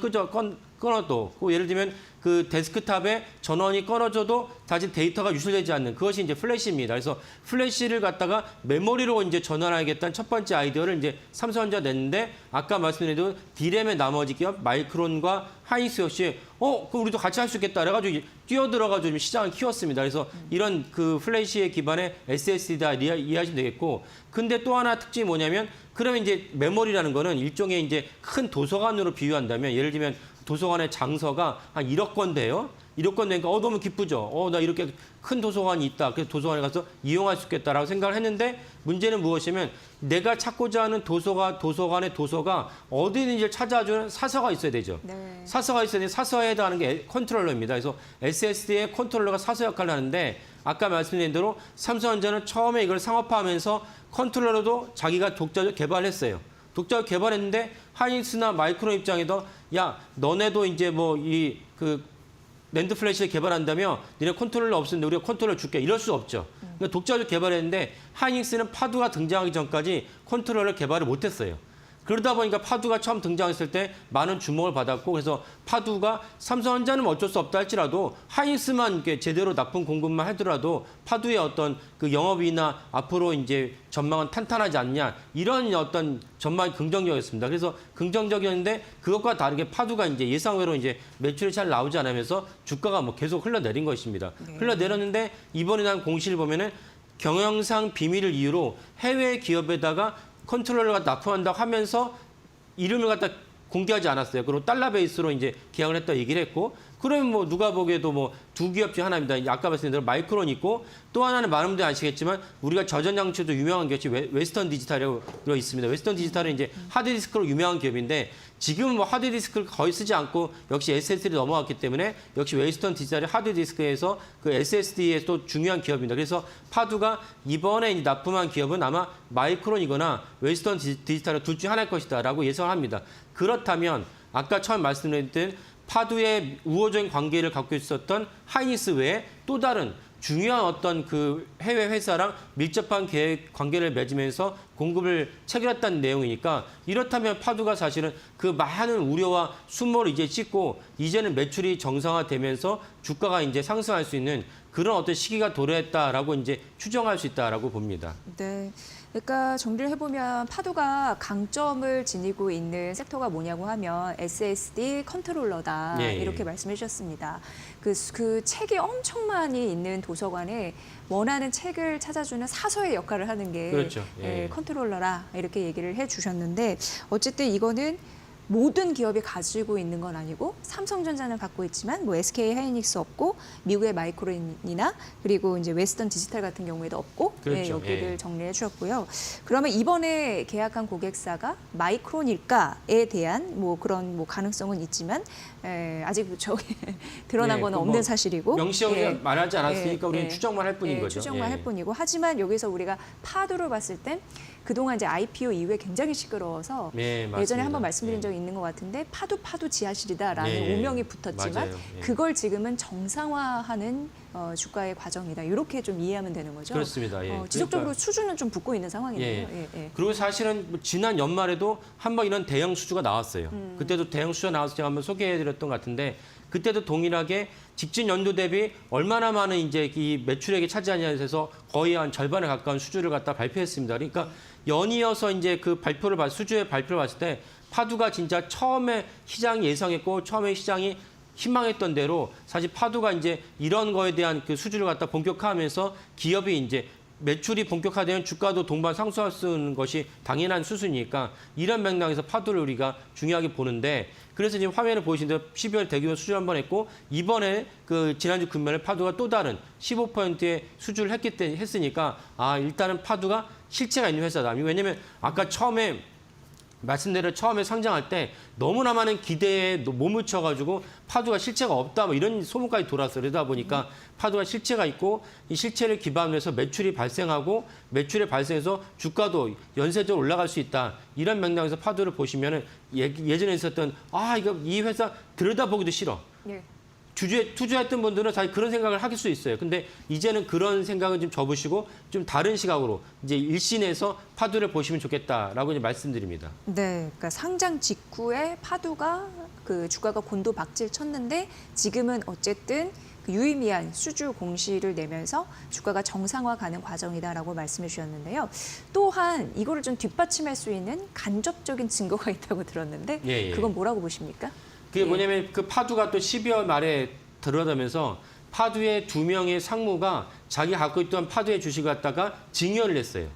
끊어도 예를 들면 그 데스크탑에 전원이 끊어져도 다시 데이터가 유출되지 않는 그것이 이제 플래시입니다. 그래서 플래시를 갖다가 메모리로 이제 전환하겠다는 첫 번째 아이디어를 이제 삼성전자 냈는데 아까 말씀드린 디램의 나머지 기업 마이크론과 하이닉스 역시 그럼 우리도 같이 할 수 있겠다 그래가지고 뛰어들어가지고 시장을 키웠습니다. 그래서 이런 그 플래시의 기반의 SSD다 이해하시면 되겠고 근데 또 하나 특징이 뭐냐면 그러면 이제 메모리라는 거는 일종의 이제 큰 도서관으로 비유한다면 예를 들면 도서관의 장서가 한 1억 권 돼요. 이력권 내니까 너무 기쁘죠. 나 이렇게 큰 도서관이 있다. 그래서 도서관에 가서 이용할 수 있겠다라고 생각을 했는데 문제는 무엇이냐면 내가 찾고자 하는 도서관의 도서가 어디든지 찾아주는 사서가 있어야 되죠. 네. 사서가 있어야 되는데 사서에 해당하는 게 컨트롤러입니다. 그래서 SSD의 컨트롤러가 사서 역할을 하는데 아까 말씀드린 대로 삼성전자는 처음에 이걸 상업화하면서 컨트롤러도 자기가 독자적으로 개발했어요. 독자적으로 개발했는데 하이닉스나 마이크론 입장에도 야 너네도 이제 낸드 플래시를 개발한다며 니네 컨트롤러 없었는데 우리가 컨트롤러 줄게 이럴 수 없죠. 그러니까 독자적으로 개발했는데 하이닉스는 파두가 등장하기 전까지 컨트롤러 개발을 못했어요. 그러다 보니까 파두가 처음 등장했을 때 많은 주목을 받았고 그래서 파두가 삼성전자는 어쩔 수 없다 할지라도 하이닉스만 이렇게 제대로 납품 공급만 하더라도 파두의 어떤 그 영업이나 앞으로 이제 전망은 탄탄하지 않냐 이런 어떤 전망이 긍정적이었습니다. 그래서 긍정적이었는데 그것과 다르게 파두가 이제 예상외로 이제 매출이 잘 나오지 않으면서 주가가 계속 흘러내린 것입니다. 네. 흘러내렸는데 이번에 난 공시를 보면은 경영상 비밀을 이유로 해외 기업에다가 컨트롤러가 납품한다고 하면서 이름을 갖다 공개하지 않았어요. 그리고 달러 베이스로 이제 계약을 했다 얘기를 했고, 그러면 누가 보기에도 두 기업 중 하나입니다. 아까 말씀드린 대로 마이크론 있고 또 하나는 많은 분들이 아시겠지만 우리가 저전장치도 유명한 기업이 웨스턴 디지털이라고 있습니다. 웨스턴 디지털은 이제 하드디스크로 유명한 기업인데 지금은 하드디스크를 거의 쓰지 않고 역시 SSD로 넘어갔기 때문에 역시 웨스턴 디지털이 하드디스크에서 그 SSD에 또 중요한 기업입니다. 그래서 파두가 이번에 납품한 기업은 아마 마이크론이거나 웨스턴 디지털 둘 중 하나일 것이다라고 예상을 합니다. 그렇다면 아까 처음 말씀드렸던 파두의 우호적인 관계를 갖고 있었던 하이닉스 외에 또 다른 중요한 어떤 그 해외 회사랑 밀접한 관계를 맺으면서 공급을 체결했다는 내용이니까 이렇다면 파두가 사실은 그 많은 우려와 순모를 이제 찍고 이제는 매출이 정상화되면서 주가가 이제 상승할 수 있는 그런 어떤 시기가 도래했다라고 이제 추정할 수 있다라고 봅니다. 네. 그러니까 정리를 해보면 파두가 강점을 지니고 있는 섹터가 뭐냐고 하면 SSD 컨트롤러다 예, 예. 이렇게 말씀해 주셨습니다. 그 책이 엄청 많이 있는 도서관에 원하는 책을 찾아주는 사서의 역할을 하는 게 그렇죠. 예. 컨트롤러라 이렇게 얘기를 해주셨는데 어쨌든 이거는 모든 기업이 가지고 있는 건 아니고 삼성전자는 갖고 있지만 SK 하이닉스 없고 미국의 마이크론이나 그리고 이제 웨스턴 디지털 같은 경우에도 없고 그렇죠. 여기를 예. 정리해 주셨고요. 그러면 이번에 계약한 고객사가 마이크론일까에 대한 그런 가능성은 있지만 아직 저기 드러난 예, 건 그 없는 사실이고 명시형이 말하지 않았으니까 우리는 예. 추정만 할 뿐인 거죠. 추정만 예. 할 뿐이고 하지만 여기서 우리가 파두를 봤을 땐 그동안 이제 IPO 이후에 굉장히 시끄러워서 네, 맞습니다. 예전에 한번 말씀드린 예. 적이 있는 것 같은데 파두 지하실이다라는 예, 오명이 붙었지만 맞아요. 예. 그걸 지금은 정상화하는 주가의 과정이다. 이렇게 좀 이해하면 되는 거죠. 그렇습니다. 예. 지속적으로 그러니까, 수주는 좀 붙고 있는 상황이네요. 예. 그리고 사실은 지난 연말에도 한번 이런 대형 수주가 나왔어요. 그때도 대형 수주가 나와서 제가 한번 소개해드렸던 것 같은데 그때도 동일하게 직전 연도 대비 얼마나 많은 이제 이 매출액이 차지하냐에 대해서 거의 한 절반에 가까운 수주를 갖다 발표했습니다. 그러니까 연이어서 이제 그 수주의 발표를 봤을 때 파두가 진짜 처음에 시장이 예상했고 처음에 시장이 희망했던 대로 사실 파두가 이제 이런 거에 대한 그 수주를 갖다 본격화하면서 기업이 이제 매출이 본격화되면 주가도 동반 상승할 수 있는 것이 당연한 수순이니까 이런 맥락에서 파두를 우리가 중요하게 보는데 그래서 지금 화면을 보시는 대로 12월 대규모 수주를 한번 했고 이번에 그 지난주 금요일에 파두가 또 다른 15%의 수주를 했으니까 일단은 파두가 실체가 있는 회사다. 왜냐면 아까 처음에 말씀대로 처음에 상장할 때 너무나 많은 기대에 못 묻혀가지고 파두가 실체가 없다 이런 소문까지 돌았어요. 그러다 보니까 파두가 실체가 있고 이 실체를 기반으로 해서 매출이 발생하고 매출이 발생해서 주가도 연쇄적으로 올라갈 수 있다. 이런 맥락에서 파두를 보시면은 예전에 있었던 이 회사 들여다보기도 싫어. 예. 투자했던 분들은 사실 그런 생각을 하실 수 있어요. 근데 이제는 그런 생각은 좀 접으시고 좀 다른 시각으로 이제 일신에서 파두를 보시면 좋겠다라고 이제 말씀드립니다. 네, 그러니까 상장 직후에 파두가 그 주가가 곤두박질 쳤는데 지금은 어쨌든 그 유의미한 수주 공시를 내면서 주가가 정상화 가는 과정이다라고 말씀해 주셨는데요. 또한 이거를 좀 뒷받침할 수 있는 간접적인 증거가 있다고 들었는데 예. 그건 뭐라고 보십니까? 그게 뭐냐면 그 파두가 또 12월 말에 들어가면서 파두의 2명의 상무가 자기가 갖고 있던 파두의 주식을 갖다가 증여를 했어요.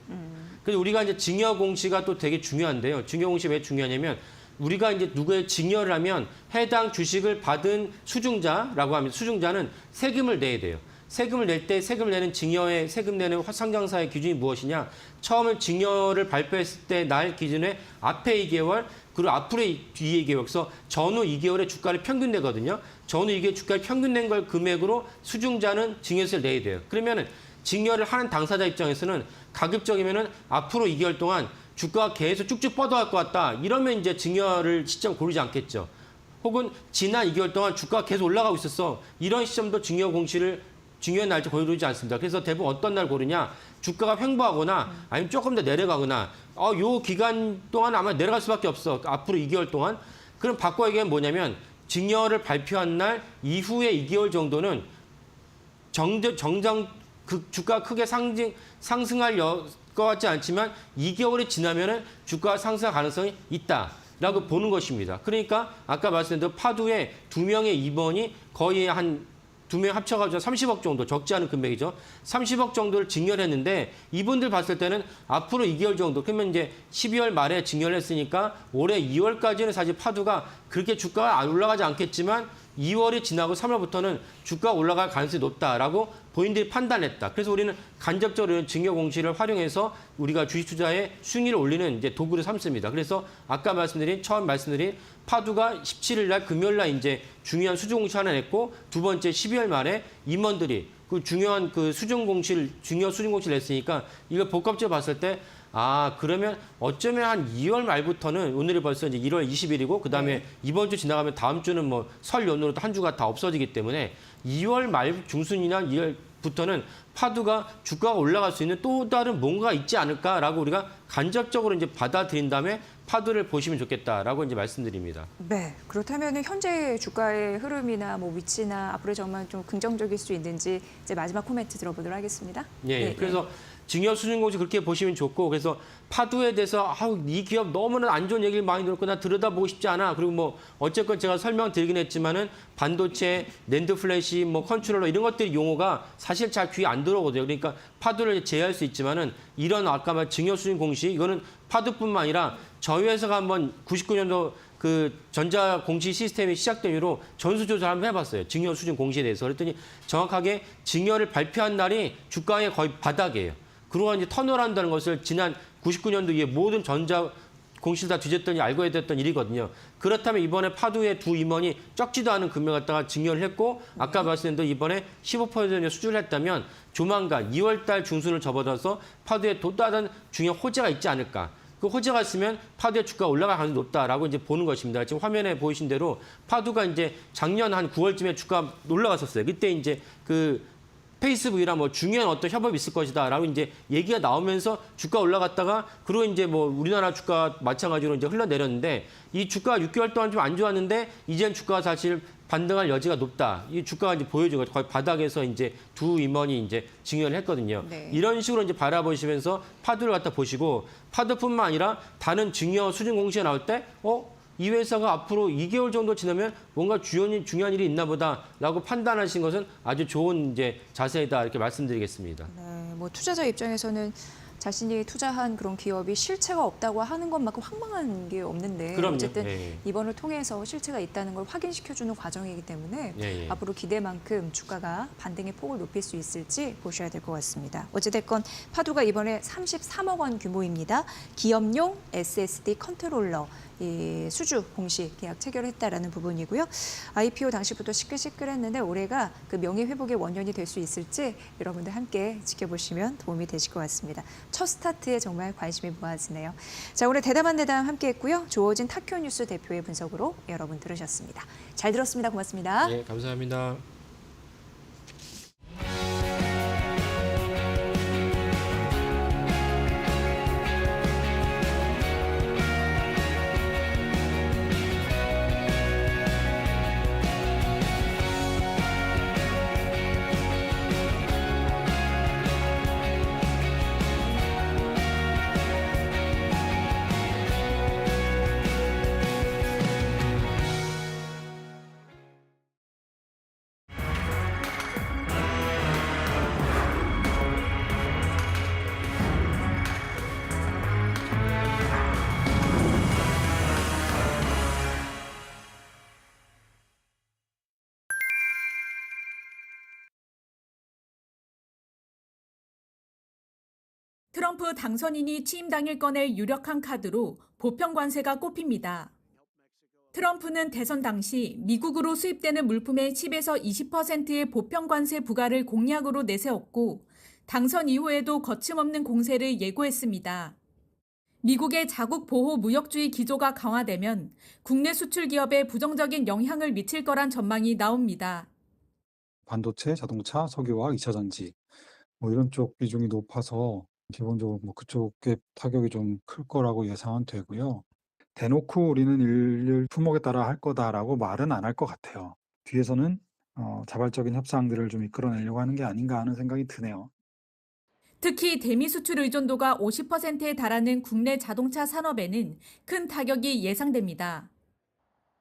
그래서 우리가 이제 증여 공시가 또 되게 중요한데요. 증여 공시 왜 중요하냐면 우리가 이제 누구의 증여를 하면 해당 주식을 받은 수중자라고 하면 수중자는 세금을 내야 돼요. 세금을 낼 때 세금을 내는 증여의 세금 내는 상장사의 기준이 무엇이냐? 처음에 증여를 발표했을 때 날 기준에 앞에 2개월 그리고 앞으로의 뒤에 2개월. 그래서 전후 2개월의 주가를 평균 내거든요. 전후 2개월 주가를 평균 낸 걸 금액으로 수중자는 증여세를 내야 돼요. 그러면은 증여를 하는 당사자 입장에서는 가급적이면은 앞으로 2개월 동안 주가가 계속 쭉쭉 뻗어갈 것 같다. 이러면 이제 증여를 시점 고르지 않겠죠. 혹은 지난 2개월 동안 주가가 계속 올라가고 있었어. 이런 시점도 증여 날짜 고르지 않습니다. 그래서 대부분 어떤 날 고르냐? 주가가 횡보하거나 아니면 조금 더 내려가거나 요 기간 동안 아마 내려갈 수밖에 없어. 앞으로 2개월 동안. 그럼 바꿔 얘기하면 뭐냐면 증여를 발표한 날 이후에 2개월 정도는 정정 그 주가 크게 상승할 것 같지 않지만 2개월이 지나면은 주가 상승할 가능성이 있다라고 보는 것입니다. 그러니까 아까 말씀드린 파두의 2명의 입원이 거의 한 2명 합쳐가지고 30억 정도, 적지 않은 금액이죠. 30억 정도를 증여를 했는데 이분들 봤을 때는 앞으로 2개월 정도, 그러면 이제 12월 말에 증여를 했으니까 올해 2월까지는 사실 파두가 그렇게 주가가 안 올라가지 않겠지만 2월이 지나고 3월부터는 주가가 올라갈 가능성이 높다라고 본인들이 판단했다. 그래서 우리는 간접적으로 증여 공시를 활용해서 우리가 주식 투자의 수익률을 올리는 이제 도구를 삼습니다. 그래서 아까 처음 말씀드린 파두가 17일 날 금요일 날 이제 중요한 수중 공시 하나 냈고 두 번째 12월 말에 임원들이 그 중요한 그 중요 수중 공시를 냈으니까 이걸 복합적으로 봤을 때 그러면 어쩌면 한 2월 말부터는 오늘이 벌써 이제 1월 20일이고 그다음에 이번 주 지나가면 다음 주는 뭐 설 연휴로 한 주가 다 없어지기 때문에 2월 말 중순이나 2월부터는 파두가 주가가 올라갈 수 있는 또 다른 뭔가 있지 않을까라고 우리가 간접적으로 이제 받아들인 다음에 파두를 보시면 좋겠다라고 이제 말씀드립니다. 네, 그렇다면 현재 주가의 흐름이나 뭐 위치나 앞으로 정말 좀 긍정적일 수 있는지 이제 마지막 코멘트 들어보도록 하겠습니다. 예, 그래서 증여 수준공시 그렇게 보시면 좋고 그래서 파두에 대해서 이 기업 너무나 안 좋은 얘기를 많이 들었고 나 들여다보고 싶지 않아. 그리고 뭐 어쨌건 제가 설명드리긴 했지만은 반도체, 낸드 플래시, 뭐 컨트롤러 이런 것들이 용어가 사실 잘 귀에 안 들어오거든요. 그러니까 파두를 제외할 수 있지만은 이런 아까 말 증여 수준 공시 이거는 파두뿐만 아니라 저희 회사가 한번 99년도 그 전자 공시 시스템이 시작된 이후로 전수조사를 한번 해봤어요. 증여 수준 공시에 대해서. 그랬더니 정확하게 증여를 발표한 날이 주가의 거의 바닥이에요. 그러고 이제 턴오버를 한다는 것을 지난 99년도 이에 모든 전자 공시를 다 뒤졌더니 알고 됐던 일이거든요. 그렇다면 이번에 파두의 두 임원이 적지도 않은 금액을 갖다가 증여를 했고 아까 말씀드린 대로 이번에 15% 수주를 했다면 조만간 2월 달 중순을 접어들어서 파두에 또 다른 중요한 호재가 있지 않을까. 그 호재가 있으면 파두의 주가가 올라갈 가능성이 높다라고 이제 보는 것입니다. 지금 화면에 보이신 대로 파두가 이제 작년 한 9월쯤에 주가 올라갔었어요. 그때 이제 그 페이스북이랑 뭐 중요한 어떤 협업이 있을 것이다라고 이제 얘기가 나오면서 주가 올라갔다가 그리고 이제 뭐 우리나라 주가 마찬가지로 이제 흘러내렸는데 이 주가가 6개월 동안 좀 안 좋았는데 이젠 주가가 사실 반등할 여지가 높다. 이 주가가 이제 보여준 거죠. 거의 바닥에서 이제 두 임원이 이제 증여를 했거든요. 네. 이런 식으로 이제 바라보시면서 파두를 갖다 보시고 파두뿐만 아니라 다른 증여 수준 공시가 나올 때 이 회사가 앞으로 2개월 정도 지나면 뭔가 중요한 일이 있나 보다라고 판단하신 것은 아주 좋은 이제 자세이다 이렇게 말씀드리겠습니다. 네, 뭐 투자자 입장에서는 자신이 투자한 그런 기업이 실체가 없다고 하는 것만큼 황망한 게 없는데 그럼요. 어쨌든 예. 이번을 통해서 실체가 있다는 걸 확인시켜주는 과정이기 때문에 예. 앞으로 기대만큼 주가가 반등의 폭을 높일 수 있을지 보셔야 될 것 같습니다. 어찌됐건 파두가 이번에 33억 원 규모입니다. 기업용 SSD 컨트롤러 이 수주 공시 계약 체결했다라는 부분이고요. IPO 당시부터 시끌시끌했는데 올해가 그 명예 회복의 원년이 될 수 있을지 여러분들 함께 지켜보시면 도움이 되실 것 같습니다. 첫 스타트에 정말 관심이 모아지네요. 자, 오늘 대담한 대담 함께했고요. 조어진 타큐뉴스 대표의 분석으로 여러분 들으셨습니다. 잘 들었습니다. 고맙습니다. 예, 감사합니다. 트럼프 당선인이 취임 당일 꺼낼 유력한 카드로 보편 관세가 꼽힙니다. 트럼프는 대선 당시 미국으로 수입되는 물품의 10에서 20%의 보편 관세 부과를 공약으로 내세웠고 당선 이후에도 거침없는 공세를 예고했습니다. 미국의 자국 보호 무역주의 기조가 강화되면 국내 수출 기업에 부정적인 영향을 미칠 거란 전망이 나옵니다. 반도체, 자동차, 석유화학, 2차 전지 이런 쪽 비중이 높아서 기본적으로 그쪽에 타격이 좀 클 거라고 예상은 되고요. 대놓고 우리는 일일 품목에 따라 할 거다라고 말은 안 할 것 같아요. 뒤에서는 자발적인 협상들을 좀 이끌어내려고 하는 게 아닌가 하는 생각이 드네요. 특히 대미 수출 의존도가 50%에 달하는 국내 자동차 산업에는 큰 타격이 예상됩니다.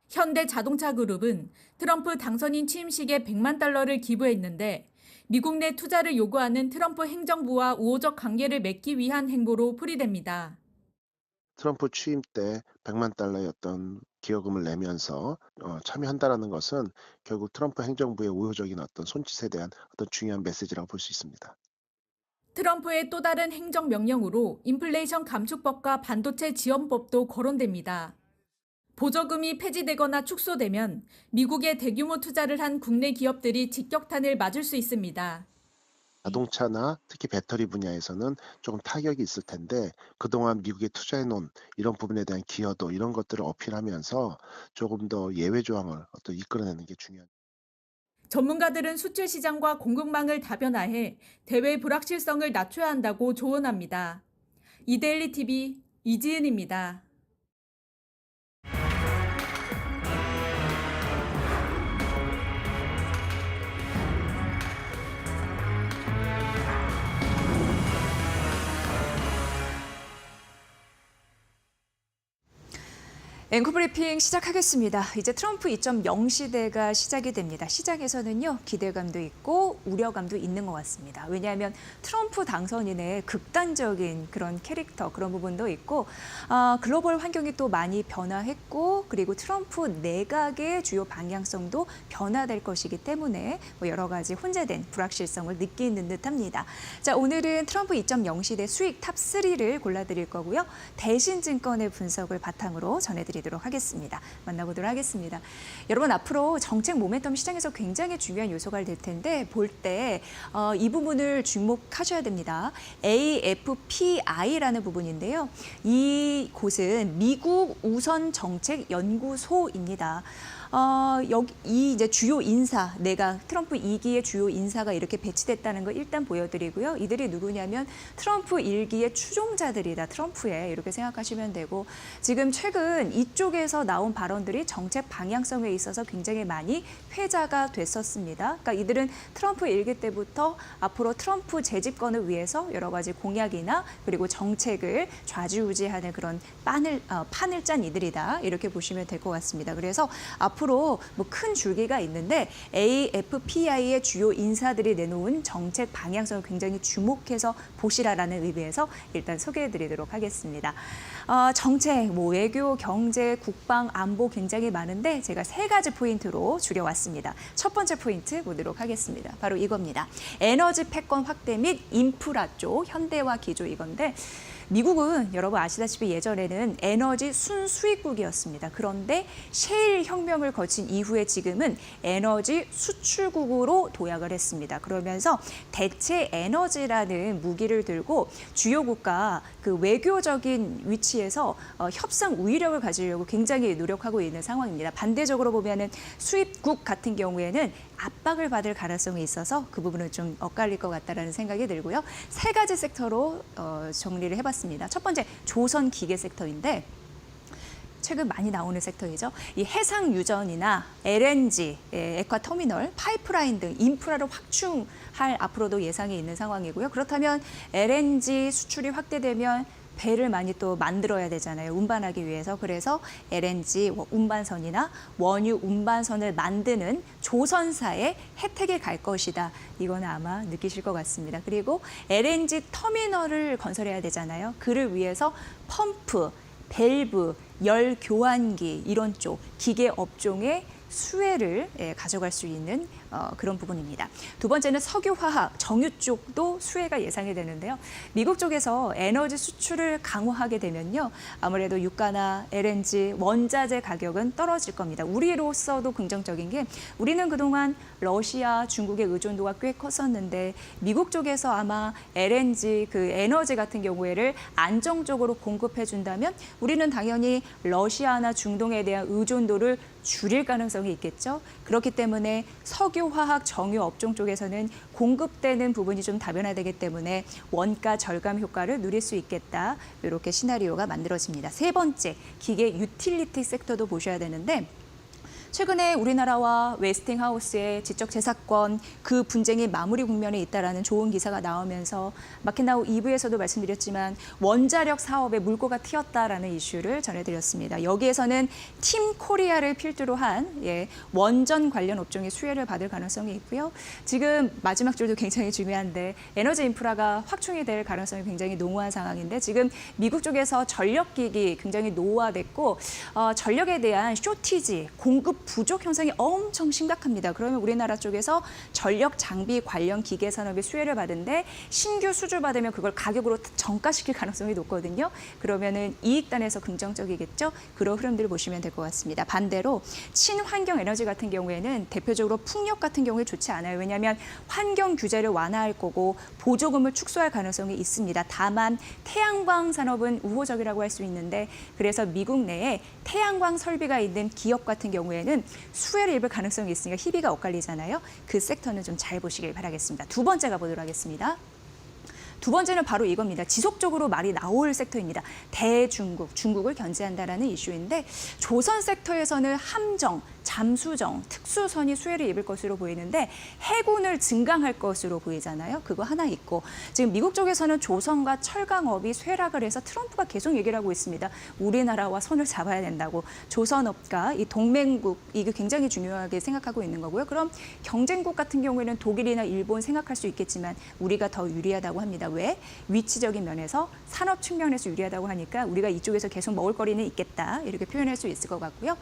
현대자동차그룹은 트럼프 당선인 취임식에 100만 달러를 기부했는데 미국 내 투자를 요구하는 트럼프 행정부와 우호적 관계를 맺기 위한 행보로 풀이됩니다. 트럼프 취임 때 100만 달러의 어떤 기여금을 내면서 참여한다라는 것은 결국 트럼프 행정부의 우호적인 어떤 손짓에 대한 어떤 중요한 메시지라고 볼 수 있습니다. 트럼프의 또 다른 행정명령으로 인플레이션 감축법과 반도체 지원법도 거론됩니다. 보조금이 폐지되거나 축소되면 미국에 대규모 투자를 한 국내 기업들이 직격탄을 맞을 수 있습니다. 자동차나 특히 배터리 분야에서는 조금 타격이 있을 텐데 그동안 미국에 투자해 놓은 이런 부분에 대한 기여도 이런 것들을 어필하면서 조금 더 예외 조항을 어떤 이끌어내는 게 중요합니다. 전문가들은 수출 시장과 공급망을 다변화해 대외 불확실성을 낮춰야 한다고 조언합니다. 이데일리 TV 이지은입니다. 앵커브리핑 시작하겠습니다. 이제 트럼프 2.0 시대가 시작이 됩니다. 시장에서는요, 기대감도 있고 우려감도 있는 것 같습니다. 왜냐하면 트럼프 당선인의 극단적인 그런 캐릭터, 그런 부분도 있고 글로벌 환경이 또 많이 변화했고 그리고 트럼프 내각의 주요 방향성도 변화될 것이기 때문에 여러 가지 혼재된 불확실성을 느끼는 듯합니다. 자, 오늘은 트럼프 2.0 시대 수익 탑3를 골라드릴 거고요. 대신증권의 분석을 바탕으로 전해드리도록 하겠습니다. 만나보도록 하겠습니다. 여러분, 앞으로 정책 모멘텀 시장에서 굉장히 중요한 요소가 될 텐데 볼 때 이 부분을 주목하셔야 됩니다. AFPI라는 부분인데요. 이 곳은 미국 우선 정책 연구소입니다. 여기 이 이제 주요 인사, 내각 트럼프 2기의 주요 인사가 이렇게 배치됐다는 거 일단 보여드리고요. 이들이 누구냐면 트럼프 1기의 추종자들이다. 트럼프에 이렇게 생각하시면 되고 지금 최근 이쪽에서 나온 발언들이 정책 방향성에 있어서 굉장히 많이 회자가 됐었습니다. 그러니까 이들은 트럼프 1기 때부터 앞으로 트럼프 재집권을 위해서 여러 가지 공약이나 그리고 정책을 좌지우지하는 그런 판을 짠 이들이다. 이렇게 보시면 될 것 같습니다. 그래서 앞으로 뭐 큰 줄기가 있는데 AFPI의 주요 인사들이 내놓은 정책 방향성을 굉장히 주목해서 보시라라는 의미에서 일단 소개해드리도록 하겠습니다. 정책, 외교, 경제, 국방, 안보 굉장히 많은데 제가 3가지 포인트로 줄여왔습니다. 첫 번째 포인트 보도록 하겠습니다. 바로 이겁니다. 에너지 패권 확대 및 인프라 쪽 현대화 기조 이건데 미국은 여러분 아시다시피 예전에는 에너지 순수입국이었습니다. 그런데 셰일 혁명을 거친 이후에 지금은 에너지 수출국으로 도약을 했습니다. 그러면서 대체 에너지라는 무기를 들고 주요 국가 그 외교적인 위치에서 협상 우위력을 가지려고 굉장히 노력하고 있는 상황입니다. 반대적으로 보면은 수입국 같은 경우에는 압박을 받을 가능성이 있어서 그 부분은 좀 엇갈릴 것 같다라는 생각이 들고요. 3가지 섹터로 정리를 해봤습니다. 첫 번째, 조선 기계 섹터인데 최근 많이 나오는 섹터이죠. 이 해상 유전이나 LNG, 액화터미널, 파이프라인 등 인프라를 확충할 앞으로도 예상이 있는 상황이고요. 그렇다면 LNG 수출이 확대되면 배를 많이 또 만들어야 되잖아요. 운반하기 위해서. 그래서 LNG 운반선이나 원유 운반선을 만드는 조선사의 혜택에 갈 것이다. 이거는 아마 느끼실 것 같습니다. 그리고 LNG 터미널을 건설해야 되잖아요. 그를 위해서 펌프, 밸브, 열 교환기 이런 쪽 기계 업종의 수혜를 가져갈 수 있는 그런 부분입니다. 두 번째는 석유화학, 정유 쪽도 수혜가 예상이 되는데요. 미국 쪽에서 에너지 수출을 강화하게 되면요. 아무래도 유가나 LNG, 원자재 가격은 떨어질 겁니다. 우리로서도 긍정적인 게 우리는 그동안 러시아, 중국의 의존도가 꽤 컸었는데 미국 쪽에서 아마 LNG, 그 에너지 같은 경우에를 안정적으로 공급해 준다면 우리는 당연히 러시아나 중동에 대한 의존도를 줄일 가능성이 있겠죠. 그렇기 때문에 석유화학 정유 업종 쪽에서는 공급되는 부분이 좀 다변화되기 때문에 원가 절감 효과를 누릴 수 있겠다. 이렇게 시나리오가 만들어집니다. 세 번째, 기계 유틸리티 섹터도 보셔야 되는데 최근에 우리나라와 웨스팅하우스의 지적재산권 그 분쟁이 마무리 국면에 있다라는 좋은 기사가 나오면서 마켓나우 2부에서도 말씀드렸지만 원자력 사업에 물꼬가 튀었다라는 이슈를 전해드렸습니다. 여기에서는 팀 코리아를 필두로 한 원전 관련 업종의 수혜를 받을 가능성이 있고요. 지금 마지막 줄도 굉장히 중요한데 에너지 인프라가 확충이 될 가능성이 굉장히 농후한 상황인데 지금 미국 쪽에서 전력기기 굉장히 노후화됐고 전력에 대한 쇼티지, 공급 부족 현상이 엄청 심각합니다. 그러면 우리나라 쪽에서 전력 장비 관련 기계 산업의 수혜를 받은데 신규 수주 받으면 그걸 가격으로 정가시킬 가능성이 높거든요. 그러면은 이익단에서 긍정적이겠죠. 그런 흐름들을 보시면 될 것 같습니다. 반대로 친환경 에너지 같은 경우에는 대표적으로 풍력 같은 경우에 좋지 않아요. 왜냐하면 환경 규제를 완화할 거고 보조금을 축소할 가능성이 있습니다. 다만 태양광 산업은 우호적이라고 할 수 있는데 그래서 미국 내에 태양광 설비가 있는 기업 같은 경우에는 수혜를 입을 가능성이 있으니까 희비가 엇갈리잖아요. 그 섹터는 좀 잘 보시길 바라겠습니다. 두 번째 가보도록 하겠습니다. 두 번째는 바로 이겁니다. 지속적으로 말이 나올 섹터입니다. 대중국, 중국을 견제한다라는 이슈인데 조선 섹터에서는 함정, 잠수정, 특수선이 수혜를 입을 것으로 보이는데 해군을 증강할 것으로 보이잖아요. 그거 하나 있고 지금 미국 쪽에서는 조선과 철강업이 쇠락을 해서 트럼프가 계속 얘기를 하고 있습니다. 우리나라와 손을 잡아야 된다고. 조선업과 이 동맹국 이게 굉장히 중요하게 생각하고 있는 거고요. 그럼 경쟁국 같은 경우에는 독일이나 일본 생각할 수 있겠지만 우리가 더 유리하다고 합니다. 왜? 위치적인 면에서 산업 측면에서 유리하다고 하니까 우리가 이쪽에서 계속 먹을거리는 있겠다. 이렇게 표현할 수 있을 것 같고요.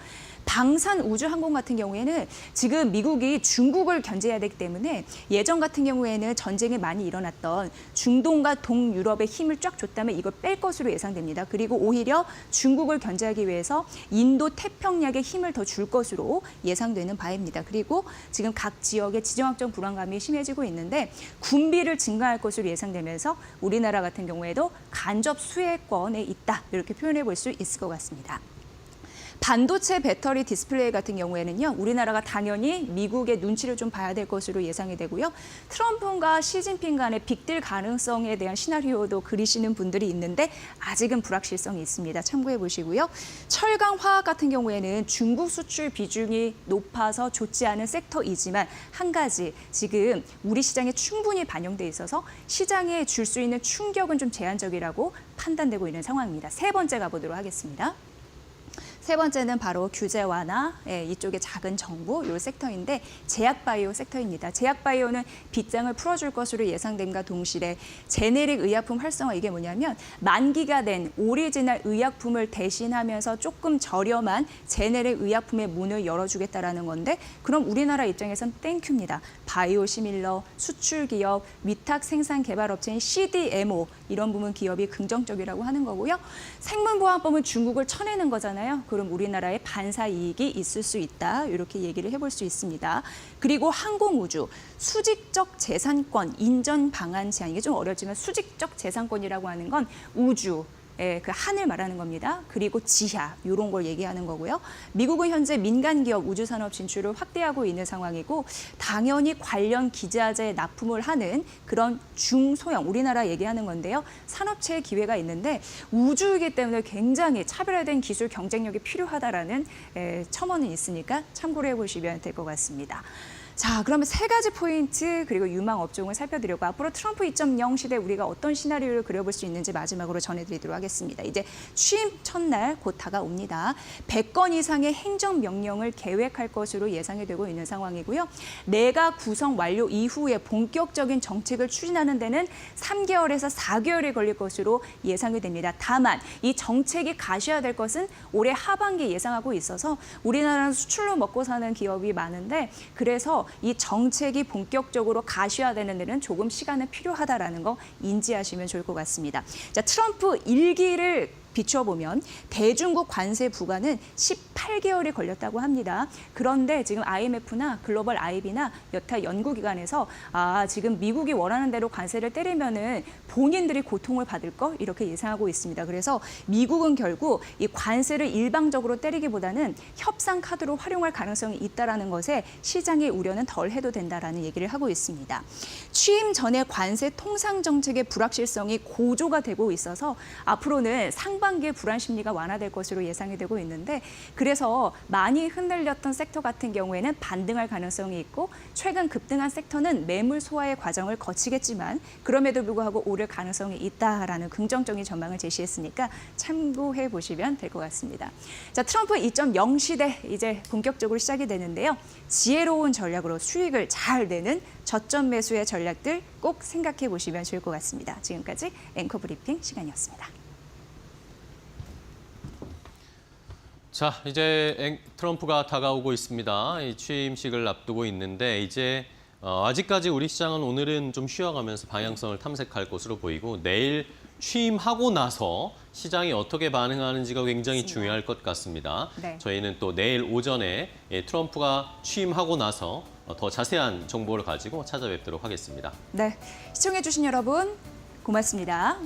방산 우주항공 같은 경우에는 지금 미국이 중국을 견제해야 되기 때문에 예전 같은 경우에는 전쟁이 많이 일어났던 중동과 동유럽에 힘을 쫙 줬다면 이걸 뺄 것으로 예상됩니다. 그리고 오히려 중국을 견제하기 위해서 인도 태평양에 힘을 더 줄 것으로 예상되는 바입니다. 그리고 지금 각 지역의 지정학적 불안감이 심해지고 있는데 군비를 증가할 것으로 예상되면서 우리나라 같은 경우에도 간접 수혜권에 있다. 이렇게 표현해 볼 수 있을 것 같습니다. 반도체 배터리 디스플레이 같은 경우에는요. 우리나라가 당연히 미국의 눈치를 좀 봐야 될 것으로 예상이 되고요. 트럼프와 시진핑 간의 빅딜 가능성에 대한 시나리오도 그리시는 분들이 있는데 아직은 불확실성이 있습니다. 참고해 보시고요. 철강 화학 같은 경우에는 중국 수출 비중이 높아서 좋지 않은 섹터이지만 한 가지 지금 우리 시장에 충분히 반영돼 있어서 시장에 줄 수 있는 충격은 좀 제한적이라고 판단되고 있는 상황입니다. 세 번째 가보도록 하겠습니다. 세 번째는 바로 규제 완화, 이쪽의 작은 정부 이 섹터인데 제약바이오 섹터입니다. 제약바이오는 빗장을 풀어줄 것으로 예상됨과 동시에 제네릭 의약품 활성화 이게 뭐냐면 만기가 된 오리지널 의약품을 대신하면서 조금 저렴한 제네릭 의약품의 문을 열어주겠다라는 건데 그럼 우리나라 입장에선 땡큐입니다. 바이오 시밀러, 수출 기업, 위탁 생산 개발 업체인 CDMO 이런 부분 기업이 긍정적이라고 하는 거고요. 생물보안법은 중국을 쳐내는 거잖아요. 그럼 우리나라에 반사 이익이 있을 수 있다. 이렇게 얘기를 해볼 수 있습니다. 그리고 항공우주, 수직적 재산권 인전 방안 제한. 이게 좀 어렵지만 수직적 재산권이라고 하는 건 우주, 그 하늘 말하는 겁니다. 그리고 지하 이런 걸 얘기하는 거고요. 미국은 현재 민간 기업 우주 산업 진출을 확대하고 있는 상황이고 당연히 관련 기자재 납품을 하는 그런 중소형 우리나라 얘기하는 건데요. 산업체의 기회가 있는데 우주이기 때문에 굉장히 차별화된 기술 경쟁력이 필요하다라는 첨언은 있으니까 참고를 해보시면 될 것 같습니다. 자, 그러면 세 가지 포인트 그리고 유망 업종을 살펴드리고 앞으로 트럼프 2.0 시대 우리가 어떤 시나리오를 그려볼 수 있는지 마지막으로 전해드리도록 하겠습니다. 이제 취임 첫날 곧 다가옵니다. 100건 이상의 행정명령을 계획할 것으로 예상이 되고 있는 상황이고요. 내각 구성 완료 이후에 본격적인 정책을 추진하는 데는 3개월에서 4개월이 걸릴 것으로 예상이 됩니다. 다만 이 정책이 가셔야 될 것은 올해 하반기에 예상하고 있어서 우리나라는 수출로 먹고 사는 기업이 많은데 그래서 이 정책이 본격적으로 가셔야 되는 데는 조금 시간은 필요하다라는 거 인지하시면 좋을 것 같습니다. 자, 트럼프 1기를 비춰보면 대중국 관세 부과는 18개월이 걸렸다고 합니다. 그런데 지금 IMF나 글로벌 IB나 여타 연구기관에서 지금 미국이 원하는 대로 관세를 때리면은 본인들이 고통을 받을 거 이렇게 예상하고 있습니다. 그래서 미국은 결국 이 관세를 일방적으로 때리기보다는 협상 카드로 활용할 가능성이 있다라는 것에 시장의 우려는 덜 해도 된다라는 얘기를 하고 있습니다. 취임 전에 관세 통상 정책의 불확실성이 고조가 되고 있어서 앞으로는 상반기에 불안 심리가 완화될 것으로 예상이 되고 있는데 그래서 많이 흔들렸던 섹터 같은 경우에는 반등할 가능성이 있고 최근 급등한 섹터는 매물 소화의 과정을 거치겠지만 그럼에도 불구하고 오를 가능성이 있다라는 긍정적인 전망을 제시했으니까 참고해 보시면 될 것 같습니다. 자, 트럼프 2.0 시대 이제 본격적으로 시작이 되는데요. 지혜로운 전략으로 수익을 잘 내는 저점 매수의 전략들 꼭 생각해 보시면 좋을 것 같습니다. 지금까지 앵커 브리핑 시간이었습니다. 자, 이제 트럼프가 다가오고 있습니다. 이 취임식을 앞두고 있는데 이제 아직까지 우리 시장은 오늘은 좀 쉬어가면서 방향성을 탐색할 것으로 보이고 내일 취임하고 나서 시장이 어떻게 반응하는지가 굉장히 중요할 것 같습니다. 네. 저희는 또 내일 오전에 트럼프가 취임하고 나서 더 자세한 정보를 가지고 찾아뵙도록 하겠습니다. 네, 시청해 주신 여러분 고맙습니다.